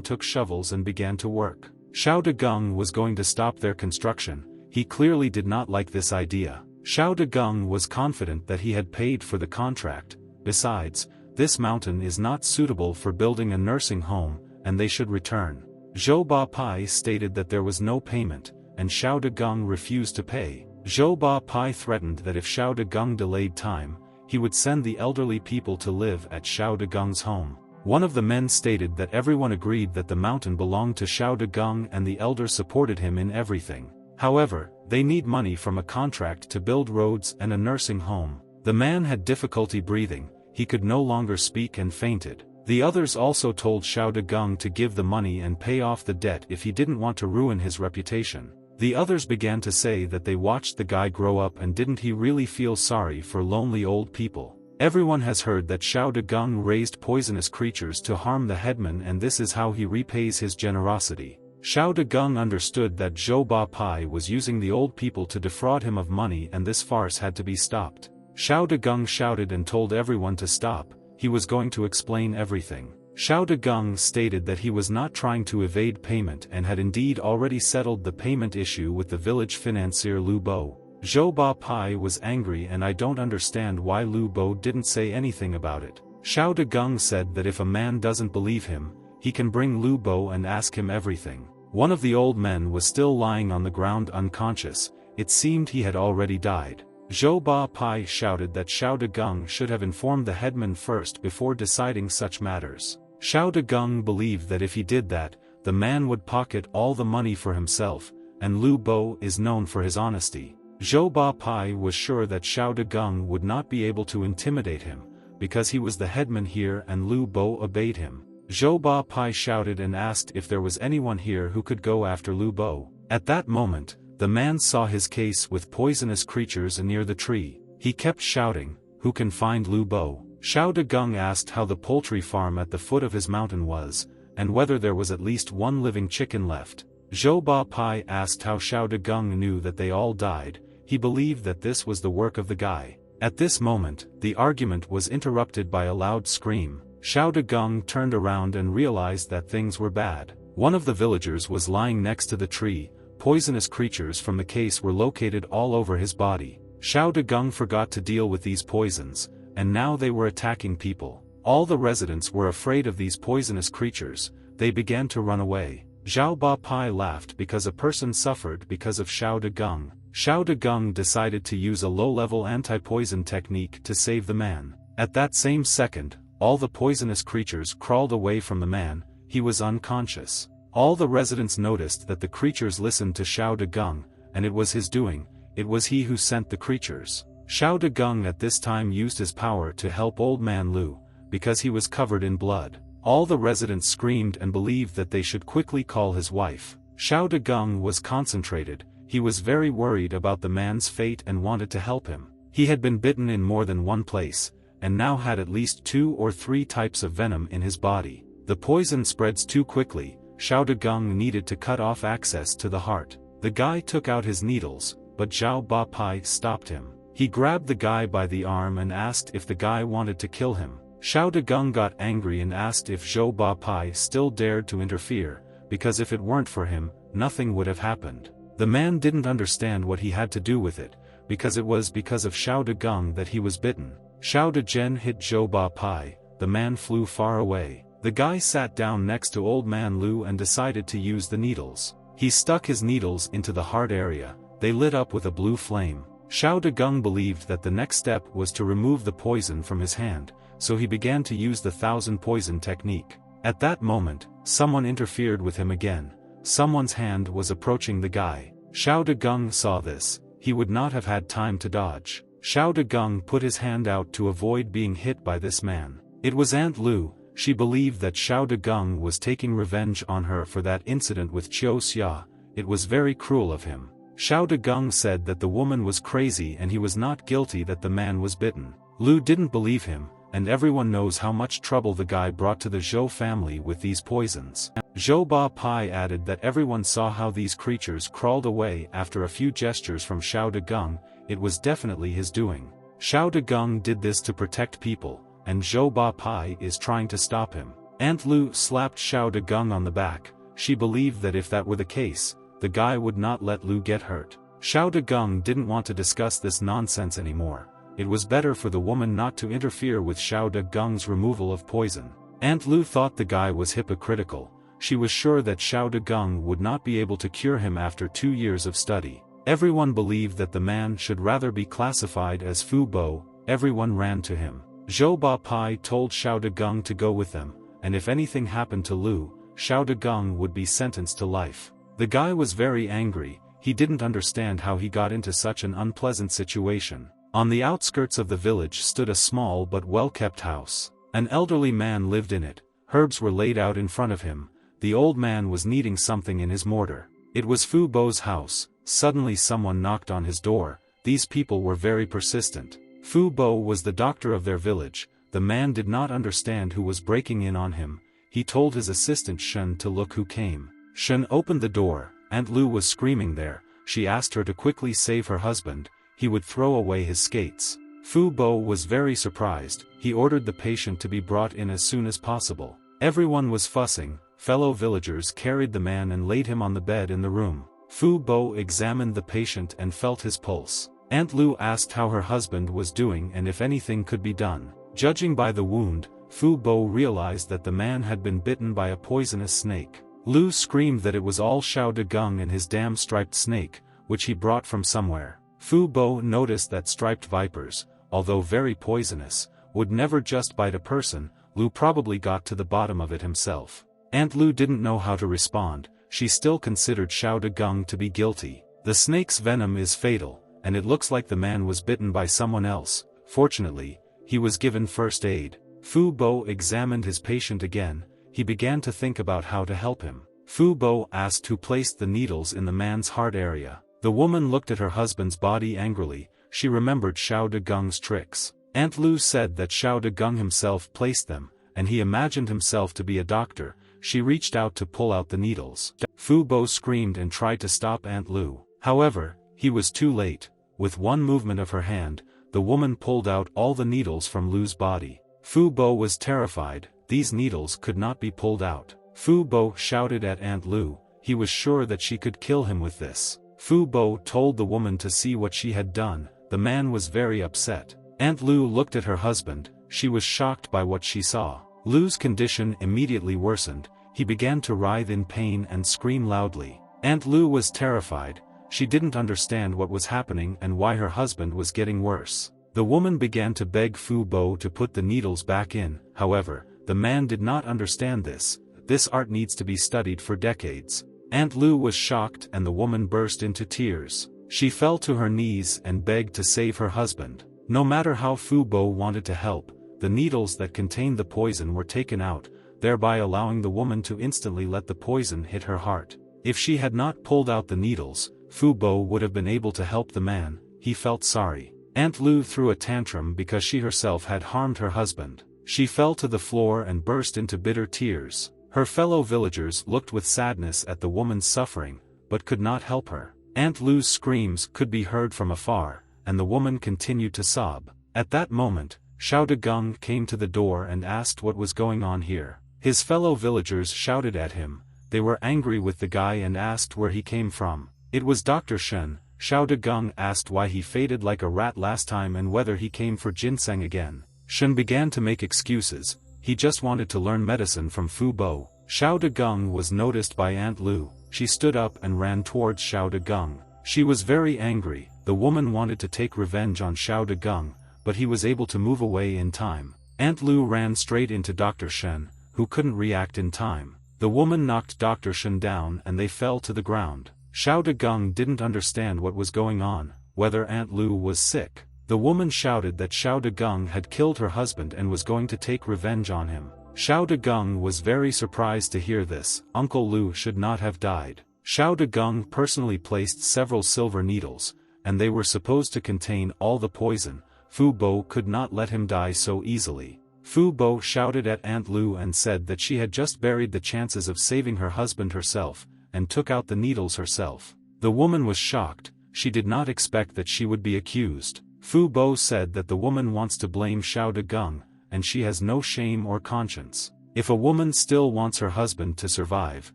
took shovels and began to work. Xiao Dagung was going to stop their construction. He clearly did not like this idea. Xiao Dagung was confident that he had paid for the contract. Besides, this mountain is not suitable for building a nursing home, and they should return. Zhou Ba Pai stated that there was no payment, and Xiao Dagung refused to pay. Zhou Ba Pai threatened that if Xiao Dagung delayed time, he would send the elderly people to live at Xiao Dagung's home. One of the men stated that everyone agreed that the mountain belonged to Xiao Dagung and the elder supported him in everything. However, they need money from a contract to build roads and a nursing home. The man had difficulty breathing, he could no longer speak and fainted. The others also told Xiao Dagung to give the money and pay off the debt if he didn't want to ruin his reputation. The others began to say that they watched the guy grow up and didn't he really feel sorry for lonely old people. Everyone has heard that Xiao Dagung raised poisonous creatures to harm the headman and this is how he repays his generosity. Xiao Dagung understood that Zhou Ba Pai was using the old people to defraud him of money and this farce had to be stopped. Xiao Dagung shouted and told everyone to stop. He was going to explain everything. Xiao Dagung stated that he was not trying to evade payment and had indeed already settled the payment issue with the village financier Lu Bo. Zhou Ba Pai was angry and I don't understand why Lu Bo didn't say anything about it. Xiao Dagung said that if a man doesn't believe him, he can bring Lu Bo and ask him everything. One of the old men was still lying on the ground unconscious. It seemed he had already died. Zhou Ba Pai shouted that Xiao Dagung should have informed the headman first before deciding such matters. Xiao Dagung believed that if he did that, the man would pocket all the money for himself, and Lu Bo is known for his honesty. Zhou Ba Pai was sure that Xiao Dagung would not be able to intimidate him, because he was the headman here and Lu Bo obeyed him. Zhou Ba Pai shouted and asked if there was anyone here who could go after Lu Bo. At that moment, the man saw his case with poisonous creatures near the tree. He kept shouting, "Who can find Lu Bo?" Xiao Dagung asked how the poultry farm at the foot of his mountain was, and whether there was at least one living chicken left. Zhou Ba Pai asked how Xiao Dagung knew that they all died. He believed that this was the work of the guy. At this moment, the argument was interrupted by a loud scream. Xiao Dagung turned around and realized that things were bad. One of the villagers was lying next to the tree. Poisonous creatures from the case were located all over his body. Xiao Dagung forgot to deal with these poisons, and now they were attacking people. All the residents were afraid of these poisonous creatures. They began to run away. Zhao Ba Pai laughed because a person suffered because of Xiao Dagung. Xiao Dagung decided to use a low-level anti-poison technique to save the man. At that same second, all the poisonous creatures crawled away from the man. He was unconscious. All the residents noticed that the creatures listened to Xiao Dagung, and it was his doing. It was he who sent the creatures. Xiao Dagung at this time used his power to help old man Lu, because he was covered in blood. All the residents screamed and believed that they should quickly call his wife. Xiao Dagung was concentrated. He was very worried about the man's fate and wanted to help him. He had been bitten in more than one place, and now had at least 2 or 3 types of venom in his body. The poison spreads too quickly. Xiao Dagung needed to cut off access to the heart. The guy took out his needles, but Zhao Ba Pai stopped him. He grabbed the guy by the arm and asked if the guy wanted to kill him. Xiao Dagung got angry and asked if Zhou Ba Pai still dared to interfere, because if it weren't for him, nothing would have happened. The man didn't understand what he had to do with it, because it was because of Xiao Dagung that he was bitten. Xiao Dezhen hit Zhou Ba Pai, the man flew far away. The guy sat down next to Old Man Lu and decided to use the needles. He stuck his needles into the heart area, they lit up with a blue flame. Xiao Degung believed that the next step was to remove the poison from his hand, so he began to use the 1000 poison technique. At that moment, someone interfered with him again. Someone's hand was approaching the guy. Xiao Degung saw this, he would not have had time to dodge. Xiao Degung put his hand out to avoid being hit by this man. It was Aunt Lu. She believed that Xiao Degung was taking revenge on her for that incident with Qiu Xia. It was very cruel of him. Xiao Degung said that the woman was crazy and he was not guilty that the man was bitten. Lu didn't believe him, and everyone knows how much trouble the guy brought to the Zhou family with these poisons. Zhou Ba Pai added that everyone saw how these creatures crawled away after a few gestures from Xiao Degung. It was definitely his doing. Xiao Degung did this to protect people, and Zhou Ba Pai is trying to stop him. Aunt Lu slapped Xiao Degung on the back. She believed that if that were the case, the guy would not let Lu get hurt. Xiao Degung didn't want to discuss this nonsense anymore. It was better for the woman not to interfere with Xiao Degung's removal of poison. Aunt Lu thought the guy was hypocritical. She was sure that Xiao Degung would not be able to cure him after 2 years of study. Everyone believed that the man should rather be classified as Fu Bo. Everyone ran to him. Zhou Ba Pai told Xiao Degung to go with them, and if anything happened to Lu, Xiao Degung would be sentenced to life. The guy was very angry. He didn't understand how he got into such an unpleasant situation. On the outskirts of the village stood a small but well-kept house. An elderly man lived in it. Herbs were laid out in front of him. The old man was kneading something in his mortar. It was Fu Bo's house. Suddenly someone knocked on his door. These people were very persistent. Fu Bo was the doctor of their village. The man did not understand who was breaking in on him. He told his assistant Shen to look who came. Shen opened the door. Aunt Lu was screaming there. She asked her to quickly save her husband. He would throw away his skates. Fu Bo was very surprised. He ordered the patient to be brought in as soon as possible. Everyone was fussing. Fellow villagers carried the man and laid him on the bed in the room. Fu Bo examined the patient and felt his pulse. Aunt Lu asked how her husband was doing and if anything could be done. Judging by the wound, Fu Bo realized that the man had been bitten by a poisonous snake. Lu screamed that it was all Xiao Degung and his damn striped snake, which he brought from somewhere. Fu Bo noticed that striped vipers, although very poisonous, would never just bite a person. Lu probably got to the bottom of it himself. Aunt Lu didn't know how to respond. She still considered Xiao Degung to be guilty. The snake's venom is fatal, and it looks like the man was bitten by someone else. Fortunately, he was given first aid. Fu Bo examined his patient again. He began to think about how to help him. Fu Bo asked who placed the needles in the man's heart area. The woman looked at her husband's body angrily. She remembered Xiao Degung's tricks. Aunt Lu said that Xiao Degung himself placed them, and he imagined himself to be a doctor. She reached out to pull out the needles. Fu Bo screamed and tried to stop Aunt Lu. However, he was too late. With one movement of her hand, the woman pulled out all the needles from Lu's body. Fu Bo was terrified. These needles could not be pulled out. Fu Bo shouted at Aunt Lu. He was sure that she could kill him with this. Fu Bo told the woman to see what she had done. The man was very upset. Aunt Lu looked at her husband. She was shocked by what she saw. Lu's condition immediately worsened. He began to writhe in pain and scream loudly. Aunt Lu was terrified. She didn't understand what was happening and why her husband was getting worse. The woman began to beg Fu Bo to put the needles back in. However, the man did not understand this. This art needs to be studied for decades. Aunt Lu was shocked and the woman burst into tears. She fell to her knees and begged to save her husband. No matter how Fu Bo wanted to help, the needles that contained the poison were taken out, thereby allowing the woman to instantly let the poison hit her heart. If she had not pulled out the needles, Fu Bo would have been able to help the man. He felt sorry. Aunt Lu threw a tantrum because she herself had harmed her husband. She fell to the floor and burst into bitter tears. Her fellow villagers looked with sadness at the woman's suffering, but could not help her. Aunt Lu's screams could be heard from afar, and the woman continued to sob. At that moment, Xiao Degung came to the door and asked what was going on here. His fellow villagers shouted at him. They were angry with the guy and asked where he came from. It was Dr. Shen. Xiao Dagung asked why he faded like a rat last time and whether he came for ginseng again. Shen began to make excuses, he just wanted to learn medicine from Fu Bo. Xiao Dagung was noticed by Aunt Lu. She stood up and ran towards Xiao Dagung. She was very angry. The woman wanted to take revenge on Xiao Dagung, but he was able to move away in time. Aunt Lu ran straight into Dr. Shen, who couldn't react in time. The woman knocked Dr. Shen down and they fell to the ground. Xiao Dagung didn't understand what was going on, whether Aunt Lu was sick. The woman shouted that Xiao Dagung had killed her husband and was going to take revenge on him. Xiao Dagung was very surprised to hear this. Uncle Lu should not have died. Xiao Dagung personally placed several silver needles, and they were supposed to contain all the poison. Fu Bo could not let him die so easily. Fu Bo shouted at Aunt Lu and said that she had just buried the chances of saving her husband herself, and took out the needles herself. The woman was shocked. She did not expect that she would be accused. Fu Bo said that the woman wants to blame Xiao Dagung, and she has no shame or conscience. If a woman still wants her husband to survive,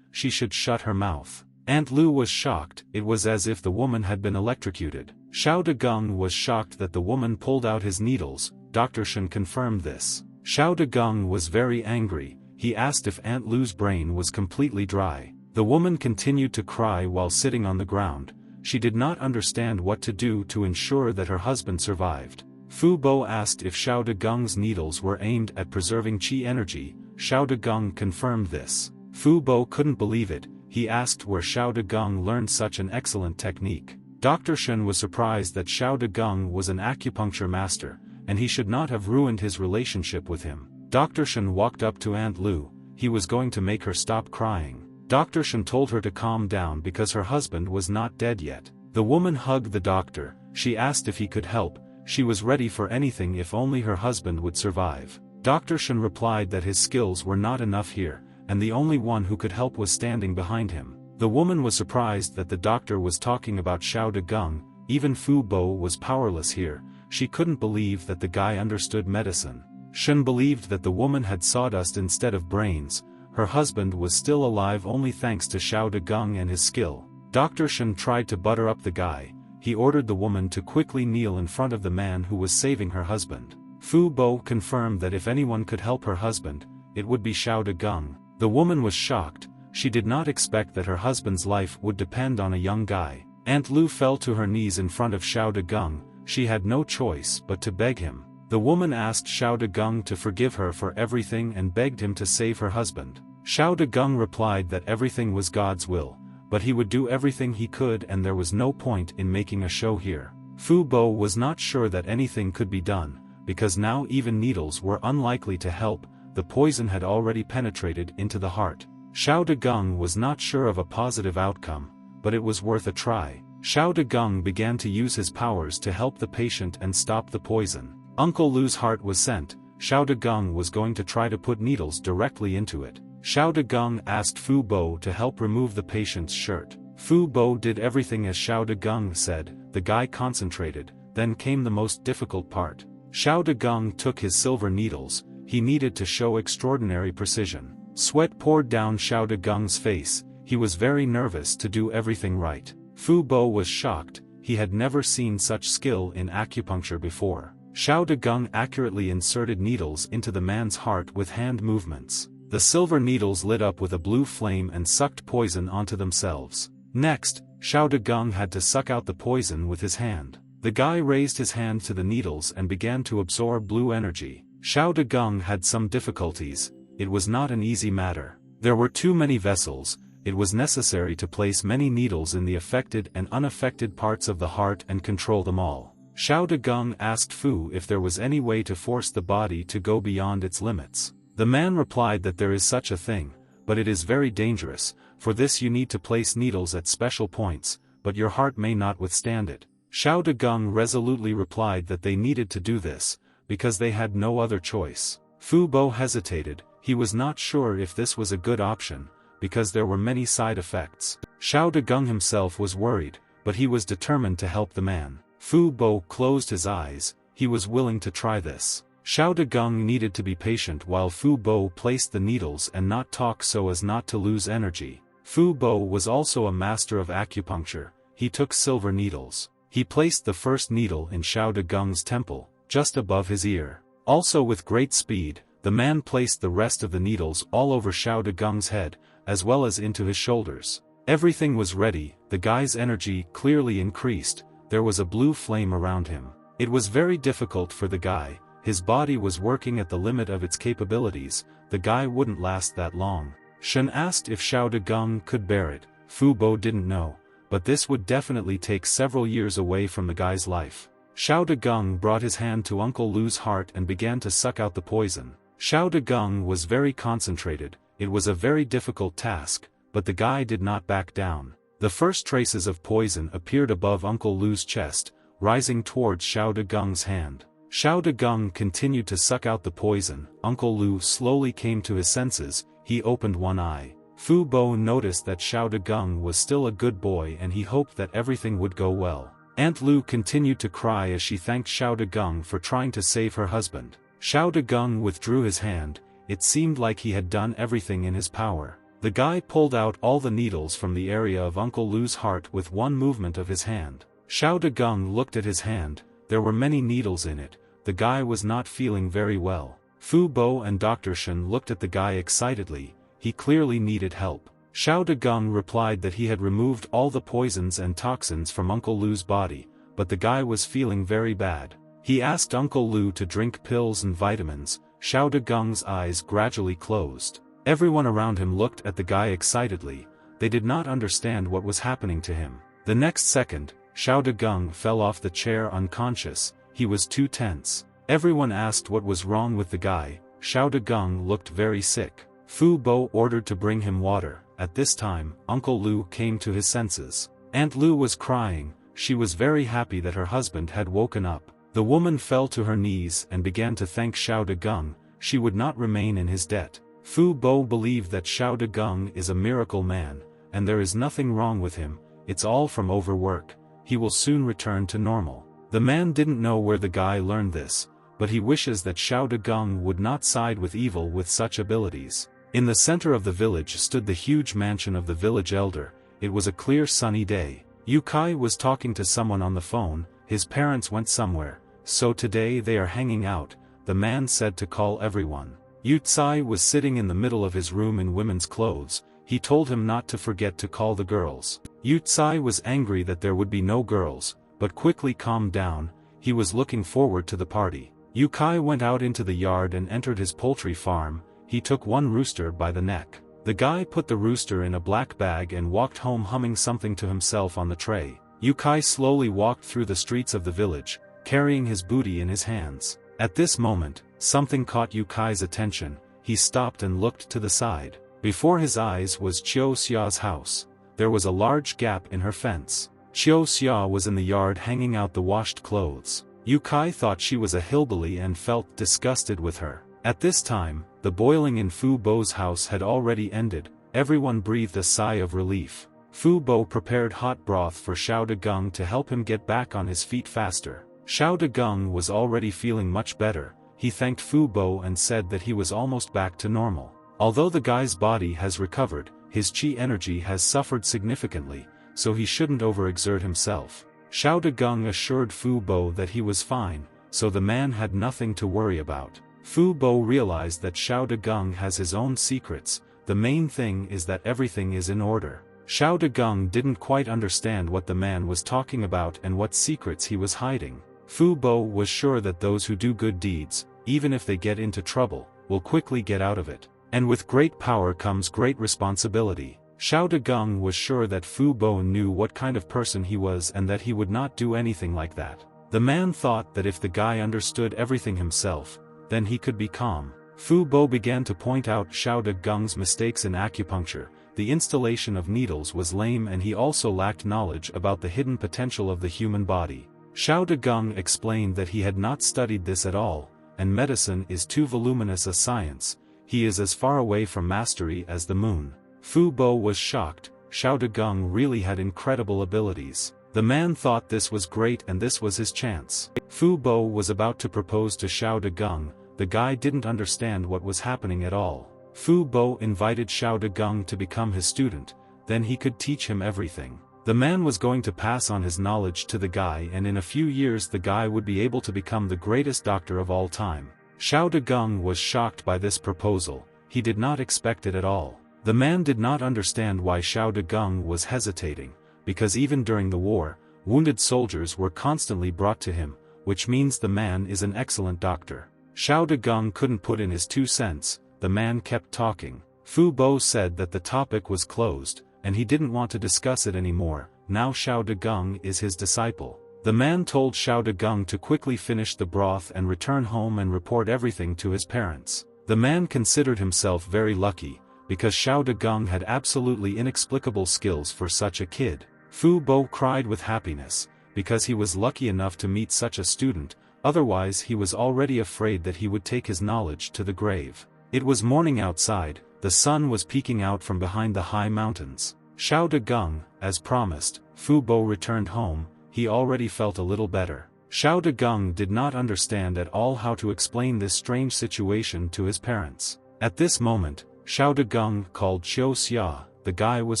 she should shut her mouth. Aunt Lu was shocked. It was as if the woman had been electrocuted. Xiao Dagung was shocked that the woman pulled out his needles. Dr. Shen confirmed this. Xiao Dagung was very angry. He asked if Aunt Lu's brain was completely dry. The woman continued to cry while sitting on the ground. She did not understand what to do to ensure that her husband survived. Fu Bo asked if Xiao Dagung's needles were aimed at preserving qi energy. Xiao Dagung confirmed this. Fu Bo couldn't believe it. He asked where Xiao Dagung learned such an excellent technique. Dr. Shen was surprised that Xiao Dagung was an acupuncture master, and he should not have ruined his relationship with him. Dr. Shen walked up to Aunt Lu. He was going to make her stop crying. Dr. Shen told her to calm down because her husband was not dead yet. The woman hugged the doctor. She asked if he could help. She was ready for anything if only her husband would survive. Dr. Shen replied that his skills were not enough here, and the only one who could help was standing behind him. The woman was surprised that the doctor was talking about Xiao Dagung. Even Fu Bo was powerless here. She couldn't believe that the guy understood medicine. Shen believed that the woman had sawdust instead of brains. Her husband was still alive only thanks to Xiao Dagung and his skill. Dr. Shen tried to butter up the guy. He ordered the woman to quickly kneel in front of the man who was saving her husband. Fu Bo confirmed that if anyone could help her husband, it would be Xiao Dagung. The woman was shocked. She did not expect that her husband's life would depend on a young guy. Aunt Lu fell to her knees in front of Xiao Dagung. She had no choice but to beg him. The woman asked Xiao Dagung to forgive her for everything and begged him to save her husband. Xiao Dagung replied that everything was God's will, but he would do everything he could and there was no point in making a show here. Fu Bo was not sure that anything could be done, because now even needles were unlikely to help. The poison had already penetrated into the heart. Xiao Dagung was not sure of a positive outcome, but it was worth a try. Xiao Dagung began to use his powers to help the patient and stop the poison. Uncle Lu's heart was sent. Xiao Dagung was going to try to put needles directly into it. Xiao Dagung asked Fu Bo to help remove the patient's shirt. Fu Bo did everything as Xiao Dagung said. The guy concentrated. Then came the most difficult part. Xiao Dagung took his silver needles. He needed to show extraordinary precision. Sweat poured down Xiao Dagung's face. He was very nervous to do everything right. Fu Bo was shocked. He had never seen such skill in acupuncture before. Xiao Dagung accurately inserted needles into the man's heart with hand movements. The silver needles lit up with a blue flame and sucked poison onto themselves. Next, Xiao Dagung had to suck out the poison with his hand. The guy raised his hand to the needles and began to absorb blue energy. Xiao Dagung had some difficulties. It was not an easy matter. There were too many vessels. It was necessary to place many needles in the affected and unaffected parts of the heart and control them all. Xiao Dagung asked Fu if there was any way to force the body to go beyond its limits. The man replied that there is such a thing, but it is very dangerous. For this you need to place needles at special points, but your heart may not withstand it. Xiao Dagung resolutely replied that they needed to do this, because they had no other choice. Fu Bo hesitated. He was not sure if this was a good option, because there were many side effects. Xiao Dagung himself was worried, but he was determined to help the man. Fu Bo closed his eyes. He was willing to try this. Xiao Dagung needed to be patient while Fu Bo placed the needles and not talk so as not to lose energy. Fu Bo was also a master of acupuncture. he took silver needles. He placed the first needle in Xiao Dagung's temple, just above his ear. Also with great speed, the man placed the rest of the needles all over Xiao Dagung's head, as well as into his shoulders. Everything was ready, the guy's energy clearly increased, there was a blue flame around him. It was very difficult for the guy, his body was working at the limit of its capabilities, the guy wouldn't last that long. Shen asked if Xiao Dagung could bear it. Fu Bo didn't know, but this would definitely take several years away from the guy's life. Xiao Dagung brought his hand to Uncle Lu's heart and began to suck out the poison. Xiao Dagung was very concentrated, it was a very difficult task, but the guy did not back down. The first traces of poison appeared above Uncle Lu's chest, rising towards Xiao Dagung's hand. Xiao Dagung continued to suck out the poison. Uncle Lu slowly came to his senses, he opened one eye. Fu Bo noticed that Xiao Dagung was still a good boy and he hoped that everything would go well. Aunt Lu continued to cry as she thanked Xiao Dagung for trying to save her husband. Xiao Dagung withdrew his hand, it seemed like he had done everything in his power. The guy pulled out all the needles from the area of Uncle Lu's heart with one movement of his hand. Xiao Dagung looked at his hand, there were many needles in it, the guy was not feeling very well. Fu Bo and Dr. Shen looked at the guy excitedly, he clearly needed help. Xiao Dagung replied that he had removed all the poisons and toxins from Uncle Lu's body, but the guy was feeling very bad. He asked Uncle Lu to drink pills and vitamins. Xiao Dagung's eyes gradually closed. Everyone around him looked at the guy excitedly, they did not understand what was happening to him. The next second, Xiao Dagung fell off the chair unconscious, he was too tense. Everyone asked what was wrong with the guy. Xiao Dagung looked very sick. Fu Bo ordered to bring him water. At this time, Uncle Lu came to his senses. Aunt Lu was crying, she was very happy that her husband had woken up. The woman fell to her knees and began to thank Xiao Dagung, she would not remain in his debt. Fu Bo believed that Xiao Dagung is a miracle man, and there is nothing wrong with him, it's all from overwork, he will soon return to normal. The man didn't know where the guy learned this, but he wishes that Xiao Dagung would not side with evil with such abilities. In the center of the village stood the huge mansion of the village elder, it was a clear sunny day. Yu Kai was talking to someone on the phone, his parents went somewhere, so today they are hanging out, the man said to call everyone. Yu Tsai was sitting in the middle of his room in women's clothes, he told him not to forget to call the girls. Yu Tsai was angry that there would be no girls, but quickly calmed down, he was looking forward to the party. Yu Kai went out into the yard and entered his poultry farm, he took one rooster by the neck. The guy put the rooster in a black bag and walked home humming something to himself on the tray. Yu Kai slowly walked through the streets of the village, carrying his booty in his hands. At this moment, something caught Yu Kai's attention, he stopped and looked to the side. Before his eyes was Qiu Xia's house. There was a large gap in her fence. Qiu Xia was in the yard hanging out the washed clothes. Yu Kai thought she was a hillbilly and felt disgusted with her. At this time, the boiling in Fu Bo's house had already ended, everyone breathed a sigh of relief. Fu Bo prepared hot broth for Xiao Dagung to help him get back on his feet faster. Xiao Dagung was already feeling much better, he thanked Fu Bo and said that he was almost back to normal. Although the guy's body has recovered, his qi energy has suffered significantly, so he shouldn't overexert himself. Xiao Dagung assured Fu Bo that he was fine, so the man had nothing to worry about. Fu Bo realized that Xiao Dagung has his own secrets, the main thing is that everything is in order. Xiao Dagung didn't quite understand what the man was talking about and what secrets he was hiding. Fu Bo was sure that those who do good deeds, even if they get into trouble, will quickly get out of it. And with great power comes great responsibility. Xiao Dagung was sure that Fu Bo knew what kind of person he was and that he would not do anything like that. The man thought that if the guy understood everything himself, then he could be calm. Fu Bo began to point out Xiao Dagung's mistakes in acupuncture, the installation of needles was lame and he also lacked knowledge about the hidden potential of the human body. Xiao Dagung explained that he had not studied this at all, and medicine is too voluminous a science, he is as far away from mastery as the moon. Fu Bo was shocked, Xiao Dagung really had incredible abilities. The man thought this was great and this was his chance. Fu Bo was about to propose to Xiao Dagung, the guy didn't understand what was happening at all. Fu Bo invited Xiao Dagung to become his student, then he could teach him everything. The man was going to pass on his knowledge to the guy, and in a few years the guy would be able to become the greatest doctor of all time. Xiao Dagung was shocked by this proposal. He did not expect it at all. The man did not understand why Xiao Dagung was hesitating, because even during the war, wounded soldiers were constantly brought to him, which means the man is an excellent doctor. Xiao Dagung couldn't put in his 2 cents. The man kept talking. Fu Bo said that the topic was closed, and he didn't want to discuss it anymore. Now Xiao Dagung is his disciple. The man told Xiao Dagung to quickly finish the broth and return home and report everything to his parents. The man considered himself very lucky, because Xiao Dagung had absolutely inexplicable skills for such a kid. Fu Bo cried with happiness, because he was lucky enough to meet such a student, otherwise he was already afraid that he would take his knowledge to the grave. It was morning outside, the sun was peeking out from behind the high mountains. Xiao Dagung, as promised, Fu Bo returned home. He already felt a little better. Xiao Dagung did not understand at all how to explain this strange situation to his parents. At this moment, Xiao Dagung called Qiu Xia. The guy was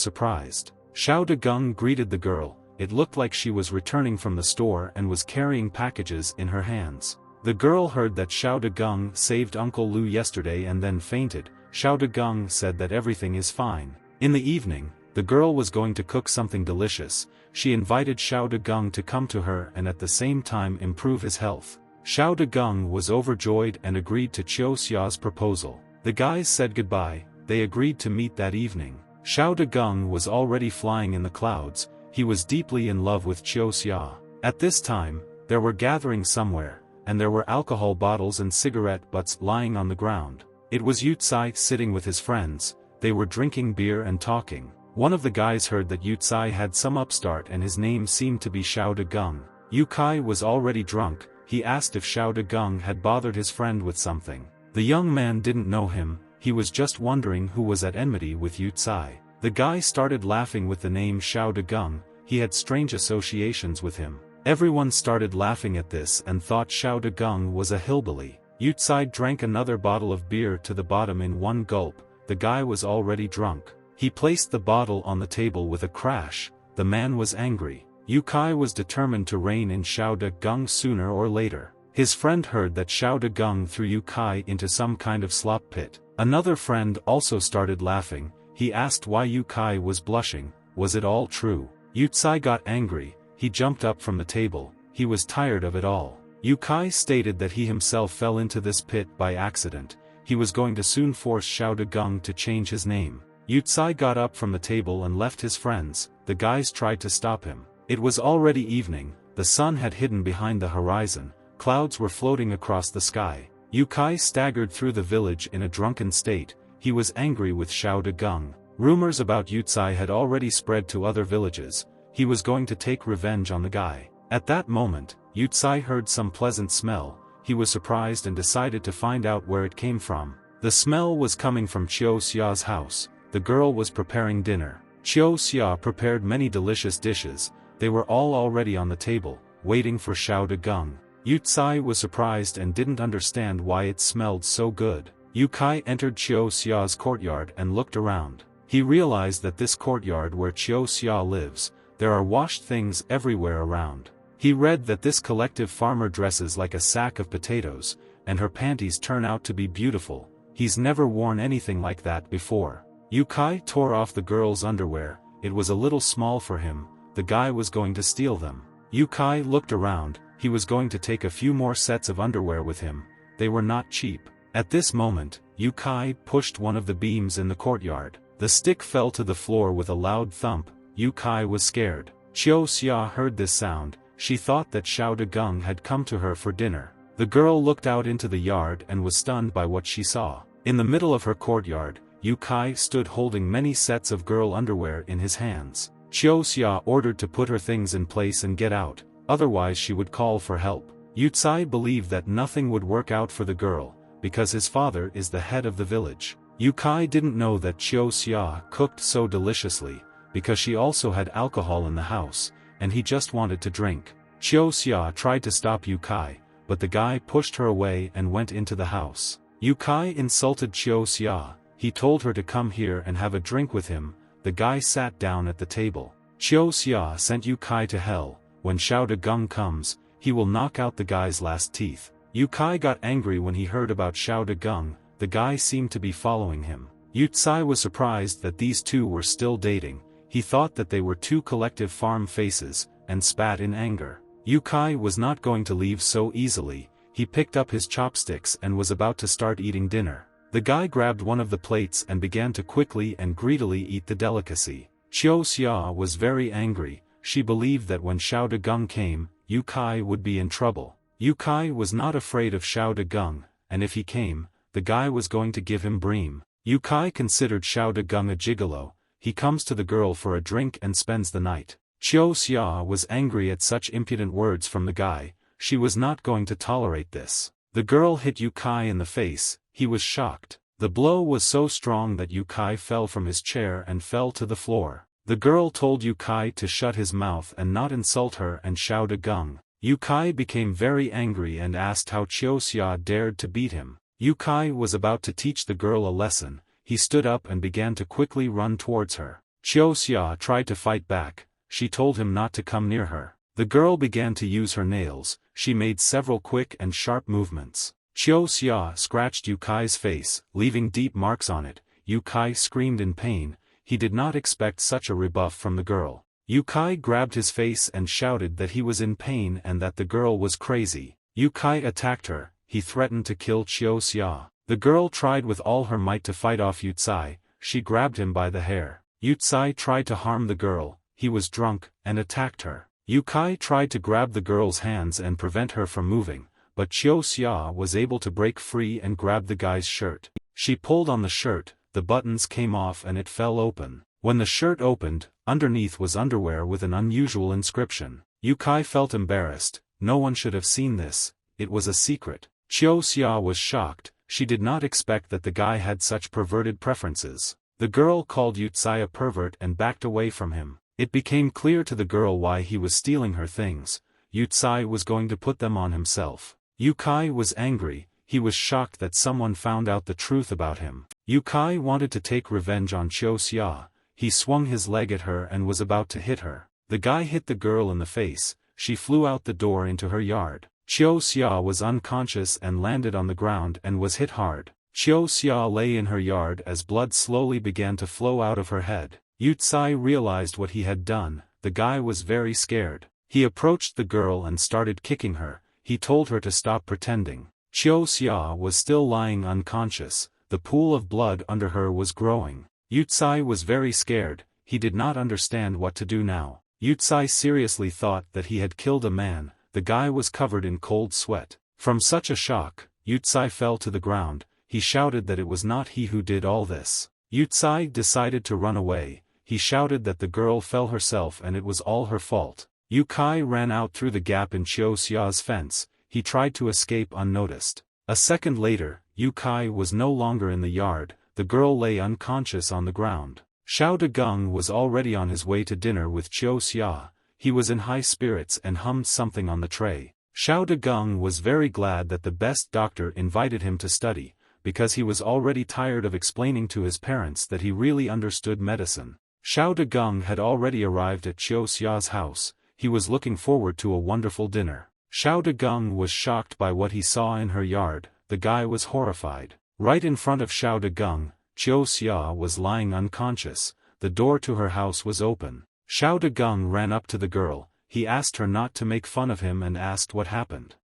surprised. Xiao Dagung greeted the girl. It looked like she was returning from the store and was carrying packages in her hands. The girl heard that Xiao Dagung saved Uncle Lu yesterday and then fainted. Xiao Dagung said that everything is fine. In the evening, the girl was going to cook something delicious. She invited Xiao Dagung to come to her and at the same time improve his health. Xiao Dagung was overjoyed and agreed to Qiu Xia's proposal. The guys said goodbye. They agreed to meet that evening. Xiao Dagung was already flying in the clouds. He was deeply in love with Qiu Xia. At this time, there were gatherings somewhere, and there were alcohol bottles and cigarette butts lying on the ground. It was Yu Tsai sitting with his friends. They were drinking beer and talking. One of the guys heard that Yu Tsai had some upstart and his name seemed to be Xiao Dagung. Yu Kai was already drunk. He asked if Xiao Dagung had bothered his friend with something. The young man didn't know him. He was just wondering who was at enmity with Yu Tsai. The guy started laughing with the name Xiao Dagung. He had strange associations with him. Everyone started laughing at this and thought Xiao Dagung was a hillbilly. Yu Tsai drank another bottle of beer to the bottom in one gulp. The guy was already drunk. He placed the bottle on the table with a crash. The man was angry. Yu Kai was determined to rein in Xiao Dagung sooner or later. His friend heard that Xiao Dagung threw Yu Kai into some kind of slop pit. Another friend also started laughing. He asked why Yu Kai was blushing. Was it all true? Yu Tsai got angry. He jumped up from the table. He was tired of it all. Yu Kai stated that he himself fell into this pit by accident. He was going to soon force Xiao Dagung to change his name. Yu Tsai got up from the table and left his friends. The guys tried to stop him. It was already evening. The sun had hidden behind the horizon. Clouds were floating across the sky. Yu Kai staggered through the village in a drunken state. He was angry with Xiao Dagung. Rumors about Yu Tsai had already spread to other villages. He was going to take revenge on the guy. At that moment, Yu Tsai heard some pleasant smell. He was surprised and decided to find out where it came from. The smell was coming from Qiu Xia's house. The girl was preparing dinner. Qiu Xia prepared many delicious dishes. They were all already on the table, waiting for Xiao Dagung. Yu Tsai was surprised and didn't understand why it smelled so good. Yu Kai entered Qiu Xia's courtyard and looked around. He realized that this courtyard where Qiu Xia lives, there are washed things everywhere around. He read that this collective farmer dresses like a sack of potatoes, and her panties turn out to be beautiful. He's never worn anything like that before. Yu Kai tore off the girl's underwear. It was a little small for him. The guy was going to steal them. Yu Kai looked around. He was going to take a few more sets of underwear with him. They were not cheap. At this moment, Yu Kai pushed one of the beams in the courtyard. The stick fell to the floor with a loud thump. Yu Kai was scared. Qiu Xia heard this sound. She thought that Xiao Dagung had come to her for dinner. The girl looked out into the yard and was stunned by what she saw. In the middle of her courtyard, Yu Kai stood holding many sets of girl underwear in his hands. Qiu Xia ordered to put her things in place and get out, otherwise she would call for help. Yu Tsai believed that nothing would work out for the girl, because his father is the head of the village. Yu Kai didn't know that Qiu Xia cooked so deliciously, because she also had alcohol in the house, and he just wanted to drink. Qiu Xia tried to stop Yu Kai, but the guy pushed her away and went into the house. Yu Kai insulted Qiu Xia. He told her to come here and have a drink with him. The guy sat down at the table. Qiu Xia sent Yu Kai to hell. When Xiao De Gung comes, he will knock out the guy's last teeth. Yu Kai got angry when he heard about Xiao De Gung. The guy seemed to be following him. Yu Tsai was surprised that these two were still dating. He thought that they were two collective farm faces, and spat in anger. Yu Kai was not going to leave so easily. He picked up his chopsticks and was about to start eating dinner. The guy grabbed one of the plates and began to quickly and greedily eat the delicacy. Qiu Xia was very angry. She believed that when Xiao De Gung came, Yu Kai would be in trouble. Yu Kai was not afraid of Xiao De Gung, and if he came, the guy was going to give him bream. Yu Kai considered Xiao De Gung a gigolo. He comes to the girl for a drink and spends the night. Qiu Xia was angry at such impudent words from the guy. She was not going to tolerate this. The girl hit Yu Kai in the face. He was shocked. The blow was so strong that Yu Kai fell from his chair and fell to the floor. The girl told Yu Kai to shut his mouth and not insult her and Xiao De Gung. Yu Kai became very angry and asked how Qiu Xia dared to beat him. Yu Kai was about to teach the girl a lesson. He stood up and began to quickly run towards her. Qiu Xia tried to fight back. She told him not to come near her. The girl began to use her nails. She made several quick and sharp movements. Qiu Xia scratched Yu Kai's face, leaving deep marks on it. Yu Kai screamed in pain. He did not expect such a rebuff from the girl. Yu Kai grabbed his face and shouted that he was in pain and that the girl was crazy. Yu Kai attacked her. He threatened to kill Qiu Xia. The girl tried with all her might to fight off Yu Tsai. She grabbed him by the hair. Yu Tsai tried to harm the girl. He was drunk, and attacked her. Yu Kai tried to grab the girl's hands and prevent her from moving, but Qiu Xia was able to break free and grab the guy's shirt. She pulled on the shirt, the buttons came off and it fell open. When the shirt opened, underneath was underwear with an unusual inscription. Yu Kai felt embarrassed. No one should have seen this. It was a secret. Qiu Xia was shocked. She did not expect that the guy had such perverted preferences. The girl called Yu Tsai a pervert and backed away from him. It became clear to the girl why he was stealing her things. Yu Tsai was going to put them on himself. Yu Kai was angry. He was shocked that someone found out the truth about him. Yu Kai wanted to take revenge on Qiu Xia. He swung his leg at her and was about to hit her. The guy hit the girl in the face. She flew out the door into her yard. Qiu Xia was unconscious and landed on the ground and was hit hard. Qiu Xia lay in her yard as blood slowly began to flow out of her head. Yu Tsai realized what he had done. The guy was very scared. He approached the girl and started kicking her. He told her to stop pretending. Qiu Xia was still lying unconscious. The pool of blood under her was growing. Yu Tsai was very scared. He did not understand what to do now. Yu Tsai seriously thought that he had killed a man. The guy was covered in cold sweat. From such a shock, Yu Tsai fell to the ground. He shouted that it was not he who did all this. Yu Tsai decided to run away. He shouted that the girl fell herself and it was all her fault. Yu Kai ran out through the gap in Qiu Xia's fence. He tried to escape unnoticed. A second later, Yu Kai was no longer in the yard. The girl lay unconscious on the ground. Xiao De Gung was already on his way to dinner with Qiu Xia. He was in high spirits and hummed something on the tray. Xiao De Gung was very glad that the best doctor invited him to study, because he was already tired of explaining to his parents that he really understood medicine. Xiao De Gung had already arrived at Qiu Xia's house. He was looking forward to a wonderful dinner. Xiao De Gung was shocked by what he saw in her yard. The guy was horrified. Right in front of Xiao De Gung, Qiu Xia was lying unconscious. The door to her house was open. Xiao De Gung ran up to the girl. He asked her not to make fun of him and asked what happened.